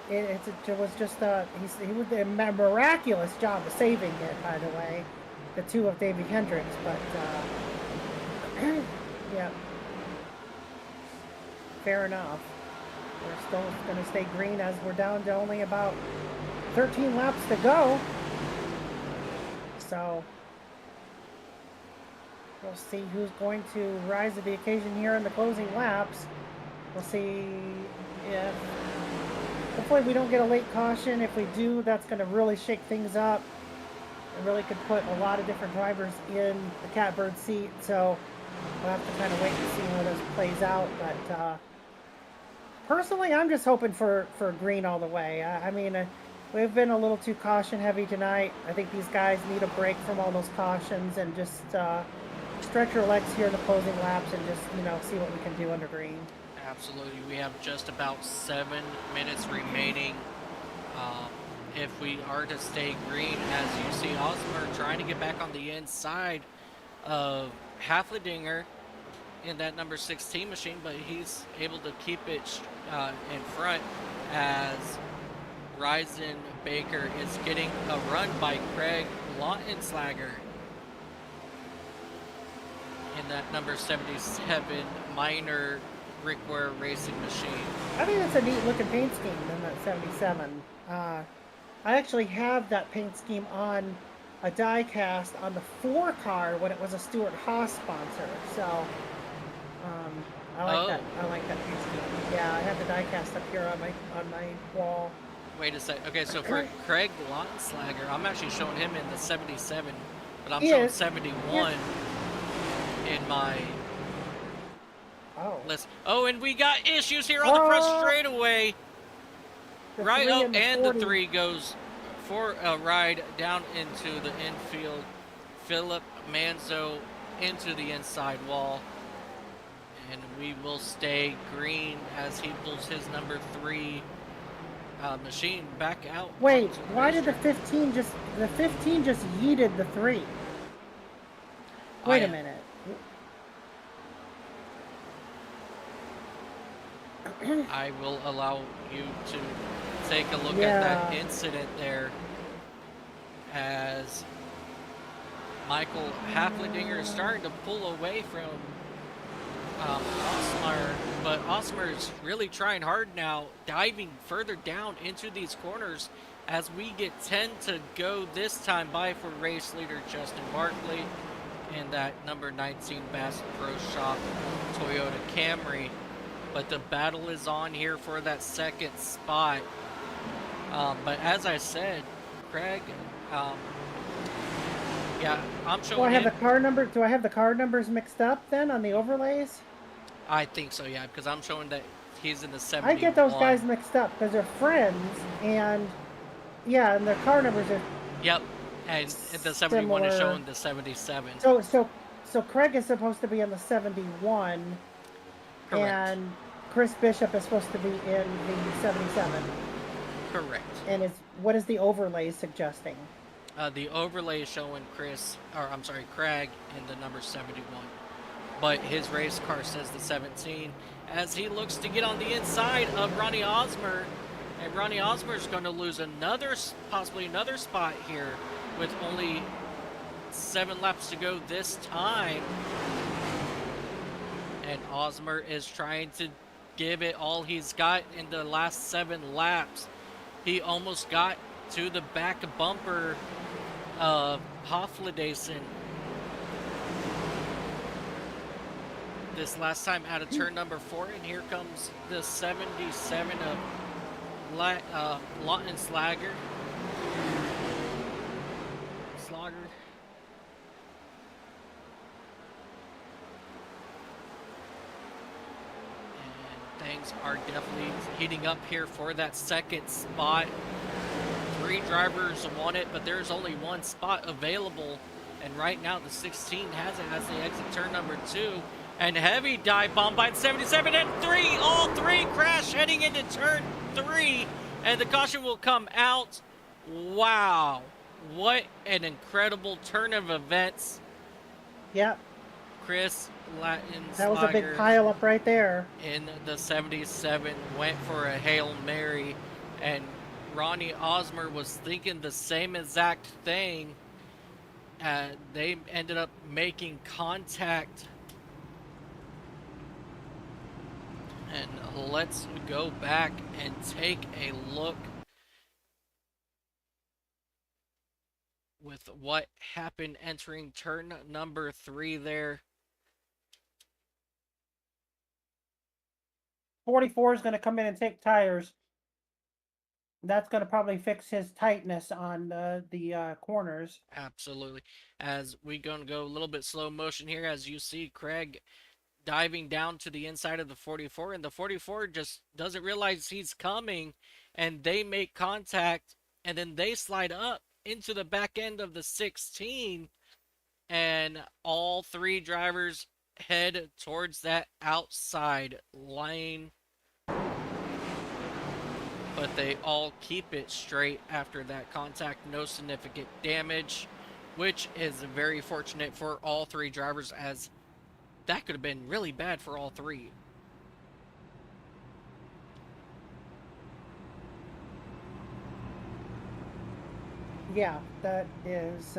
it was just he was a miraculous job of saving it. By the way, the 2 of Davey Hendricks, but yeah, fair enough. We're still going to stay green as we're down to only about 13 laps to go. So we'll see who's going to rise to the occasion here in the closing laps. We'll see if, hopefully we don't get a late caution. If we do, that's going to really shake things up. It really could put a lot of different drivers in the catbird seat. So we'll have to kind of wait and see how this plays out. But personally, I'm just hoping for green all the way. I mean, we've been a little too caution heavy tonight. I think these guys need a break from all those cautions and just stretch your legs here in the closing laps and just, see what we can do under green. Absolutely. We have just about 7 minutes remaining. If we are to stay green, as you see Osmer trying to get back on the inside of Hafledinger in that number 16 machine, but he's able to keep it in front as Ryzen Baker is getting a run by Craig Lautenslager in that number 77 minor Rickware racing machine. I think that's a neat looking paint scheme in that 77. I actually have that paint scheme on a die cast on the 4 car when it was a Stuart Haas sponsor. So I like that. I like that paint scheme. Yeah, I have the die cast up here on my wall. Wait a sec. Okay, so for Craig Lautenslager, I'm actually showing him in the 77, but I'm He showing is. 71 in my Oh. list. Oh, and we got issues here on the front straightaway. The Right, 3 oh, and the and the 40. 3 goes for a ride down into the infield. Philip Manzo into the inside wall. And we will stay green as he pulls his number 3 machine back out. Wait, onto the why did the racetrack. 15 just yeeted the 3? Wait a minute. I will allow you to take a look Yeah. at that incident there as Michael Hafledinger is starting to pull away from Osmer, but Osmer is really trying hard now, diving further down into these corners as we get 10 to go this time by for race leader Justin Barkley and that number 19 Bass Pro Shop Toyota Camry. But the battle is on here for that second spot. But as I said, Craig, yeah, I'm showing Do I have him. the car number? Do I have the car numbers mixed up then on the overlays? I think so, yeah, because I'm showing that he's in the 71. I get those guys mixed up because they're friends, and yeah, and their car numbers are. Yep, and the 71 is Similar. showing the 77. So Craig is supposed to be in the 71, Correct. and Chris Bishop is supposed to be in the 77. Correct. And what is the overlay suggesting? The overlay is showing Craig in the number 71. But his race car says the 17 as he looks to get on the inside of Ronnie Osmer. And Ronnie Osmer is going to lose possibly another spot here with only 7 laps to go this time. And Osmer is trying to give it all he's got in the last 7 laps. He almost got to the back bumper of Hoflidason this last time out of turn number 4, and here comes the 77 of Lawton Slagger. And things are definitely heating up here for that second spot. 3 drivers want it, but there's only 1 spot available. And right now the 16 has it as they exit turn number 2. And heavy dive bomb by 77 and 3. All 3 crash heading into turn 3. And the caution will come out. Wow. What an incredible turn of events. Yep. Chris Latin That was a big pile up right there. in the 77 went for a Hail Mary. And Ronnie Osmer was thinking the same exact thing. They ended up making contact. And let's go back and take a look with what happened entering turn number 3 there. 44 is going to come in and take tires. That's going to probably fix his tightness on the corners. Absolutely. As we gonna go a little bit slow motion here, as you see Craig diving down to the inside of the 44, and the 44 just doesn't realize he's coming, and they make contact, and then they slide up into the back end of the 16, and all 3 drivers head towards that outside lane. But they all keep it straight after that contact. No significant damage, which is very fortunate for all 3 drivers, as that could have been really bad for all 3. Yeah, that is.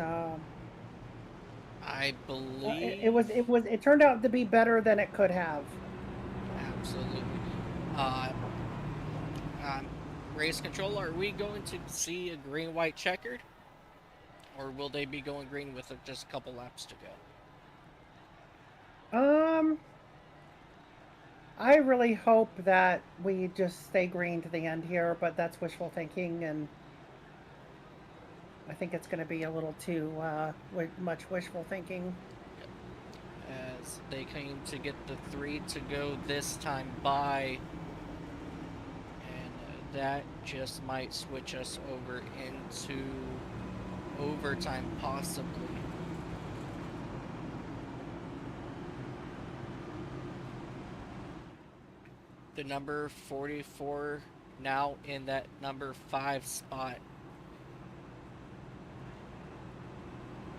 I believe It turned out to be better than it could have. absolutely. Race control, are we going to see a green-white checkered? Or will they be going green with just a couple laps to go? I really hope that we just stay green to the end here, but that's wishful thinking, and I think it's going to be a little too much wishful thinking. As they came to get the 3 to go this time by, and that just might switch us over into overtime possibly. The number 44 now in that number 5 spot.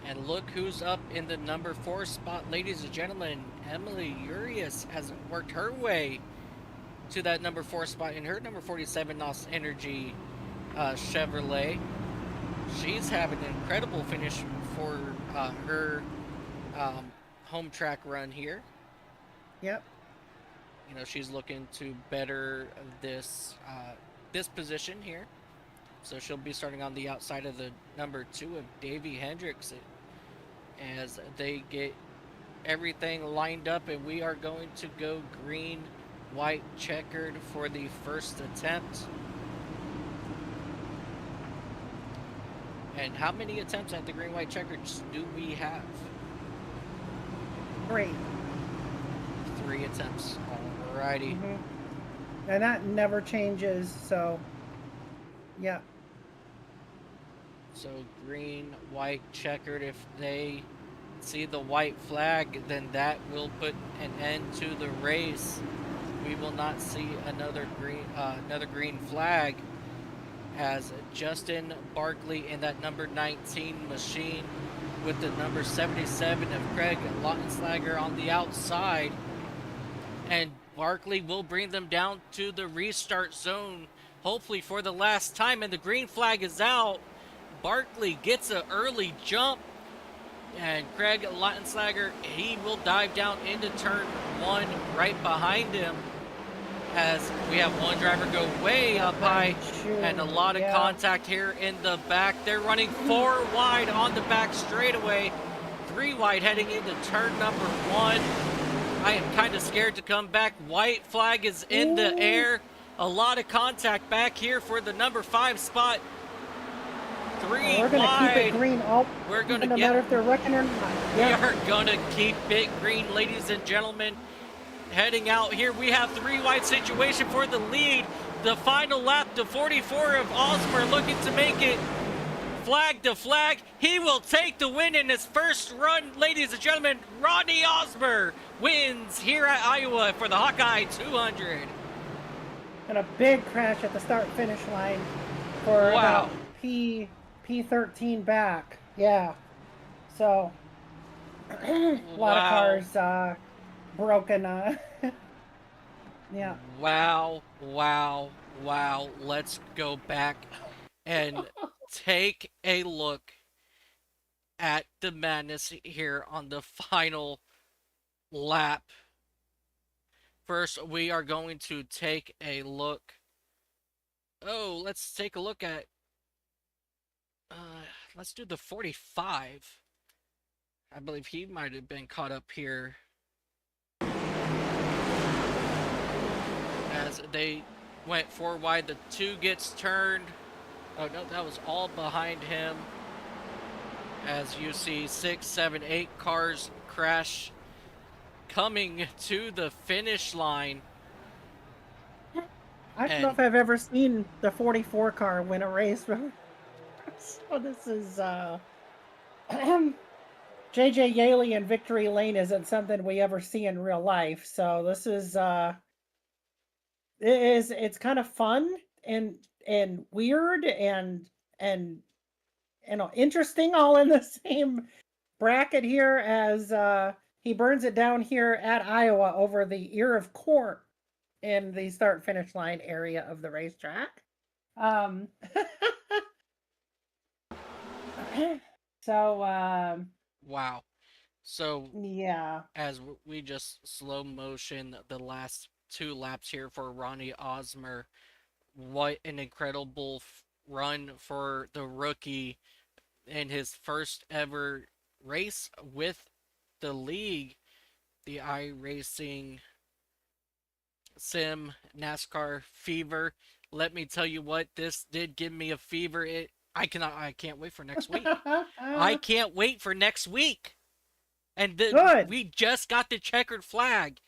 And look who's up in the number 4 spot, ladies and gentlemen. Emily Urias has worked her way to that number 4 spot in her number 47 NOS Energy Chevrolet. She's having an incredible finish for her home track run here. Yep. You know, she's looking to better this position here. So she'll be starting on the outside of the number 2 of Davey Hendricks as they get everything lined up, and we are going to go green, white, checkered for the first attempt. And how many attempts at the green, white, checkered do we have? 3. 3 attempts. Alrighty. And that never changes, so yeah. So green, white, checkered. If they see the white flag, then that will put an end to the race. We will not see another green flag. as Justin Barkley in that number 19 machine with the number 77 of Craig Lautenslager on the outside. And Barkley will bring them down to the restart zone, hopefully for the last time. And the green flag is out. Barkley gets an early jump. And Craig Lautenslager, he will dive down into turn 1 right behind him, as we have one driver go way up high and a lot of contact here in the back. They're running 4 wide on the back straightaway, 3 wide heading into turn number 1. I am kind of scared to come back. White flag is in the air. A lot of contact back here for the number 5 spot. 3 We're gonna wide. keep it green all. We're gonna no matter if they're wrecking or not. We are gonna keep it green, ladies and gentlemen. Heading out here, we have 3 wide situation for the lead. The final lap, the 44 of Osmer looking to make it flag to flag. He will take the win in his first run, ladies and gentlemen. Rodney Osmer wins here at Iowa for the Hawkeye 200. And a big crash at the start-finish line for about P13 back. Yeah. So a lot of cars broken. Yeah. Wow. Let's go back and take a look at the madness here on the final lap. First, we are going to take a look. Oh, let's take a look at let's do the 45. I believe he might have been caught up here as they went 4 wide. The 2 gets turned. Oh no, that was all behind him. As you see 6, 7, 8 cars crash coming to the finish line. I don't know if I've ever seen the 44 car win a race. So this is JJ Yaley in victory lane isn't something we ever see in real life. So this is it's kind of fun and weird and you know, interesting all in the same bracket here as he burns it down here at Iowa over the ear of court in the start finish line area of the racetrack. So Wow. So yeah, as we just slow motion the last 2 laps here for Ronnie Osmer, what an incredible run for the rookie in his first ever race with the league, the iRacing Sim NASCAR Fever. Let me tell you what, this did give me a fever. I can't wait for next week. I can't wait for next week. And we just got the checkered flag.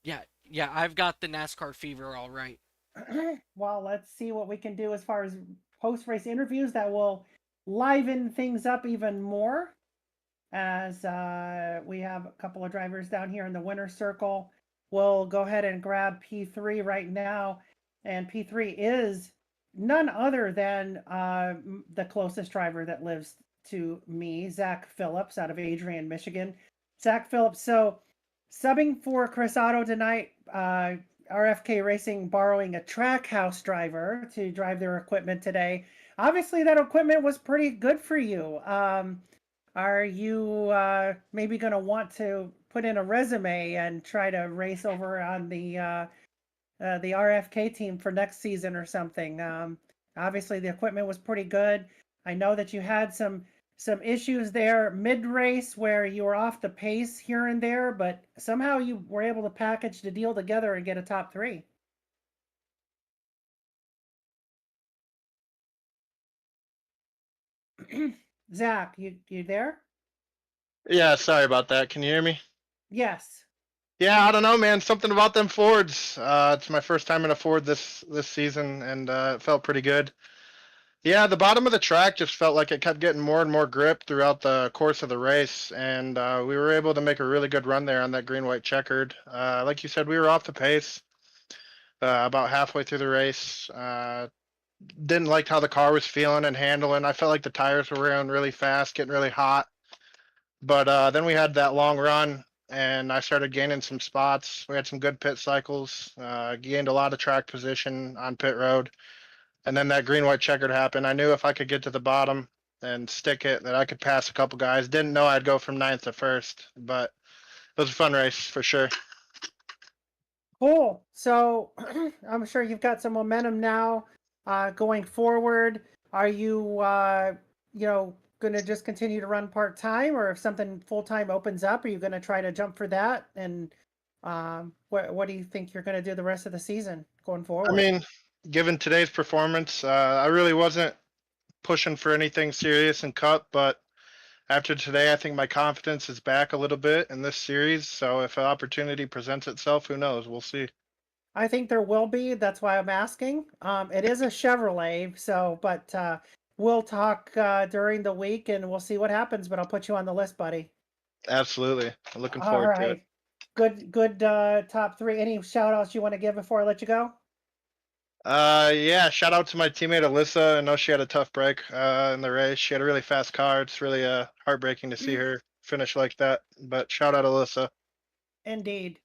Yeah, I've got the NASCAR Fever all right. Well, let's see what we can do as far as post-race interviews that will liven things up even more, as we have a couple of drivers down here in the winner's circle. We'll go ahead and grab P3 right now, and P3 is none other than the closest driver that lives to me, Zach Phillips out of Adrian, Michigan. Zach Phillips, so subbing for Chris Otto tonight, RFK Racing borrowing a Trackhouse driver to drive their equipment today. Obviously, that equipment was pretty good for you. Are you maybe going to want to put in a resume and try to race over on the RFK team for next season or something? Obviously, the equipment was pretty good. I know that you had some issues there mid-race where you were off the pace here and there, but somehow you were able to package the deal together and get a top 3. Zach, you there? Yeah, sorry about that. Can you hear me? Yes. Yeah, I don't know, man. Something about them Fords. It's my first time in a Ford this season, and it felt pretty good. Yeah, the bottom of the track just felt like it kept getting more and more grip throughout the course of the race, and we were able to make a really good run there on that green-white checkered. Like you said, we were off the pace about halfway through the race. didn't like how the car was feeling and handling. I felt like the tires were running really fast, getting really hot. But then we had that long run, and I started gaining some spots. We had some good pit cycles, gained a lot of track position on pit road. And then that green white checkered happened. I knew if I could get to the bottom and stick it, that I could pass a couple guys. Didn't know I'd go from ninth to first, but it was a fun race for sure. Cool. So I'm sure you've got some momentum now going forward. Are you, going to just continue to run part time, or if something full time opens up, are you going to try to jump for that? And what do you think you're going to do the rest of the season going forward? I mean, given today's performance, I really wasn't pushing for anything serious in Cup, but after today, I think my confidence is back a little bit in this series. So if an opportunity presents itself, who knows? We'll see. I think there will be. That's why I'm asking. It is a Chevrolet, but we'll talk during the week and we'll see what happens. But I'll put you on the list, buddy. Absolutely. I'm looking All forward to it. right. Good top three. Any shout outs you want to give before I let you go? Yeah, shout out to my teammate Alyssa. I know she had a tough break in the race. She had a really fast car. It's really heartbreaking to see her finish like that. But shout out Alyssa. Indeed.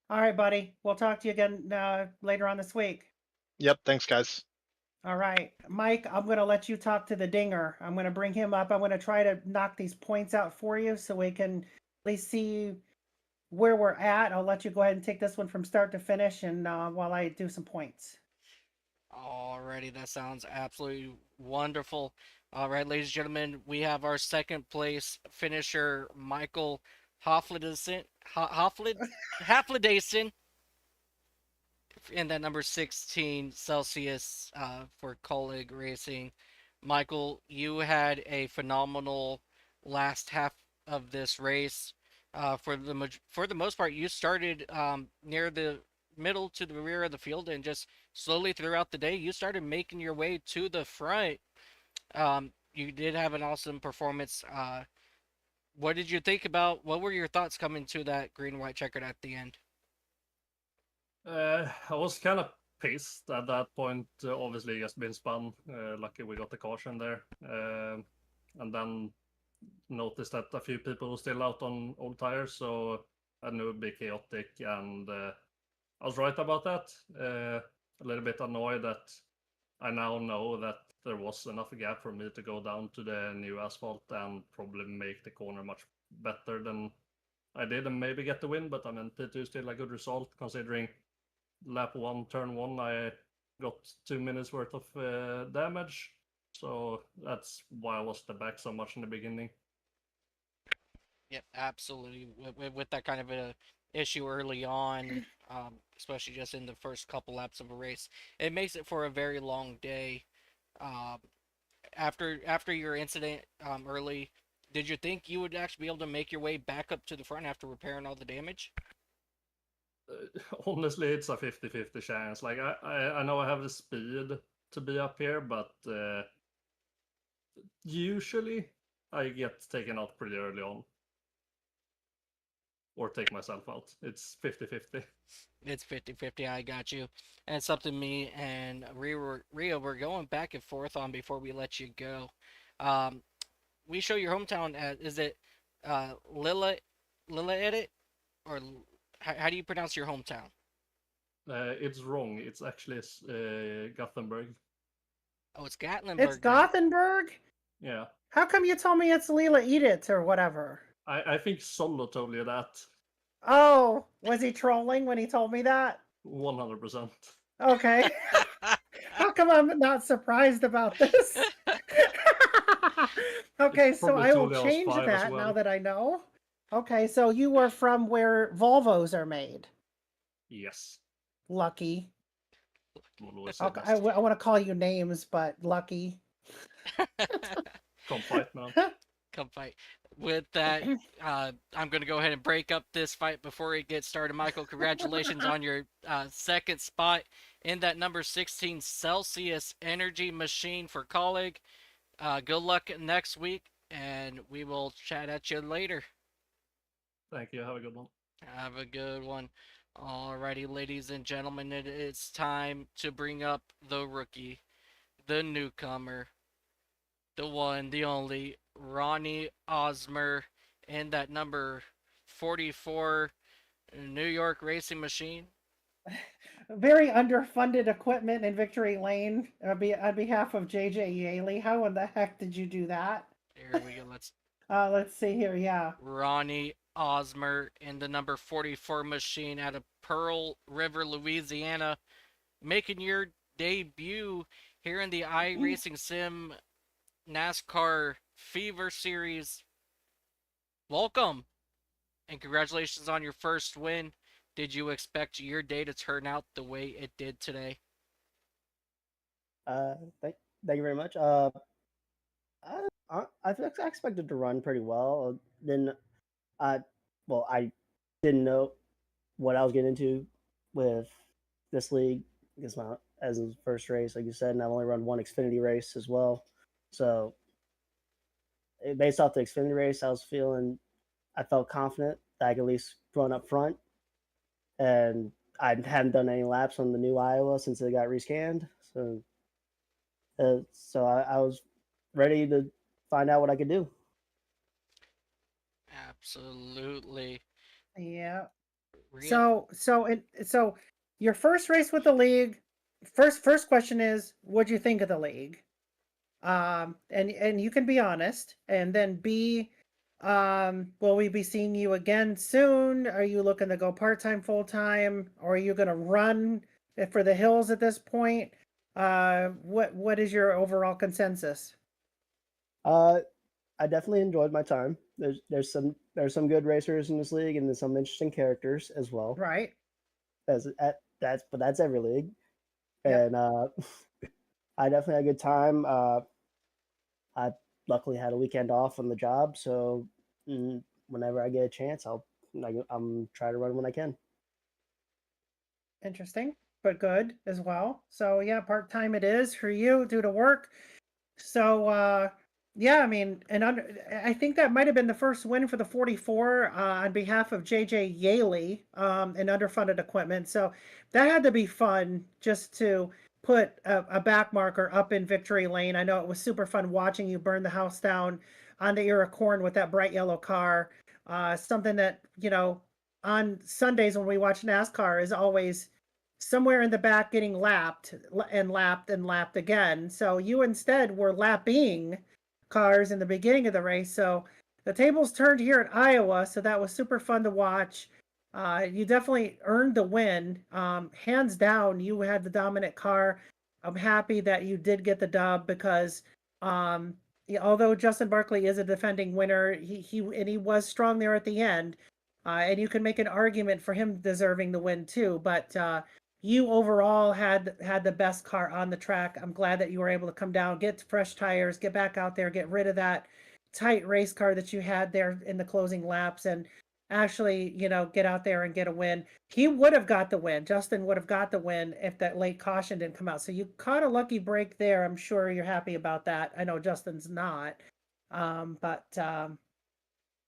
All right, buddy. We'll talk to you again later on this week. Yep, thanks guys. All right. Mike, I'm going to let you talk to the dinger. I'm going to bring him up. I'm going to try to knock these points out for you so we can at least see where we're at. I'll let you go ahead and take this one from start to finish and while I do some points. Alrighty, that sounds absolutely wonderful. All right, ladies and gentlemen, we have our second place finisher, Michael Hoflidason, Haflidason, in that number 16 Celsius for Colleague Racing. Michael, you had a phenomenal last half of this race. For the most part, you started near the middle to the rear of the field, and just slowly throughout the day, you started making your way to the front. You did have an awesome performance. What did you think about? What were your thoughts coming to that green white checkered at the end? I was kind of pissed at that point. Obviously, just been spun. Lucky we got the caution there. And then noticed that a few people were still out on old tires, so I knew it'd be chaotic. And I was right about that. A little bit annoyed that I now know that there was enough gap for me to go down to the new asphalt and probably make the corner much better than I did and maybe get the win. But I mean, P2 is still a good result considering lap 1, turn 1, I got 2 minutes worth of damage. So that's why I lost the back so much in the beginning. Yep, absolutely. With that kind of a issue early on, especially just in the first couple laps of a race, it makes it for a very long day. Um, after your incident early, did you think you would actually be able to make your way back up to the front after repairing all the damage? Honestly, it's a 50-50 chance. Like I know I have the speed to be up here, but usually I get taken out pretty early on. Or take myself out. It's 50-50. It's 50-50, I got you. And something me and Rio were going back and forth on before we let you go. We show your hometown as, is it Lilla Edit? Or how do you pronounce your hometown? It's wrong. It's actually Gothenburg. Oh, it's Gatlinburg. It's now. Gothenburg? Yeah. How come you told me it's Leela Edith or whatever? I think Solo told you that. Oh, was he trolling when he told me that? 100%. Okay. How come I'm not surprised about this? Okay, so probably I will totally I was change 5 as that now well. that I know. Okay, so you were from where Volvos are made. Yes. Lucky. Always say Okay, best. I want to call you names, but lucky. Come fight, man. Come fight. With that, I'm going to go ahead and break up this fight before it gets started. Michael, congratulations on your second spot in that number 16 Celsius Energy Machine for Colleague. Good luck next week, and we will chat at you later. Thank you. Have a good one. Have a good one. Alrighty, ladies and gentlemen, it is time to bring up the rookie. the newcomer, the one, the only, Ronnie Osmer, in that number 44 New York racing machine. Very underfunded equipment in Victory Lane on behalf of JJ Yaley. How in the heck did you do that? Here we go. Let's see here. Yeah. Ronnie Osmer in the number 44 machine out of Pearl River, Louisiana, making your debut here in the iRacing Sim NASCAR Fever Series. Welcome and congratulations on your first win. Did you expect your day to turn out the way it did today? Thank you very much. I expected to run pretty well. Then, I didn't know what I was getting into with this league because as his first race, like you said, and I've only run one Xfinity race as well. So, based off the Xfinity race, I felt confident that I could at least run up front, and I hadn't done any laps on the new Iowa since it got rescanned. So I was ready to find out what I could do. Absolutely. Yeah. Real. So your first race with the league. First question is, what'd you think of the league? And you can be honest. And then B, will we be seeing you again soon? Are you looking to go part-time, full-time, or are you going to run for the hills at this point? What is your overall consensus? I definitely enjoyed my time. There's some good racers in this league, and there's some interesting characters as well. Right. That's every league, Yep. and I definitely had a good time. I luckily had a weekend off on the job, so whenever I get a chance, I'm try to run when I can. Interesting, but good as well. So yeah, part-time it is for you due to work. So yeah, I mean, I think that might have been the first win for the 44 on behalf of JJ Yaley in underfunded equipment. So that had to be fun just to put a back marker up in victory lane. I know it was super fun watching you burn the house down on the ear of corn with that bright yellow car. Something that, on Sundays when we watch NASCAR is always somewhere in the back getting lapped and lapped and lapped again. So you instead were lapping cars in the beginning of the race. So the tables turned here at Iowa. So that was super fun to watch. You definitely earned the win. Hands down, you had the dominant car. I'm happy that you did get the dub because although Justin Barkley is a defending winner, he was strong there at the end. And you can make an argument for him deserving the win too. But you overall had the best car on the track. I'm glad that you were able to come down, get fresh tires, get back out there, get rid of that tight race car that you had there in the closing laps, and actually, get out there and get a win. He would have got the win. Justin would have got the win if that late caution didn't come out. So you caught a lucky break there. I'm sure you're happy about that. I know Justin's not. But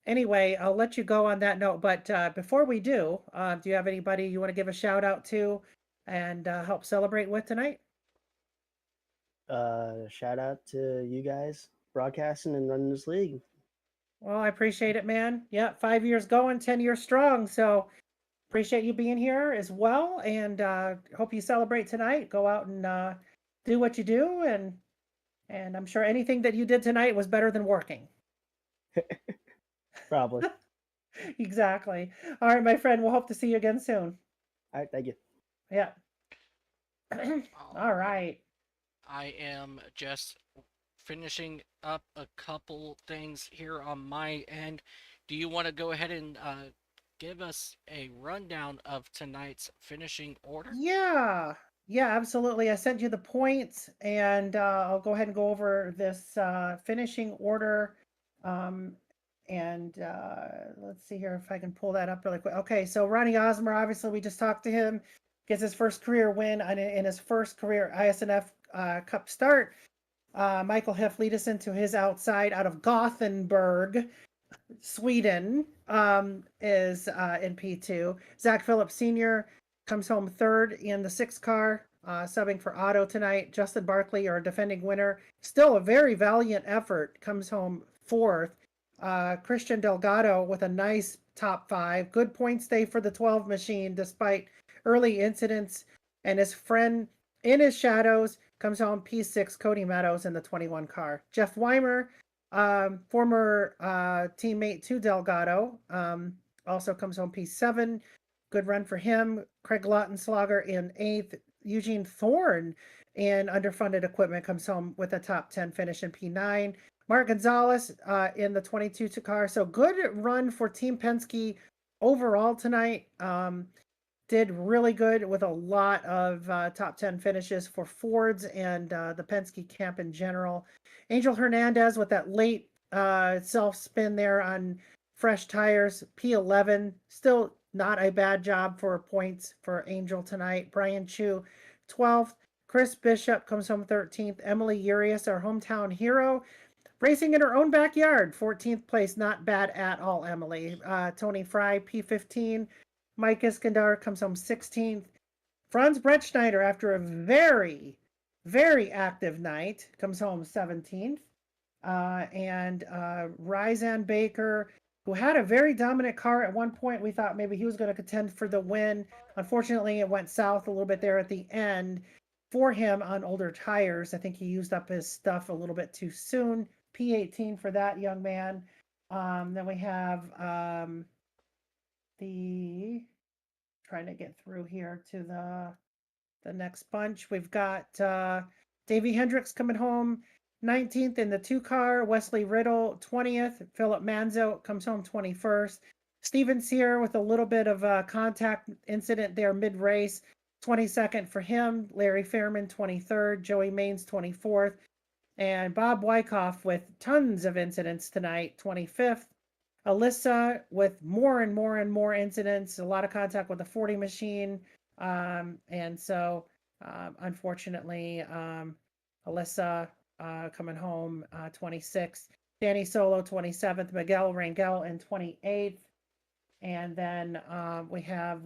anyway, I'll let you go on that note. But before we do you have anybody you want to give a shout out to and help celebrate with tonight? Shout out to you guys broadcasting and running this league. Well, I appreciate it, man. Yeah, 5 years going, 10 years strong. So appreciate you being here as well, and hope you celebrate tonight. Go out and do what you do, and I'm sure anything that you did tonight was better than working. Probably. Exactly. All right, my friend. We'll hope to see you again soon. All right, thank you. Yeah. All right. I am just finishing up a couple things here on my end. Do you want to go ahead and give us a rundown of tonight's finishing order? Yeah. Yeah, absolutely. I sent you the points, and I'll go ahead and go over this finishing order. And let's see here if I can pull that up really quick. Okay, so Ronnie Osmer, obviously, we just talked to him, gets his first career win in his first career ISNF Cup start. Michael Heflidesen to his outside out of Gothenburg, Sweden, is in P2. Zach Phillips Sr. comes home third in the 6 car. subbing for Otto tonight. Justin Barkley, our defending winner, still a very valiant effort, comes home fourth. Christian Delgado with a nice top 5. Good points day for the 12 machine despite early incidents. And his friend in his shadows comes home P6, Cody Meadows in the 21 car. Jeff Weimer, former teammate to Delgado, also comes home P7. Good run for him. Craig Lautenslager in 8th. Eugene Thorne in underfunded equipment comes home with a top 10 finish in P9. Mark Gonzalez in the 22 car. So good run for Team Penske overall tonight. Did really good with a lot of top 10 finishes for Fords and the Penske camp in general. Angel Hernandez with that late self spin there on fresh tires, P11. Still not a bad job for points for Angel tonight. Brian Chu, 12th. Chris Bishop comes home 13th. Emily Urias, our hometown hero, racing in her own backyard, 14th place. Not bad at all, Emily. Tony Fry, P15. Mike Iskandar comes home 16th. Franz Bretschneider, after a very, very active night, comes home 17th. And Ryzan Baker, who had a very dominant car at one point. We thought maybe he was going to contend for the win. Unfortunately, it went south a little bit there at the end for him on older tires. I think he used up his stuff a little bit too soon. P18 for that young man. Then we have trying to get through here to the next bunch. We've got Davey Hendricks coming home 19th in the 2 car. Wesley Riddle 20th. Philip Manzo comes home 21st. Steven Sear with a little bit of a contact incident there mid-race, 22nd for him. Larry Fairman 23rd. Joey Maines 24th. And Bob Wyckoff with tons of incidents tonight, 25th. Alyssa with more and more and more incidents, a lot of contact with the 40 machine. And so, unfortunately, Alyssa coming home 26th. Danny Solo 27th. Miguel Rangel in 28th. And then we have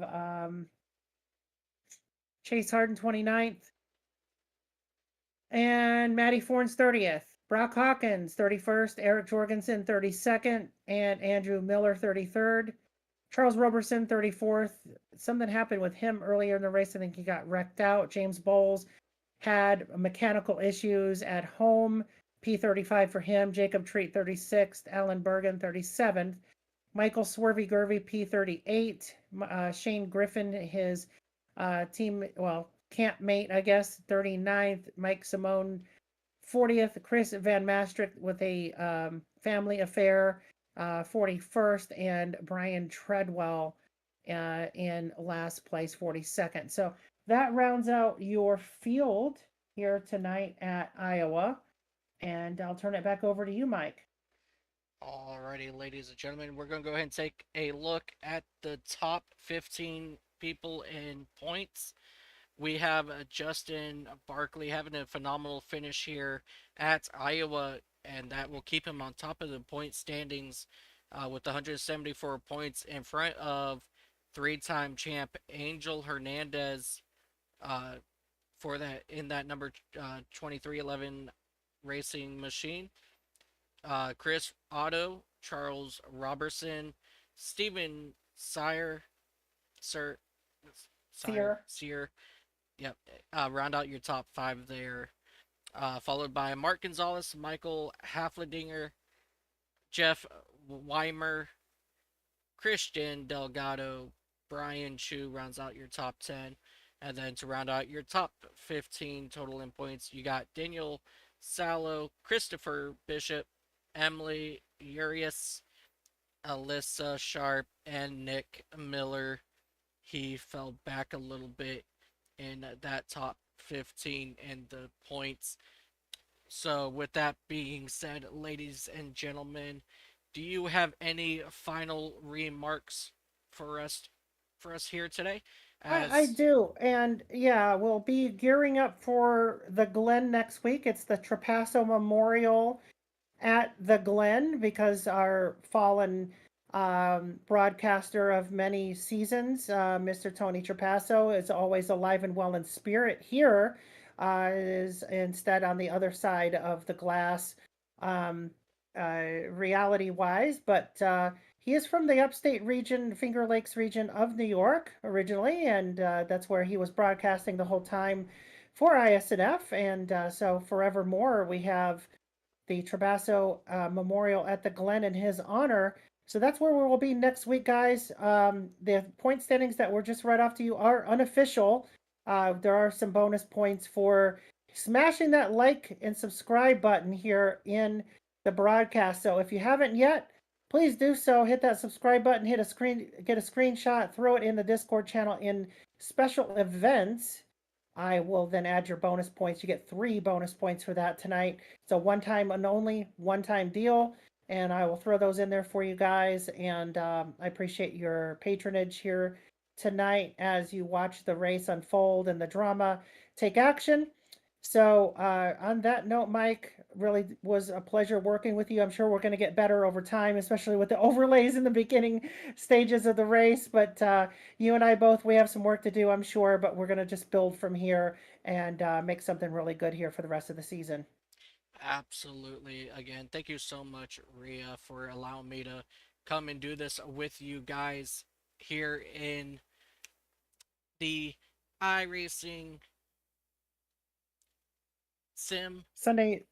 Chase Harden 29th. And Matty Forns 30th. Brock Hawkins 31st. Eric Jorgensen 32nd. And Andrew Miller 33rd. Charles Roberson 34th. Something happened with him earlier in the race. I think he got wrecked out. James Bowles had mechanical issues at home. P35 for him. Jacob Treat 36th. Alan Bergen 37th. Michael Swervey Gervey P38. Shane Griffin, his team, campmate, I guess, 39th. Mike Simone 40th. Chris Van Maastricht with a family affair, 41st. And Brian Treadwell in last place, 42nd. So that rounds out your field here tonight at Iowa. And I'll turn it back over to you, Mike. Alrighty, ladies and gentlemen, we're going to go ahead and take a look at the top 15 people in points. We have Justin Barkley having a phenomenal finish here at Iowa, and that will keep him on top of the point standings with 174 points in front of 3-time champ Angel Hernandez for that in that number 2311 racing machine. Chris Otto, Charles Robertson, Stephen Sear. Yep. Round out your top 5 there. Followed by Mark Gonzalez, Michael Haflidinger, Jeff Weimer, Christian Delgado, Brian Chu rounds out your top 10. And then to round out your top 15 total in points, you got Daniel Salo, Christopher Bishop, Emily Urias, Alyssa Sharp, and Nick Miller. He fell back a little bit in that top 15 in the points. So with that being said, ladies and gentlemen, do you have any final remarks for us here today? I do. And yeah, we'll be gearing up for the Glen next week. It's the Trapasso Memorial at the Glen because our fallen broadcaster of many seasons, Mr. Tony Trapasso, is always alive and well in spirit here. Is instead on the other side of the glass, um, reality wise, but he is from the upstate region, Finger Lakes region of New York originally, and that's where he was broadcasting the whole time for ISNF. And so forevermore, we have the Trabasso Memorial at the Glen in his honor. So that's where we will be next week, guys. The point standings that were just read off to you are unofficial. There are some bonus points for smashing that like and subscribe button here in the broadcast. So if you haven't yet, please do so. Hit that subscribe button, get a screenshot, throw it in the Discord channel in special events. I will then add your bonus points. You get 3 bonus points for that tonight. It's a one-time and only one-time deal, and I will throw those in there for you guys. And I appreciate your patronage here tonight as you watch the race unfold and the drama take action. So on that note, Mike, really was a pleasure working with you. I'm sure we're going to get better over time, especially with the overlays in the beginning stages of the race. But you and I both, we have some work to do, I'm sure, but we're going to just build from here and make something really good here for the rest of the season. Absolutely. Again, thank you so much, Rhea, for allowing me to come and do this with you guys here in the iRacing Sim Sunday,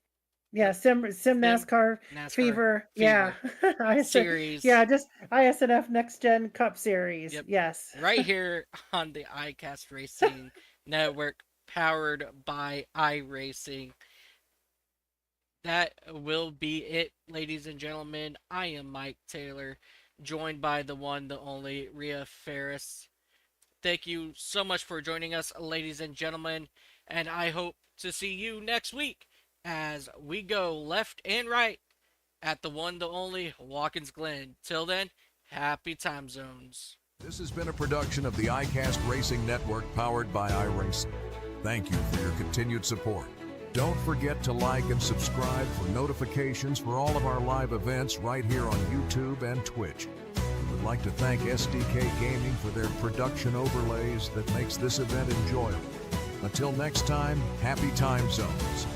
yeah, Sim NASCAR Fever, yeah, series. yeah, just ISNF Next Gen Cup Series. Yep. Yes, right here on the iCast Racing Network, powered by iRacing. That will be it, ladies and gentlemen. I am Mike Taylor, joined by the one, the only Rhea Ferris. Thank you so much for joining us, ladies and gentlemen, and I hope to see you next week as we go left and right at the one, the only Watkins Glen. Till then, happy time zones. This has been a production of the iCast Racing Network, powered by iRacing. Thank you for your continued support. Don't forget to like and subscribe for notifications for all of our live events right here on YouTube and Twitch. We would like to thank SDK Gaming for their production overlays that makes this event enjoyable. Until next time, happy time zones.